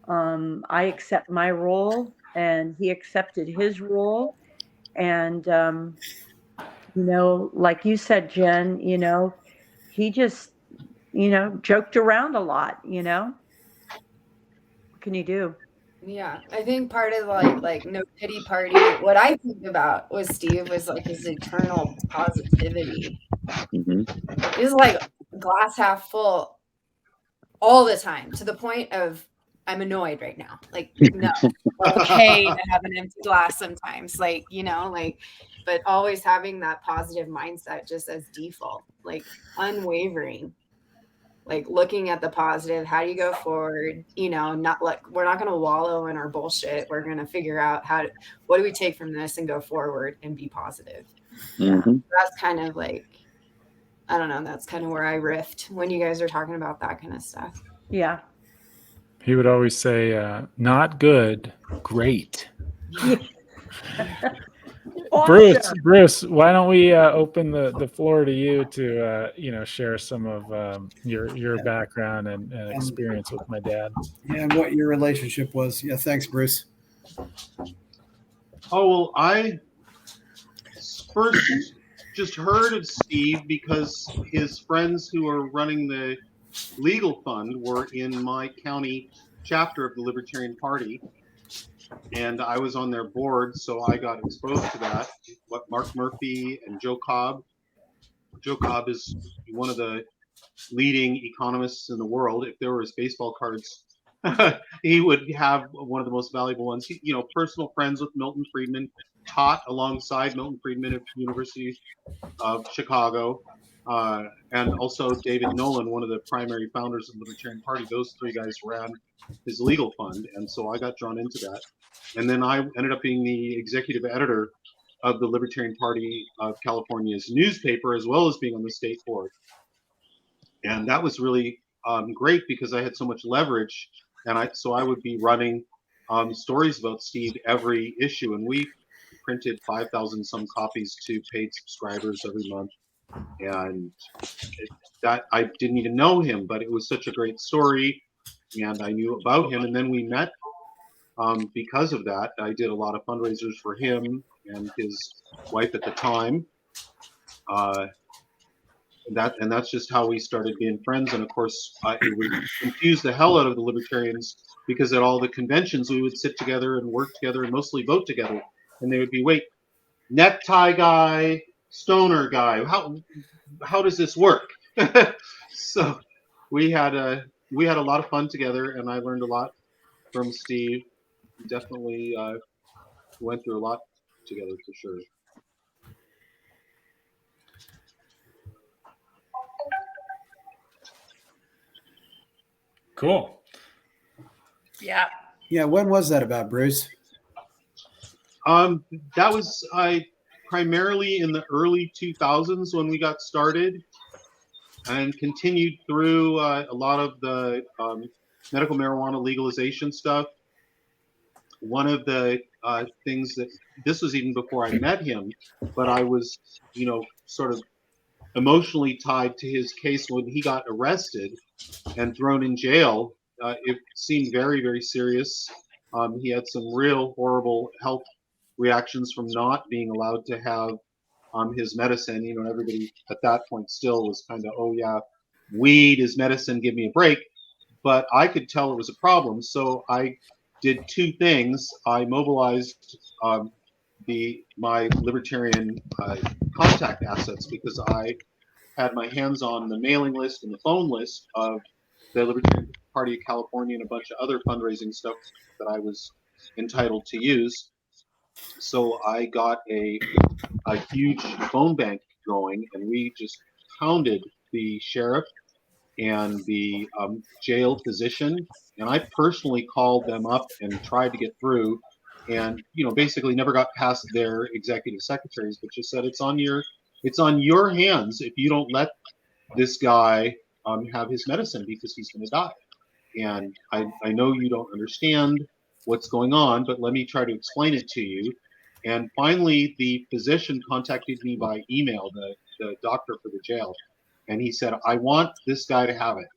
I accept my role and he accepted his role. And, like you said, Jen, he just, joked around a lot, What can you do? Yeah, I think part of like no pity party. What I think about was Steve was like his eternal positivity. Mm-hmm. He was like glass half full all the time, to the point of I'm annoyed right now. Like, no, okay to have an empty glass sometimes, but always having that positive mindset just as default, like unwavering. Like looking at the positive, how do you go forward? Not like we're not going to wallow in our bullshit. We're going to figure out what do we take from this and go forward and be positive. Mm-hmm. Yeah, that's kind of like, I don't know. That's kind of where I riffed when you guys are talking about that kind of stuff. Yeah. He would always say, not good, great. Awesome. Bruce, why don't we open the floor to you to share some of your background and experience with my dad. Yeah, and what your relationship was. Yeah, thanks, Bruce. Oh, well, I first just heard of Steve because his friends who are running the legal fund were in my county chapter of the Libertarian Party. And I was on their board, so I got exposed to that. What Mark Murphy and Joe Cobb. Joe Cobb is one of the leading economists in the world. If there was baseball cards, he would have one of the most valuable ones. Personal friends with Milton Friedman, taught alongside Milton Friedman at University of Chicago, and also David Nolan, one of the primary founders of the Libertarian Party. Those three guys ran his legal fund, and so I got drawn into that. And then I ended up being the executive editor of the Libertarian Party of California's newspaper, as well as being on the state board. And that was really great because I had so much leverage, and so I would be running stories about Steve every issue, and we printed 5,000 some copies to paid subscribers every month. And that I didn't even know him, but it was such a great story, and I knew about him. And then we met because of that. I did a lot of fundraisers for him and his wife at the time. And that's just how we started being friends. And of course, it would confuse the hell out of the libertarians because at all the conventions we would sit together and work together and mostly vote together. And they would be, wait, necktie guy, stoner guy, how does this work? So we had a lot of fun together, and I learned a lot from Steve. Definitely went through a lot together for sure. Cool. Yeah. Yeah, when was that about, Bruce? That was primarily in the early 2000s when we got started, and continued through a lot of the medical marijuana legalization stuff. One of the things that, this was even before I met him, but I was, sort of emotionally tied to his case when he got arrested and thrown in jail. It seemed very, very serious. He had some real horrible health reactions from not being allowed to have his medicine. Everybody at that point still was kind of, oh yeah, weed is medicine, give me a break. But I could tell it was a problem, so I did two things. I mobilized my libertarian contact assets because I had my hands on the mailing list and the phone list of the Libertarian Party of California and a bunch of other fundraising stuff that I was entitled to use. So I got a huge phone bank going, and we just pounded the sheriff and the jail physician, and I personally called them up and tried to get through, and basically never got past their executive secretaries, but just said it's on your hands if you don't let this guy have his medicine because he's going to die. And I know you don't understand what's going on, but let me try to explain it to you. And finally, the physician contacted me by email, the doctor for the jail, and he said, I want this guy to have it.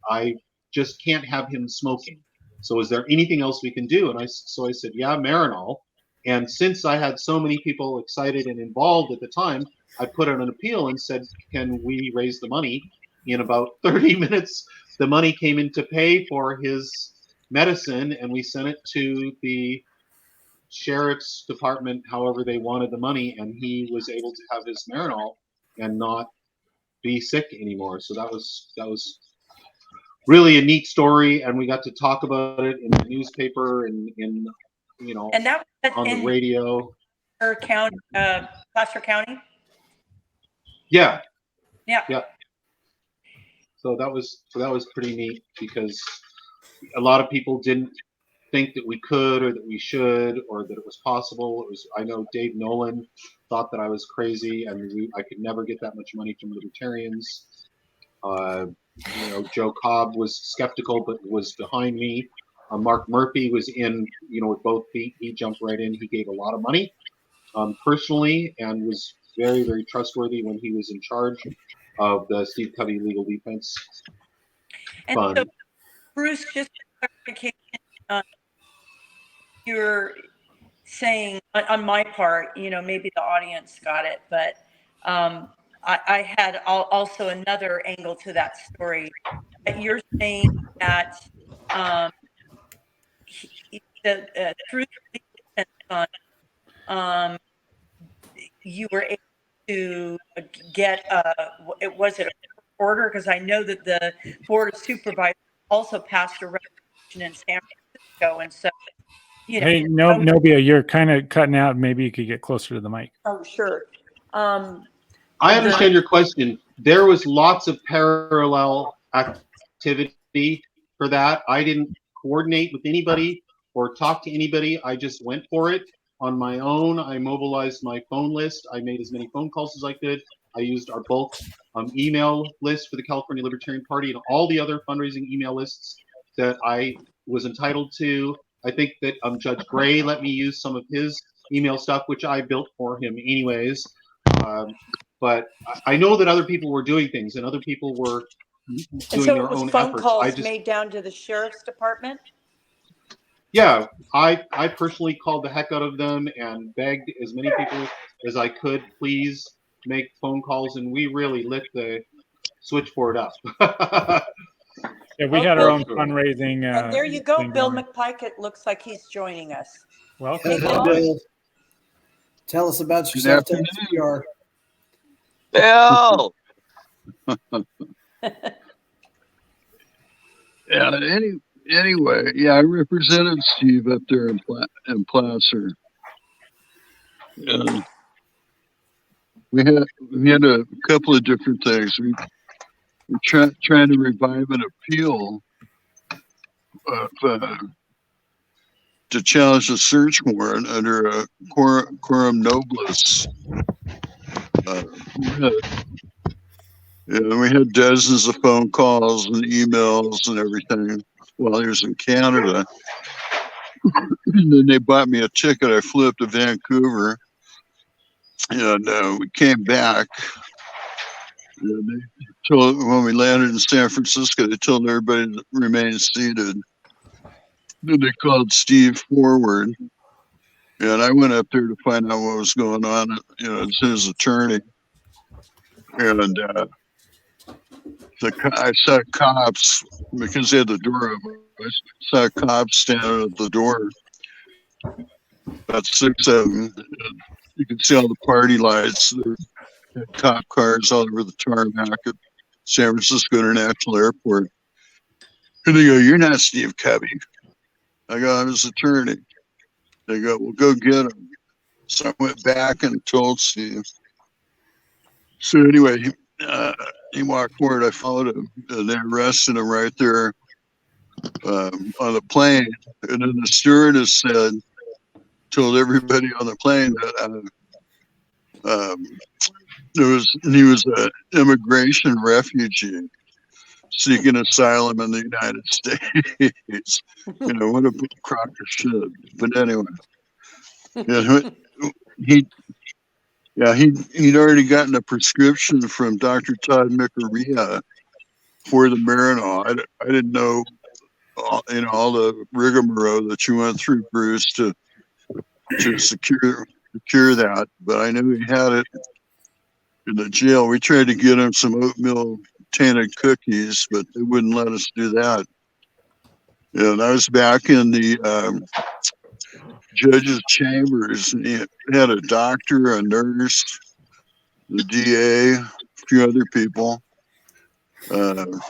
I just can't have him smoking. So is there anything else we can do? And I said, yeah, Marinol. And since I had so many people excited and involved at the time, I put out an appeal and said, can we raise the money? In about 30 minutes, the money came in to pay for his medicine, and we sent it to the sheriff's department however they wanted the money, and he was able to have his Marinol and not be sick anymore. So that was really a neat story, and we got to talk about it in the newspaper and in And that was on the in radio. Placer County. Yeah. Yeah. So that was pretty neat because a lot of people didn't think that we could or that we should or that it was possible. I know Dave Nolan thought that I was crazy and I could never get that much money from libertarians. Joe Cobb was skeptical but was behind me. Mark Murphy was in, with both feet. He jumped right in. He gave a lot of money personally and was very, very trustworthy when he was in charge of the Steve Kubby Legal Defense Fund. So, Bruce, just for clarification, you're saying on my part, maybe the audience got it, but I had also another angle to that story. You're saying that through the defense fund, you were able to get was it a order? Because I know that the Board of Supervisors also passed a resolution in San Francisco, and so hey, Nobia, you're kind of cutting out. Maybe you could get closer to the mic. Oh, sure. I understand your question. There was lots of parallel activity for that. I didn't coordinate with anybody or talk to anybody. I just went for it on my own. I mobilized my phone list. I made as many phone calls as I could. I used our bulk email list for the California Libertarian Party and all the other fundraising email lists that I was entitled to. I think that Judge Gray let me use some of his email stuff, which I built for him anyways. But I know that other people were doing things and other people were doing their own phone efforts. Calls made down to the sheriff's department? Yeah, I personally called the heck out of them and begged as many people as I could, please make phone calls, and we really lit the switchboard up. Yeah, we had our own fundraising. And there you go, Bill going. McPike. It looks like he's joining us. Welcome. Bill. Tell us about yourself. Tell us who you are. Bill. Yeah. Anyway, yeah, I represented Steve up there in Placer. We had a couple of different things. We were trying to revive an appeal to challenge a search warrant under a quorum nobis. We had dozens of phone calls and emails and everything while he was in Canada. And then they bought me a ticket. I flew up to Vancouver, and we came back. And they told, when we landed in San Francisco, they told everybody to remain seated. Then they called Steve forward, and I went up there to find out what was going on. As his attorney, and I saw cops because they had the door open. I saw cops standing at the door, about 6 of them. You could see all the party lights. There were cop cars all over the tarmac at San Francisco International Airport. And they go, "You're not Steve Kubby." I go, "I'm his attorney." They go, well, go get him. So I went back and told Steve. So anyway, he walked forward. I followed him. And they arrested him right there on the plane. And then the stewardess told everybody on the plane that he was an immigration refugee seeking asylum in the United States. What a crock of shit. But anyway, he'd already gotten a prescription from Dr. Todd Micarea for the Marinol. I didn't know all the rigmarole that you went through, Bruce, to secure that, but I knew he had it in the jail. We tried to get him some oatmeal tainted cookies, but they wouldn't let us do that. And I was back in the judge's chambers, and he had a doctor, a nurse, the DA, a few other people, the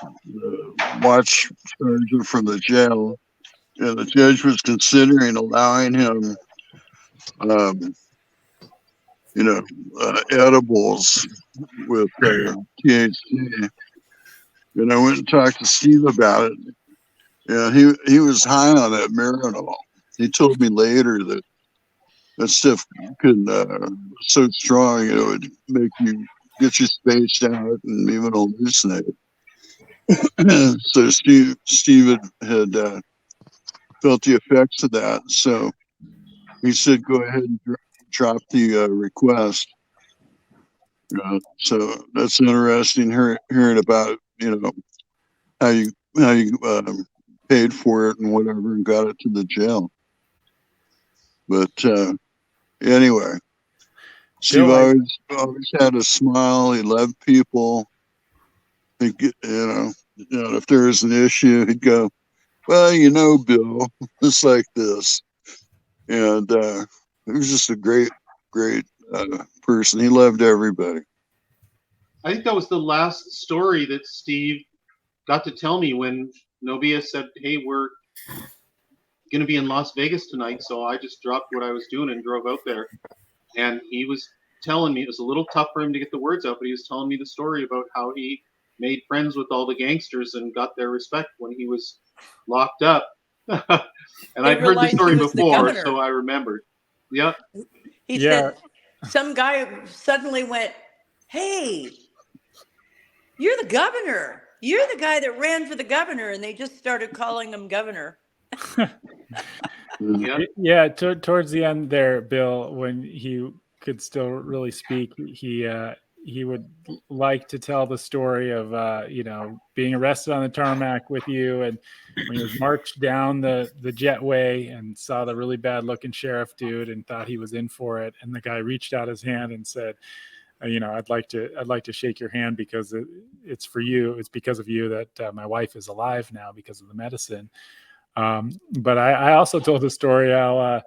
watch sergeant from the jail, and the judge was considering allowing him edibles with THC. And I went and talked to Steve about it. And he was high on that Marinol. He told me later that stuff could so strong, it would make you get you spaced out and even hallucinate. So Steve had felt the effects of that. So he said, go ahead and drop the request. So that's interesting hearing about how you paid for it and whatever and got it to the jail. But anyway, Steve always had a smile. He loved people. If there was an issue, he'd go, well, Bill, it's like this. And he was just a great person. He loved everybody. I think that was the last story that Steve got to tell me when Novia said, hey, we're going to be in Las Vegas tonight. So I just dropped what I was doing and drove out there. And he was telling me, it was a little tough for him to get the words out, but he was telling me the story about how he made friends with all the gangsters and got their respect when he was locked up. And I'd heard the story before, so I remembered. Yep. He said some guy suddenly went, hey, you're the governor. You're the guy that ran for the governor. And they just started calling him governor. Yeah. Towards the end there, Bill, when he could still really speak, he would like to tell the story of, being arrested on the tarmac with you. And when he was marched down the jetway and saw the really bad looking sheriff dude and thought he was in for it. And the guy reached out his hand and said, I'd like to shake your hand because it's for you. It's because of you that my wife is alive now because of the medicine. But I also told the story how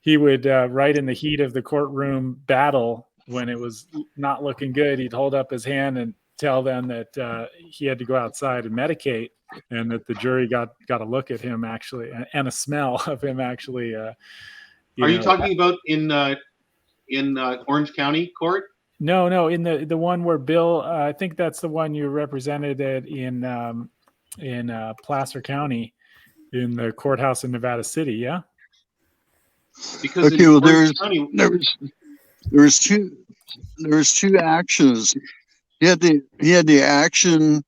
he would, right in the heat of the courtroom battle, when it was not looking good, he'd hold up his hand and tell them that he had to go outside and medicate, and that the jury got a look at him actually and a smell of him actually. Are you talking about in Orange County court? No, in the one where Bill, I think that's the one you represented in Placer County, in the courthouse in Nevada City. Yeah. Because there was two actions. He had the action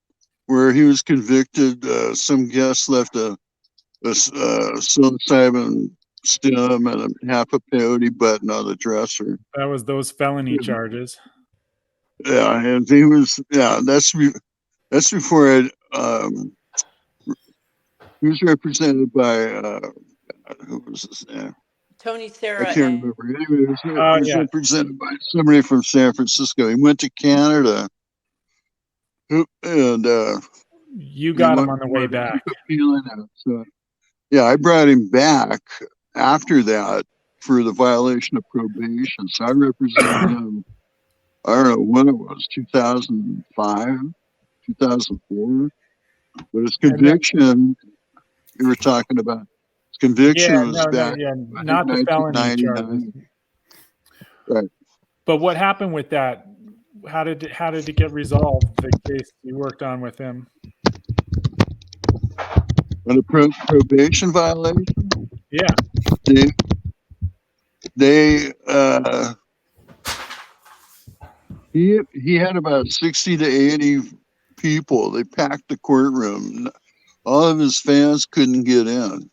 where he was convicted. Some guest left a psilocybin stem and half a peyote button on the dresser. That was those felony charges. Yeah, and he was. Yeah, that's before he was represented by who was his name? Tony Serra. I can't remember. Anyway, he was represented by somebody from San Francisco. He went to Canada, and you got him on the way back. So, yeah, I brought him back after that for the violation of probation. So I represented him. I don't know when it was, 2005, 2004. But his conviction, you were talking about, his Conviction Yeah, was back not the felony charges. 1999. Right. But what happened with that? How did it get resolved? The case you worked on with him. On a probation violation, Yeah. they he had about 60 to 80 people. They packed the courtroom. All of his fans couldn't get in.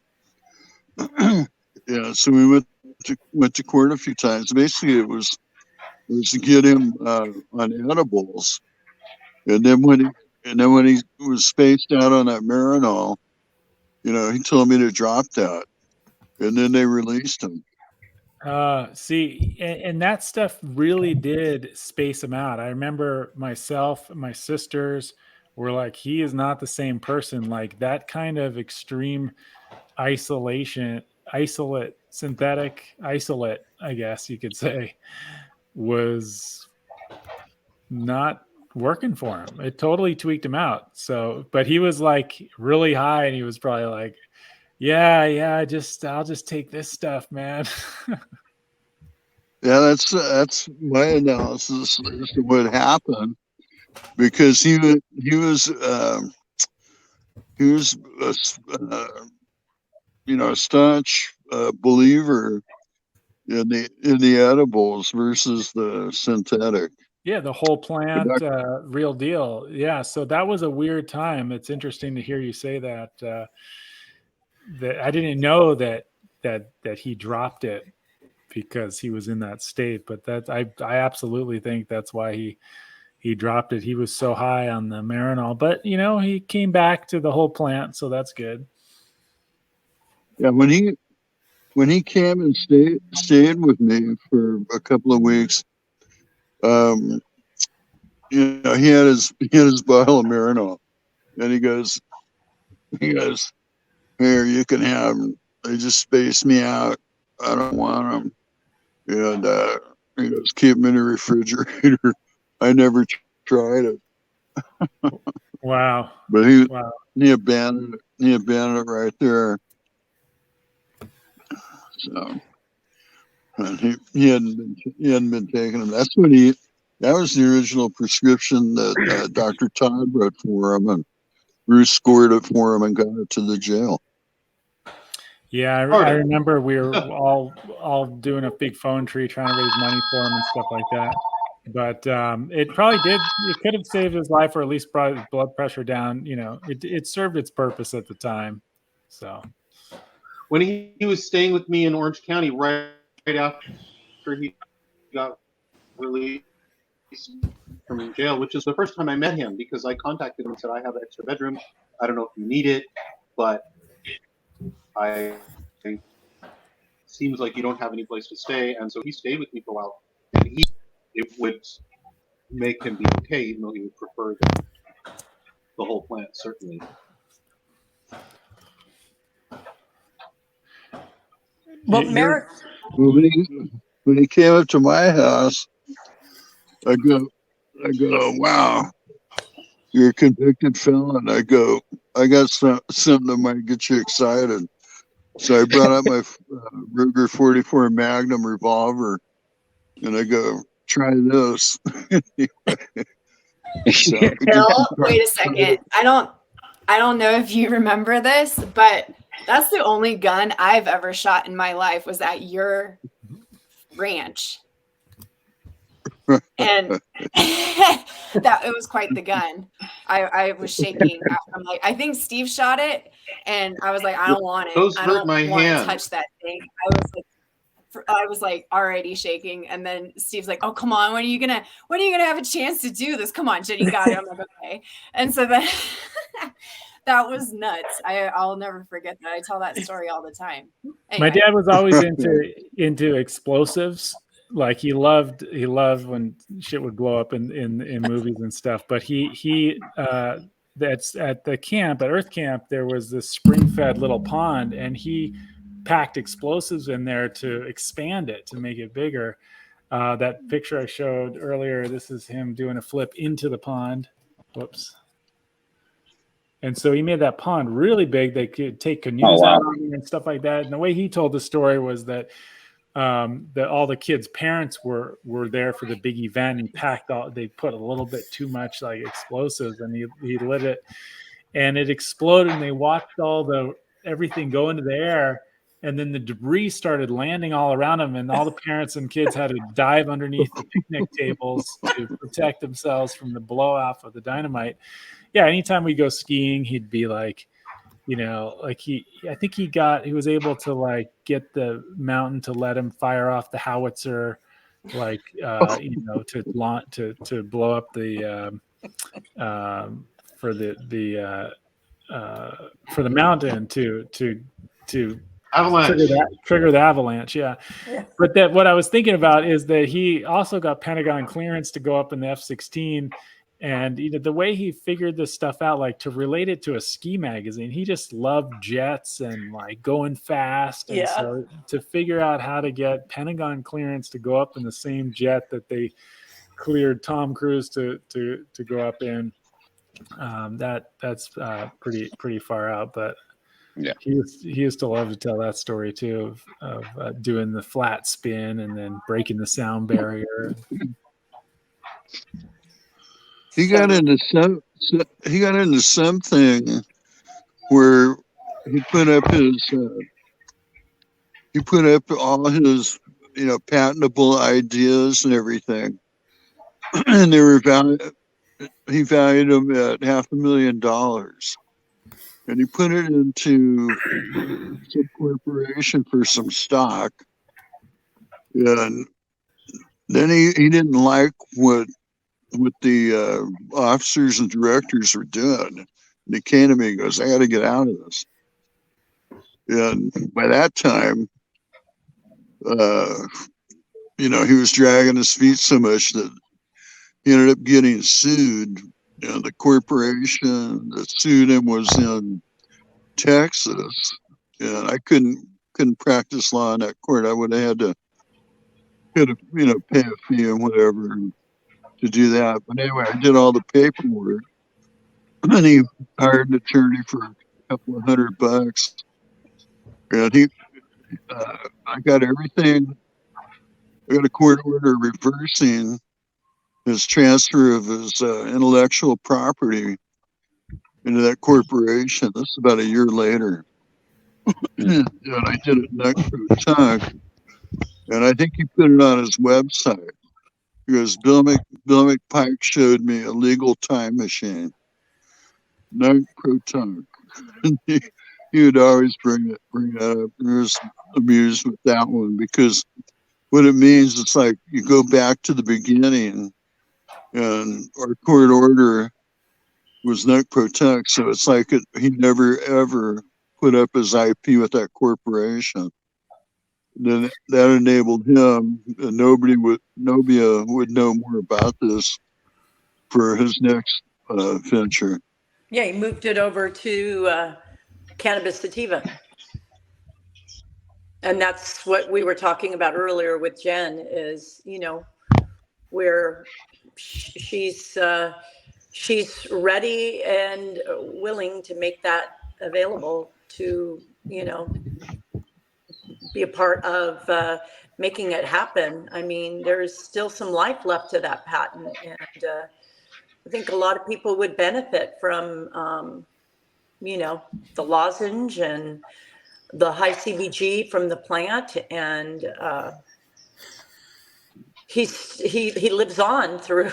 Yeah, so we went to court a few times. Basically, it was to get him on edibles, and then when he was spaced out on that Marinol, he told me to drop that, and then they released him. See, and that stuff really did space him out. I remember myself, my sisters were like, he is not the same person. Like that kind of extreme synthetic isolate, I guess you could say, was not working for him. It totally tweaked him out. So, but he was like really high and he was probably like, yeah, I'll just take this stuff, man. Yeah, that's my analysis as to what happened, because he was a staunch believer in the edibles versus the synthetic. Yeah, the whole plant, real deal. Yeah, so that was a weird time. It's interesting to hear you say that. That I didn't know that he dropped it because he was in that state, but that I absolutely think that's why he dropped it. He was so high on the Marinol, but he came back to the whole plant, so that's good. Yeah, when he came and stayed with me for a couple of weeks, he had his bottle of Marinol, and he goes, here, you can have them. They just spaced me out. I don't want them. And he goes, keep them in the refrigerator. I never tried it. Wow. But he abandoned it right there. So, and he hadn't been taking them. That was the original prescription that Dr. Todd wrote for him, and Bruce scored it for him and got it to the jail. Yeah, I remember we were all doing a big phone tree trying to raise money for him and stuff like that. But it could have saved his life, or at least brought his blood pressure down. It served its purpose at the time. So when he was staying with me in Orange County right after he got released from jail, which is the first time I met him, because I contacted him and said, I have an extra bedroom. I don't know if you need it, but seems like you don't have any place to stay. And so he stayed with me for a while, and it would make him be okay, even though he would prefer the whole plant, certainly. Well, Merrick, when he came up to my house, I go, wow, you're a convicted felon. I go, I got something that might get you excited. So I brought up my Ruger 44 Magnum revolver, and I go, try this. Bill, wait a second. I don't know if you remember this, but that's the only gun I've ever shot in my life was at your ranch. And that it was quite the gun. I was shaking. I'm like, I think Steve shot it, and I was like, I don't want it. Those I hurt don't my want hand. to touch that thing. I was like already shaking, and then Steve's like, "Oh, come on, when are you gonna have a chance to do this? Come on, Jen, you got it." I'm like, "Okay." And so then that was nuts. I'll never forget that. I tell that story all the time. Anyway. My dad was always into explosives. Like he loved when shit would blow up in movies and stuff. But he that's at the camp, at Earth Camp, there was this spring-fed little pond, and he packed explosives in there to expand it, to make it bigger. That picture I showed earlier, this is him doing a flip into the pond. Whoops. And so he made that pond really big. They could take Oh, canoes wow. out on it and stuff like that. And the way he told the story was that all the kids' parents were there for the big event. And they put a little bit too much like explosives, and he lit it, and it exploded. And they watched everything go into the air, and then the debris started landing all around them. And all the parents and kids had to dive underneath the picnic tables to protect themselves from the blow off of the dynamite. Yeah, anytime we go skiing, he'd be like, like I think he was able to like get the mountain to let him fire off the howitzer, like to blow up the for the mountain to Avalanche. trigger the avalanche. Yeah. Yeah. But what I was thinking about is that he also got Pentagon clearance to go up in the F-16. And the way he figured this stuff out, like to relate it to a ski magazine, he just loved jets and like going fast. And Yeah. so to figure out how to get Pentagon clearance to go up in the same jet that they cleared Tom Cruise to go up in, that's pretty far out. But Yeah. he used to love to tell that story too of doing the flat spin and then breaking the sound barrier. He got into something where he put up all his patentable ideas and everything, and they were he valued them at $500,000, and he put it into some corporation for some stock, and then he didn't like what the officers and directors were doing. And he came to me and goes, I got to get out of this. And by that time, he was dragging his feet so much that he ended up getting sued. The corporation that sued him was in Texas, and I couldn't practice law in that court. I would have had to pay a fee and whatever to do that. But anyway, I did all the paperwork, and he hired an attorney for a couple of $100, and I got everything. I got a court order reversing his transfer of his intellectual property into that corporation. This is about a year later. And I did it neck through tongue. And I think he put it on his website because Bill McPike showed me a legal time machine. Neck pro tongue. He would always bring that up. I was amused with that one because what it means, it's like you go back to the beginning, and our court order was nec pro tunc, so it's like he never ever put up his IP with that corporation. Then that enabled him, and nobody would know more about this for his next venture. Yeah, he moved it over to cannabis sativa. And that's what we were talking about earlier with Jen is, where she's ready and willing to make that available to, be a part of making it happen. I mean, there's still some life left to that patent. And I think a lot of people would benefit from, the lozenge and the high CBG from the plant, and he lives on through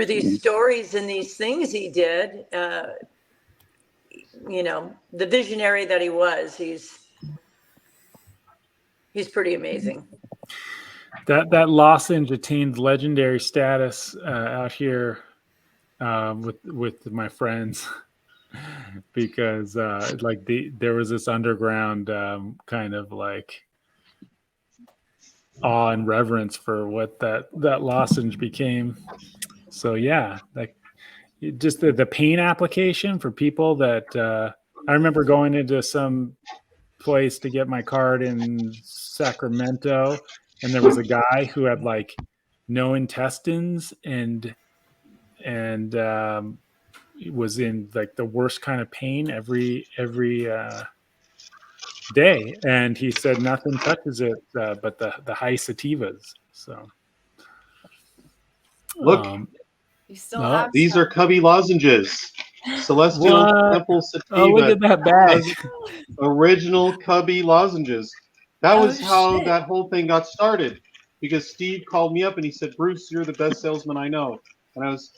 these stories and these things he did. The visionary that he was, he's pretty amazing. That lozenge attained legendary status out here with my friends. Because there was this underground kind of like awe and reverence for what that lozenge became. So yeah, like just the pain application for people that I remember going into some place to get my card in Sacramento, and there was a guy who had like no intestines and was in like the worst kind of pain every day, and he said nothing touches it but the high sativas. So Look, You still oh, have these are some. Cubby lozenges. Celestial what? Temple Oh, look Sativa. at that bag. Original Cubby lozenges. That Oh, was how shit. that whole thing got started. Because Steve called me up and he said, "Bruce, you're the best salesman I know." And I was,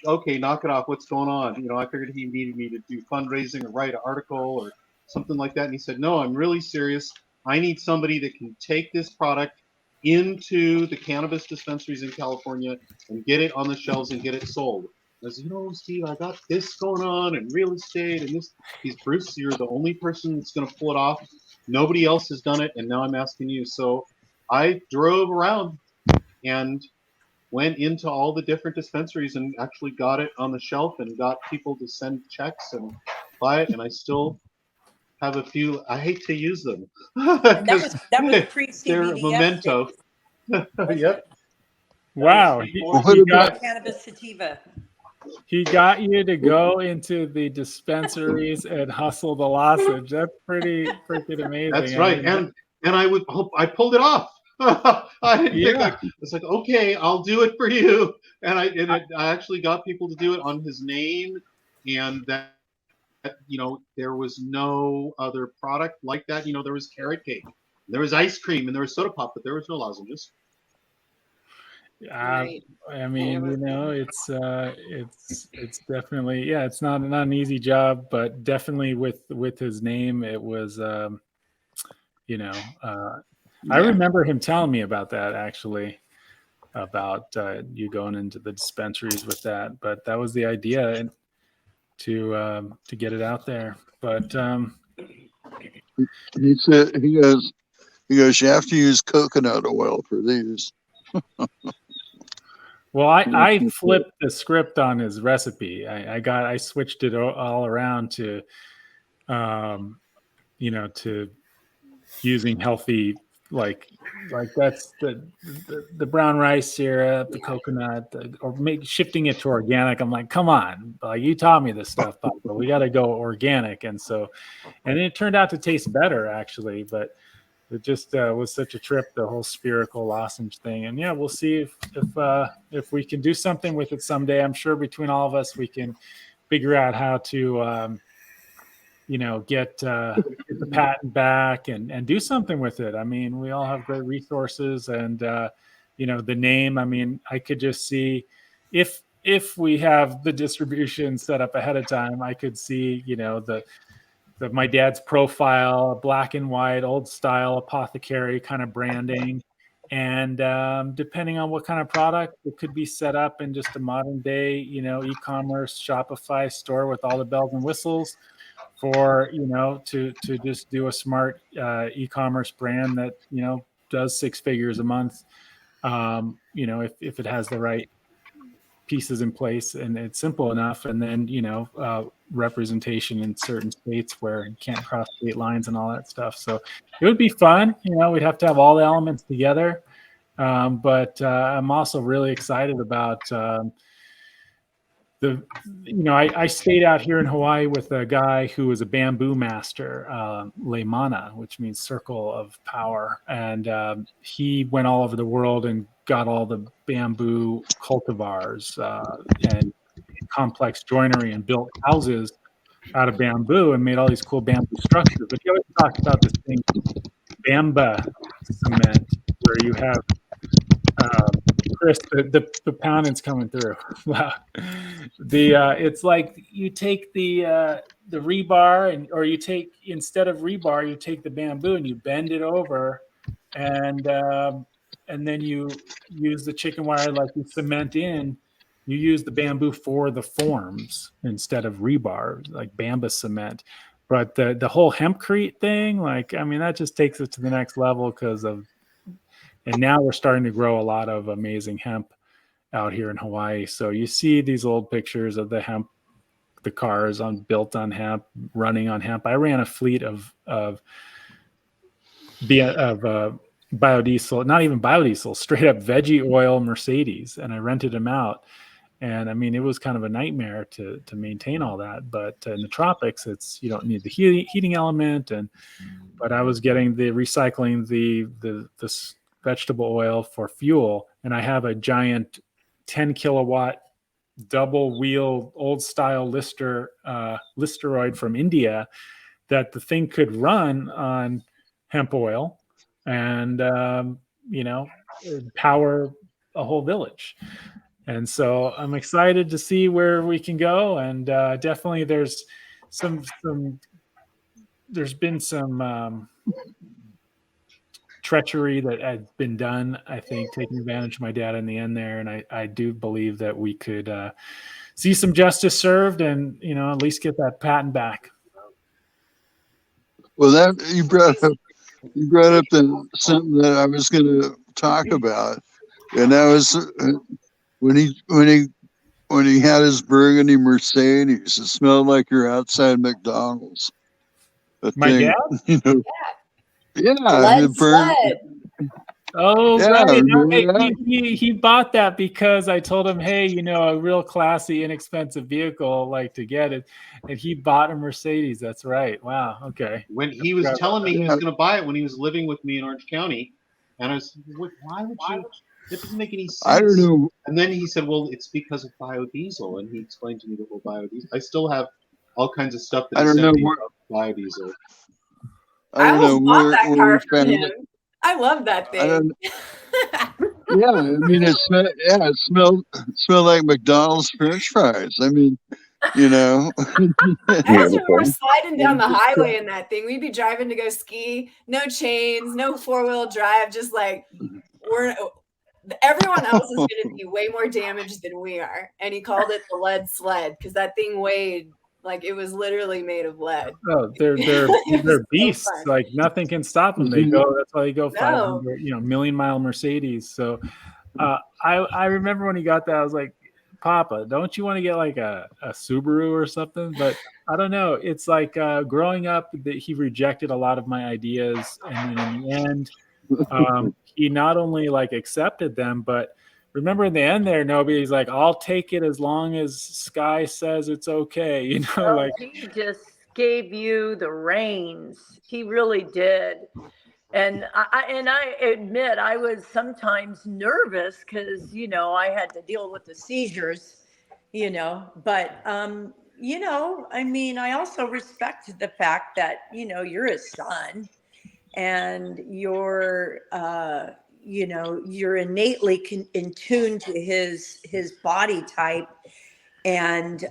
okay, knock it off. What's going on? You know, I figured he needed me to do fundraising or write an article or something like that. And he said, "No, I'm really serious. I need somebody that can take this product into the cannabis dispensaries in California and get it on the shelves and get it sold." I said, Steve, I got this going on and real estate and this. He's, "Bruce, you're the only person that's going to pull it off. Nobody else has done it, and now I'm asking you." So I drove around and went into all the different dispensaries and actually got it on the shelf and got people to send checks and buy it. And I still have a few. I hate to use them And because that was pre they're a CBDS memento. days. Yep. Wow, Well, what about Cannabis sativa. he got you to go into the dispensaries and hustle the lozenge. That's pretty freaking amazing. That's right. And I pulled it off. I didn't think yeah. it's like, okay, I'll do it for you. And I actually got people to do it on his name, and that there was no other product like that. There was carrot cake, there was ice cream, and there was soda pop, but there was no lozenges. Right. I mean, it's definitely, yeah, it's not an easy job, but definitely with his name, it was, I remember him telling me about that actually, about you going into the dispensaries with that, but that was the idea, and to get it out there. But he said he goes you have to use coconut oil for these. well, I flipped the script on his recipe. I switched it all around to, to using healthy, like that's the brown rice syrup, the coconut, or shifting it to organic. I'm like, come on, like you taught me this stuff, but we got to go organic. And it turned out to taste better actually, but it just was such a trip, the whole spherical lozenge thing. And yeah, we'll see if we can do something with it someday. I'm sure between all of us, we can figure out how to, get the patent back and do something with it. I mean, we all have great resources, and the name. I mean, I could just see if we have the distribution set up ahead of time, I could see my dad's profile, black and white, old style apothecary kind of branding. And depending on what kind of product, it could be set up in just a modern day, e-commerce Shopify store with all the bells and whistles for, to just do a smart e-commerce brand that, does 6 figures a month. If it has the right pieces in place and it's simple enough, and then representation in certain states where you can't cross state lines and all that stuff. So it would be fun. We'd have to have all the elements together, but I'm also really excited about I stayed out here in Hawaii with a guy who was a bamboo master, Leimana, which means circle of power. And he went all over the world and got all the bamboo cultivars and complex joinery and built houses out of bamboo and made all these cool bamboo structures. But he always talked about this thing, bamba cement, where you have Chris, the pounding's coming through. Wow. It's like you take the rebar or you take, instead of rebar, you take the bamboo and you bend it over, and then you use the chicken wire like you cement in. You use the bamboo for the forms instead of rebar, like bamba cement. But the whole hempcrete thing, that just takes it to the next level and now we're starting to grow a lot of amazing hemp out here in Hawaii. So you see these old pictures of the hemp, the cars built on hemp, running on hemp. I ran a fleet of biodiesel, not even biodiesel, straight up veggie oil Mercedes, and I rented them out. And I mean, it was kind of a nightmare to maintain all that. But in the tropics, you don't need the heating element. But I was getting recycling the vegetable oil for fuel, and I have a giant 10 kilowatt double wheel old style Listeroid from India that the thing could run on hemp oil and power a whole village. And so I'm excited to see where we can go. And definitely there's been some treachery that had been done, I think, taking advantage of my dad in the end there. And I do believe that we could see some justice served and, at least get that patent back. Well, that you brought up something that I was going to talk about, and that was when he had his burgundy Mercedes. It smelled like you're outside McDonald's. My dad? Yeah, Lead sled. Oh, yeah, right. that? He bought that because I told him, hey, a real classy, inexpensive vehicle, like to get it. And he bought a Mercedes. That's right. Wow. Okay. When he was telling me he was going to buy it when he was living with me in Orange County, and I was, why would you? That doesn't make any sense. I don't know. And then he said, well, it's because of biodiesel, and he explained to me the whole biodiesel. I still have all kinds of stuff that he sent me about biodiesel. I don't know bought that car from found him. I love that thing. Yeah, I mean, it smelled like McDonald's French fries. I mean, As we were sliding down the highway in that thing, we'd be driving to go ski, no chains, no 4-wheel drive, just like everyone else is going to be way more damaged than we are. And he called it the lead sled because that thing weighed like it was literally made of lead. Oh, they're beasts. So like nothing can stop them. That's why they go 500, million-mile Mercedes. So I remember when he got that, I was like, Papa, don't you want to get like a Subaru or something? But I don't know. It's like growing up, that he rejected a lot of my ideas, and then in the end, he not only like accepted them, but remember in the end there, nobody's like, I'll take it as long as Sky says it's okay. He just gave you the reins. He really did. And I admit I was sometimes nervous because, I had to deal with the seizures, but, I mean, I also respect the fact that, you're his son and you're innately in tune to his body type. And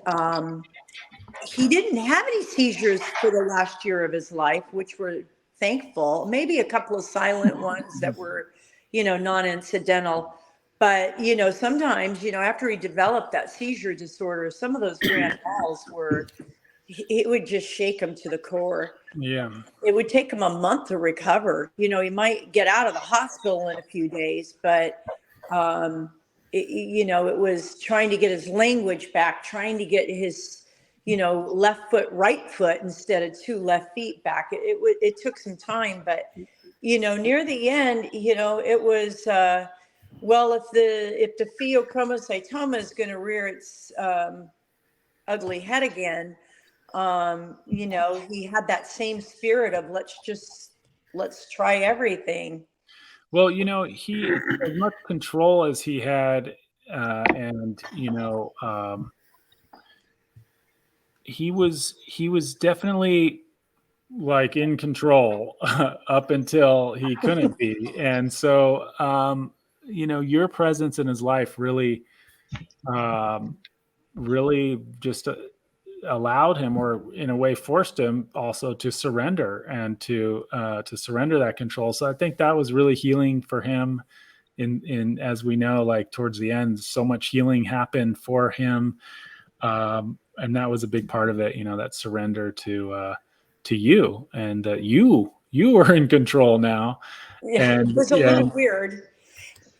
he didn't have any seizures for the last year of his life, which were thankful. Maybe a couple of silent ones that were, non-incidental. But, sometimes, after he developed that seizure disorder, some of those grand falls it would just shake him to the core. Yeah. It would take him a month to recover. He might get out of the hospital in a few days, but, it was trying to get his language back, trying to get his, left foot, right foot instead of 2 left feet back. It took some time, but, near the end, it was, well, if the pheochromocytoma is going to rear its ugly head again, he had that same spirit of let's try everything. Well, he as much control as he had, and he was definitely like in control up until he couldn't be. And so your presence in his life really just allowed him, or in a way forced him also to surrender and to surrender that control. So I think that was really healing for him. In as we know, like towards the end, so much healing happened for him. And that was a big part of it, that surrender to you, and you are in control now. Yeah, and it was a little weird.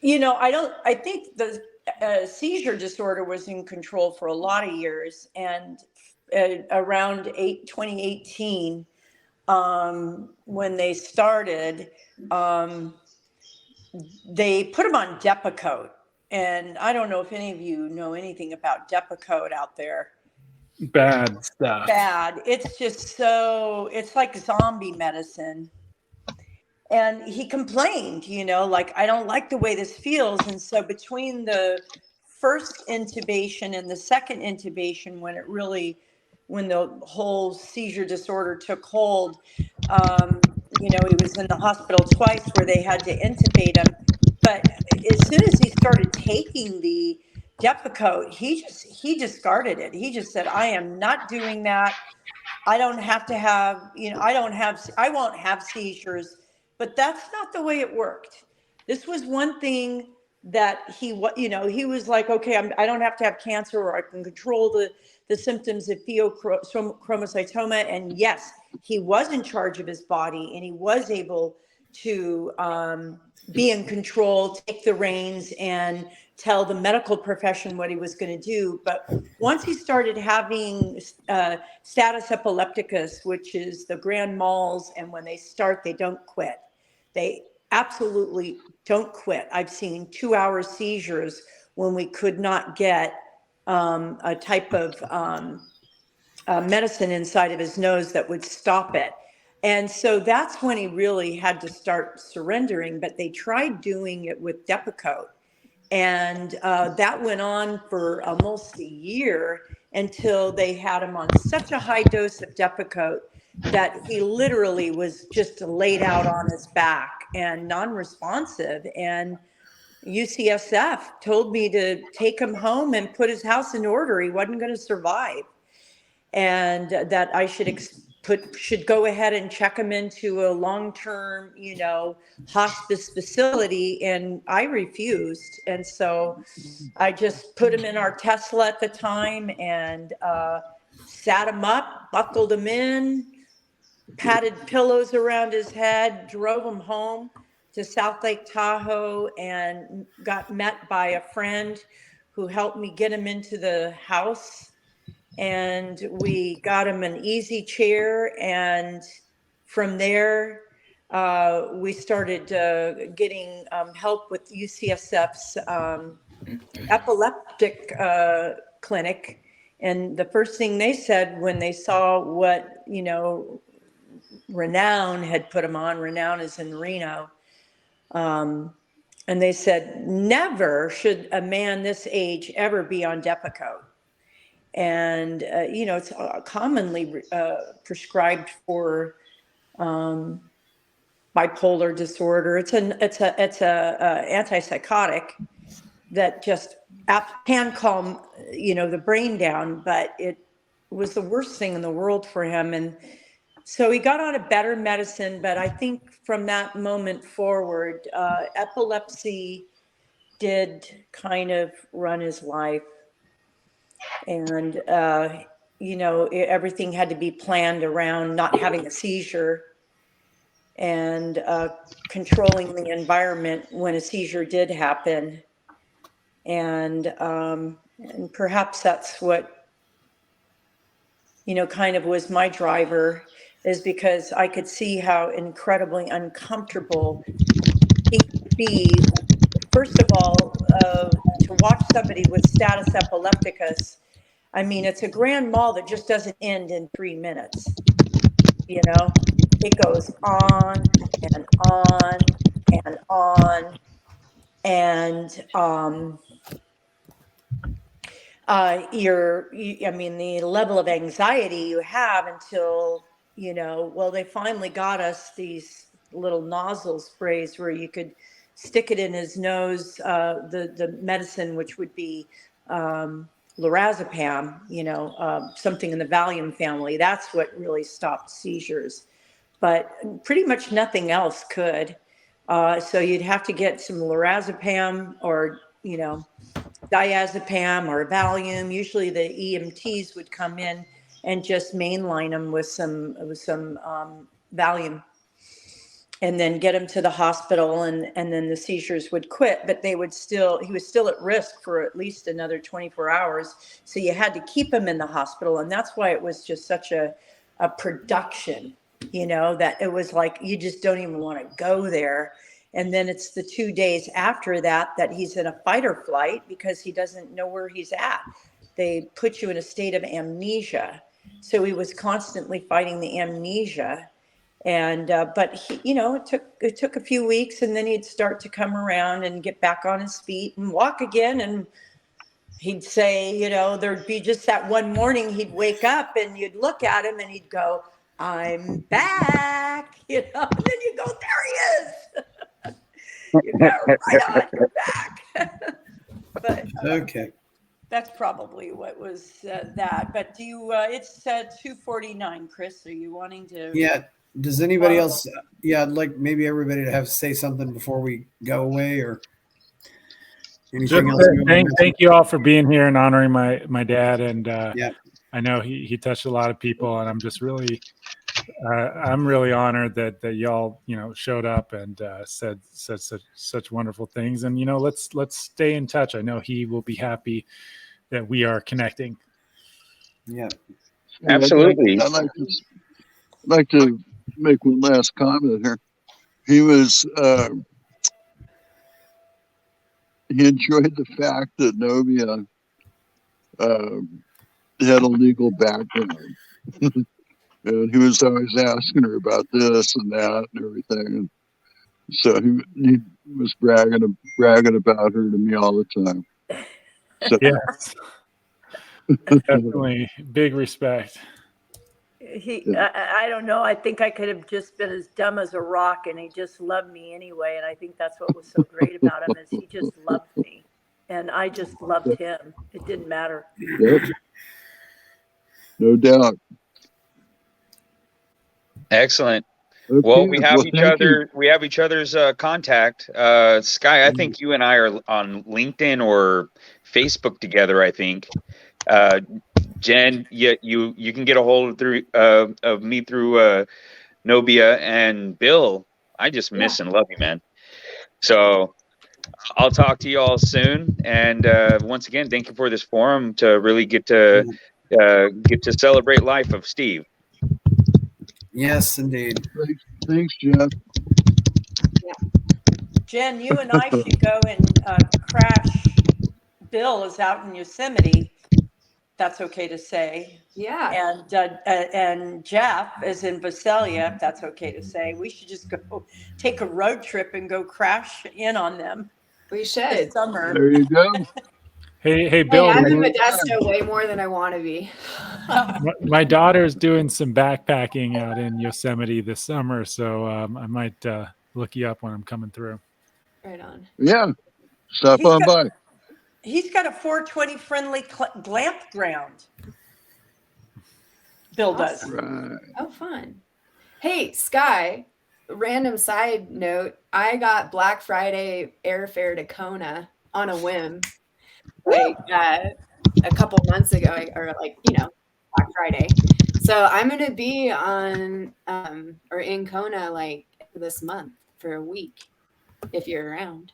I think the seizure disorder was in control for a lot of years. And around 2018, when they started, they put him on Depakote. And I don't know if any of you know anything about Depakote out there. Bad stuff. Bad. It's just so, it's like zombie medicine. And he complained, like, I don't like the way this feels. And so between the first intubation and the second intubation, when the whole seizure disorder took hold, he was in the hospital twice where they had to intubate him. But as soon as he started taking the Depakote, he discarded it. He just said, I am not doing that. I don't have to have, I won't have seizures, but that's not the way it worked. This was one thing that he was like, okay, I don't have to have cancer, or I can control the symptoms of pheochromocytoma. And yes, he was in charge of his body, and he was able to be in control, take the reins, and tell the medical profession what he was going to do. But once he started having status epilepticus, which is the grand mals, and when they start, they don't quit. They absolutely don't quit. I've seen 2-hour seizures when we could not get a type of medicine inside of his nose that would stop it. And so that's when he really had to start surrendering, but they tried doing it with Depakote. And that went on for almost a year until they had him on such a high dose of Depakote that he literally was just laid out on his back and non-responsive. And UCSF told me to take him home and put his house in order. He wasn't going to survive. And that I should go ahead and check him into a long-term, hospice facility. And I refused. And so I just put him in our Tesla at the time and sat him up, buckled him in, patted pillows around his head, drove him home to South Lake Tahoe, and got met by a friend who helped me get him into the house. And we got him an easy chair. And from there, we started getting help with UCSF's epileptic clinic. And the first thing they said when they saw what, Renown had put him on, Renown is in Reno, and they said, never should a man this age ever be on Depakote. And, it's commonly prescribed for bipolar disorder. It's a antipsychotic that just can calm, the brain down, but it was the worst thing in the world for him. And so he got on a better medicine, but I think from that moment forward, epilepsy did kind of run his life. And, everything had to be planned around not having a seizure and controlling the environment when a seizure did happen. And perhaps that's what, kind of was my driver, is because I could see how incredibly uncomfortable he could be. First of all, to watch somebody with status epilepticus, I mean, it's a grand mal that just doesn't end in 3 minutes. It goes on and on and on. And the level of anxiety you have until, they finally got us these little nozzle sprays where you could stick it in his nose, the medicine, which would be lorazepam, something in the Valium family. That's what really stopped seizures. But pretty much nothing else could. So you'd have to get some lorazepam or, diazepam or Valium. Usually the EMTs would come in and just mainline them with some Valium, and then get him to the hospital, and then the seizures would quit, but he was still at risk for at least another 24 hours. So you had to keep him in the hospital. And that's why it was just such a production, that it was like, you just don't even want to go there. And then it's the 2 days after that he's in a fight or flight because he doesn't know where he's at. They put you in a state of amnesia. So he was constantly fighting the amnesia. And but he, it took a few weeks, and then he'd start to come around and get back on his feet and walk again. And he'd say, there'd be just that one morning he'd wake up and you'd look at him and he'd go, "I'm back," and then you go, "There he is." You go, "Right on, you're back." But Okay. that's probably what was that. But do you? It's 2:49, Chris. Are you wanting to? Yeah. Does anybody else? Yeah, I'd like maybe everybody to say something before we go away, or anything else. Thank you all for being here and honoring my dad. And Yeah. I know he touched a lot of people, and I'm just really I'm really honored that y'all showed up and said such wonderful things. And let's stay in touch. I know he will be happy that we are connecting. Yeah. Absolutely. I'd like to make one last comment here. He was he enjoyed the fact that Novia had a legal background. And he was always asking her about this and that and everything. And so he was bragging about her to me all the time. So, Yes. Definitely big respect. I don't know. I think I could have just been as dumb as a rock, and he just loved me anyway. And I think that's what was so great about him, is he just loved me, and I just loved him. It didn't matter. Yep. No doubt. Excellent. Okay. Well, we have Well, thank you. we have each other's contact. Sky, I think you and I are on LinkedIn or Facebook together, I think. Jen, you can get a hold of me through Nobia, and Bill. I just miss and love you, man. So I'll talk to you all soon. And once again, thank you for this forum to really get to celebrate life of Steve. Yes, indeed. Thanks, Jeff. Jen, you and I should go and crash. Bill is out in Yosemite. That's okay to say. Yeah. And Jeff is in Visalia, if that's okay to say. We should just go take a road trip and go crash in on them. We should. This summer. There you go. Hey, Bill. I'm in Modesto way more than I want to be. My daughter's doing some backpacking out in Yosemite this summer, so I might look you up when I'm coming through. Right on. Yeah. Stop on by. He's got a 420 friendly glamp ground. Bill does. Right. Oh, fun. Hey, Sky, random side note, I got Black Friday airfare to Kona on a whim. Like a couple months ago, or Black Friday. So I'm going to be on or in Kona like this month for a week if you're around.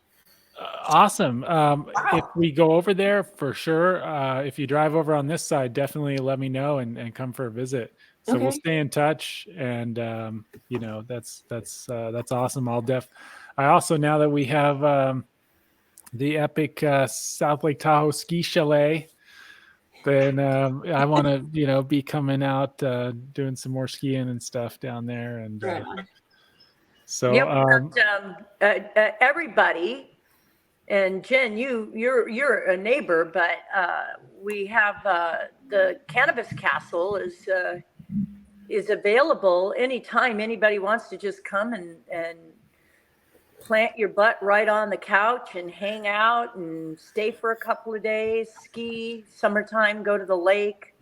Awesome. If we go over there, for sure. If you drive over on this side, definitely let me know and come for a visit. So we'll stay in touch, and that's awesome. I also, now that we have the epic South Lake Tahoe ski chalet, then I want to be coming out doing some more skiing and stuff down there. And so everybody. And Jen, you're a neighbor, but we have the Cannabis Castle is available anytime anybody wants to just come and plant your butt right on the couch and hang out and stay for a couple of days, ski, summertime, go to the lake.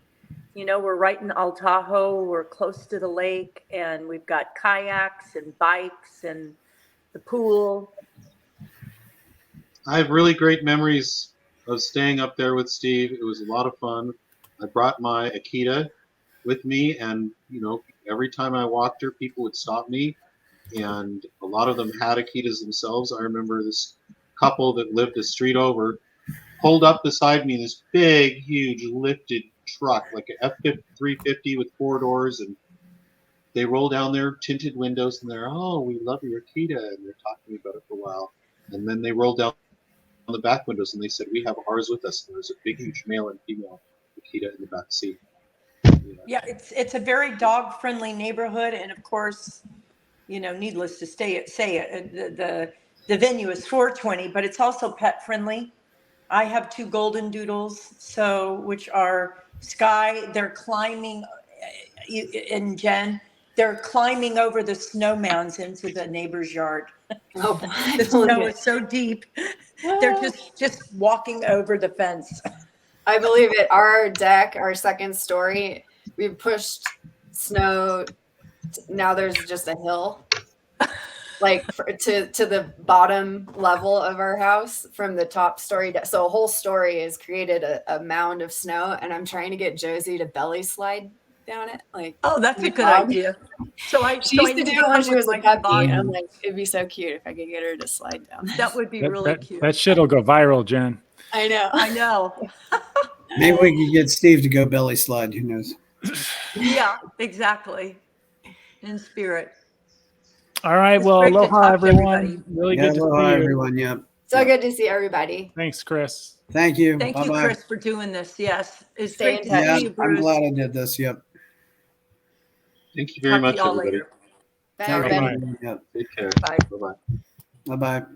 We're right in Al Tahoe. We're close to the lake, and we've got kayaks and bikes and the pool. I have really great memories of staying up there with Steve. It was a lot of fun. I brought my Akita with me, and every time I walked her, people would stop me, and a lot of them had Akitas themselves. I remember this couple that lived a street over pulled up beside me in this big, huge lifted truck, like an F-350 with 4 doors, and they roll down their tinted windows and they're, oh, we love your Akita, and they're talking about it for a while, and then they roll down the back windows and they said, we have ours with us, and there's a big huge male and female Akita in the back seat. Yeah, it's a very dog friendly neighborhood, and of course, needless to say it, the venue is 420, but it's also pet friendly. I have 2 golden doodles, which are Sky. They're climbing, and Jen, they're climbing over the snow mounds into the neighbor's yard. Oh, The snow is so deep. They're just walking over the fence. I believe it. Our deck, our second story, we pushed snow. Now there's just a hill, like to the bottom level of our house from the top story. So a whole story has created a mound of snow, and I'm trying to get Josie to belly slide down it. Like, Oh, that's a good dog. idea. She used to do it when she was a puppy. dog. I'm like, it'd be so cute if I could get her to slide down. That would be really cute. That shit'll go viral, Jen. I know. I know. Maybe we could get Steve to go belly slide. Who knows? Yeah, exactly. In spirit. All right. It's Well, great to aloha, talk to everyone. everybody. Really Yeah, good to aloha, see you. everyone. Yep. So good to see everybody. Thanks, Chris. Thank you. Thank you, Bye-bye. Chris, for doing this. Yes, it's Stay great in to touch. Yeah, see you, I'm Bruce. glad I did this. Yep. Thank you very Talk to much, y'all everybody. later. Bye, Talk to everybody. you. Yep. Take care. Bye. Bye-bye. Bye-bye.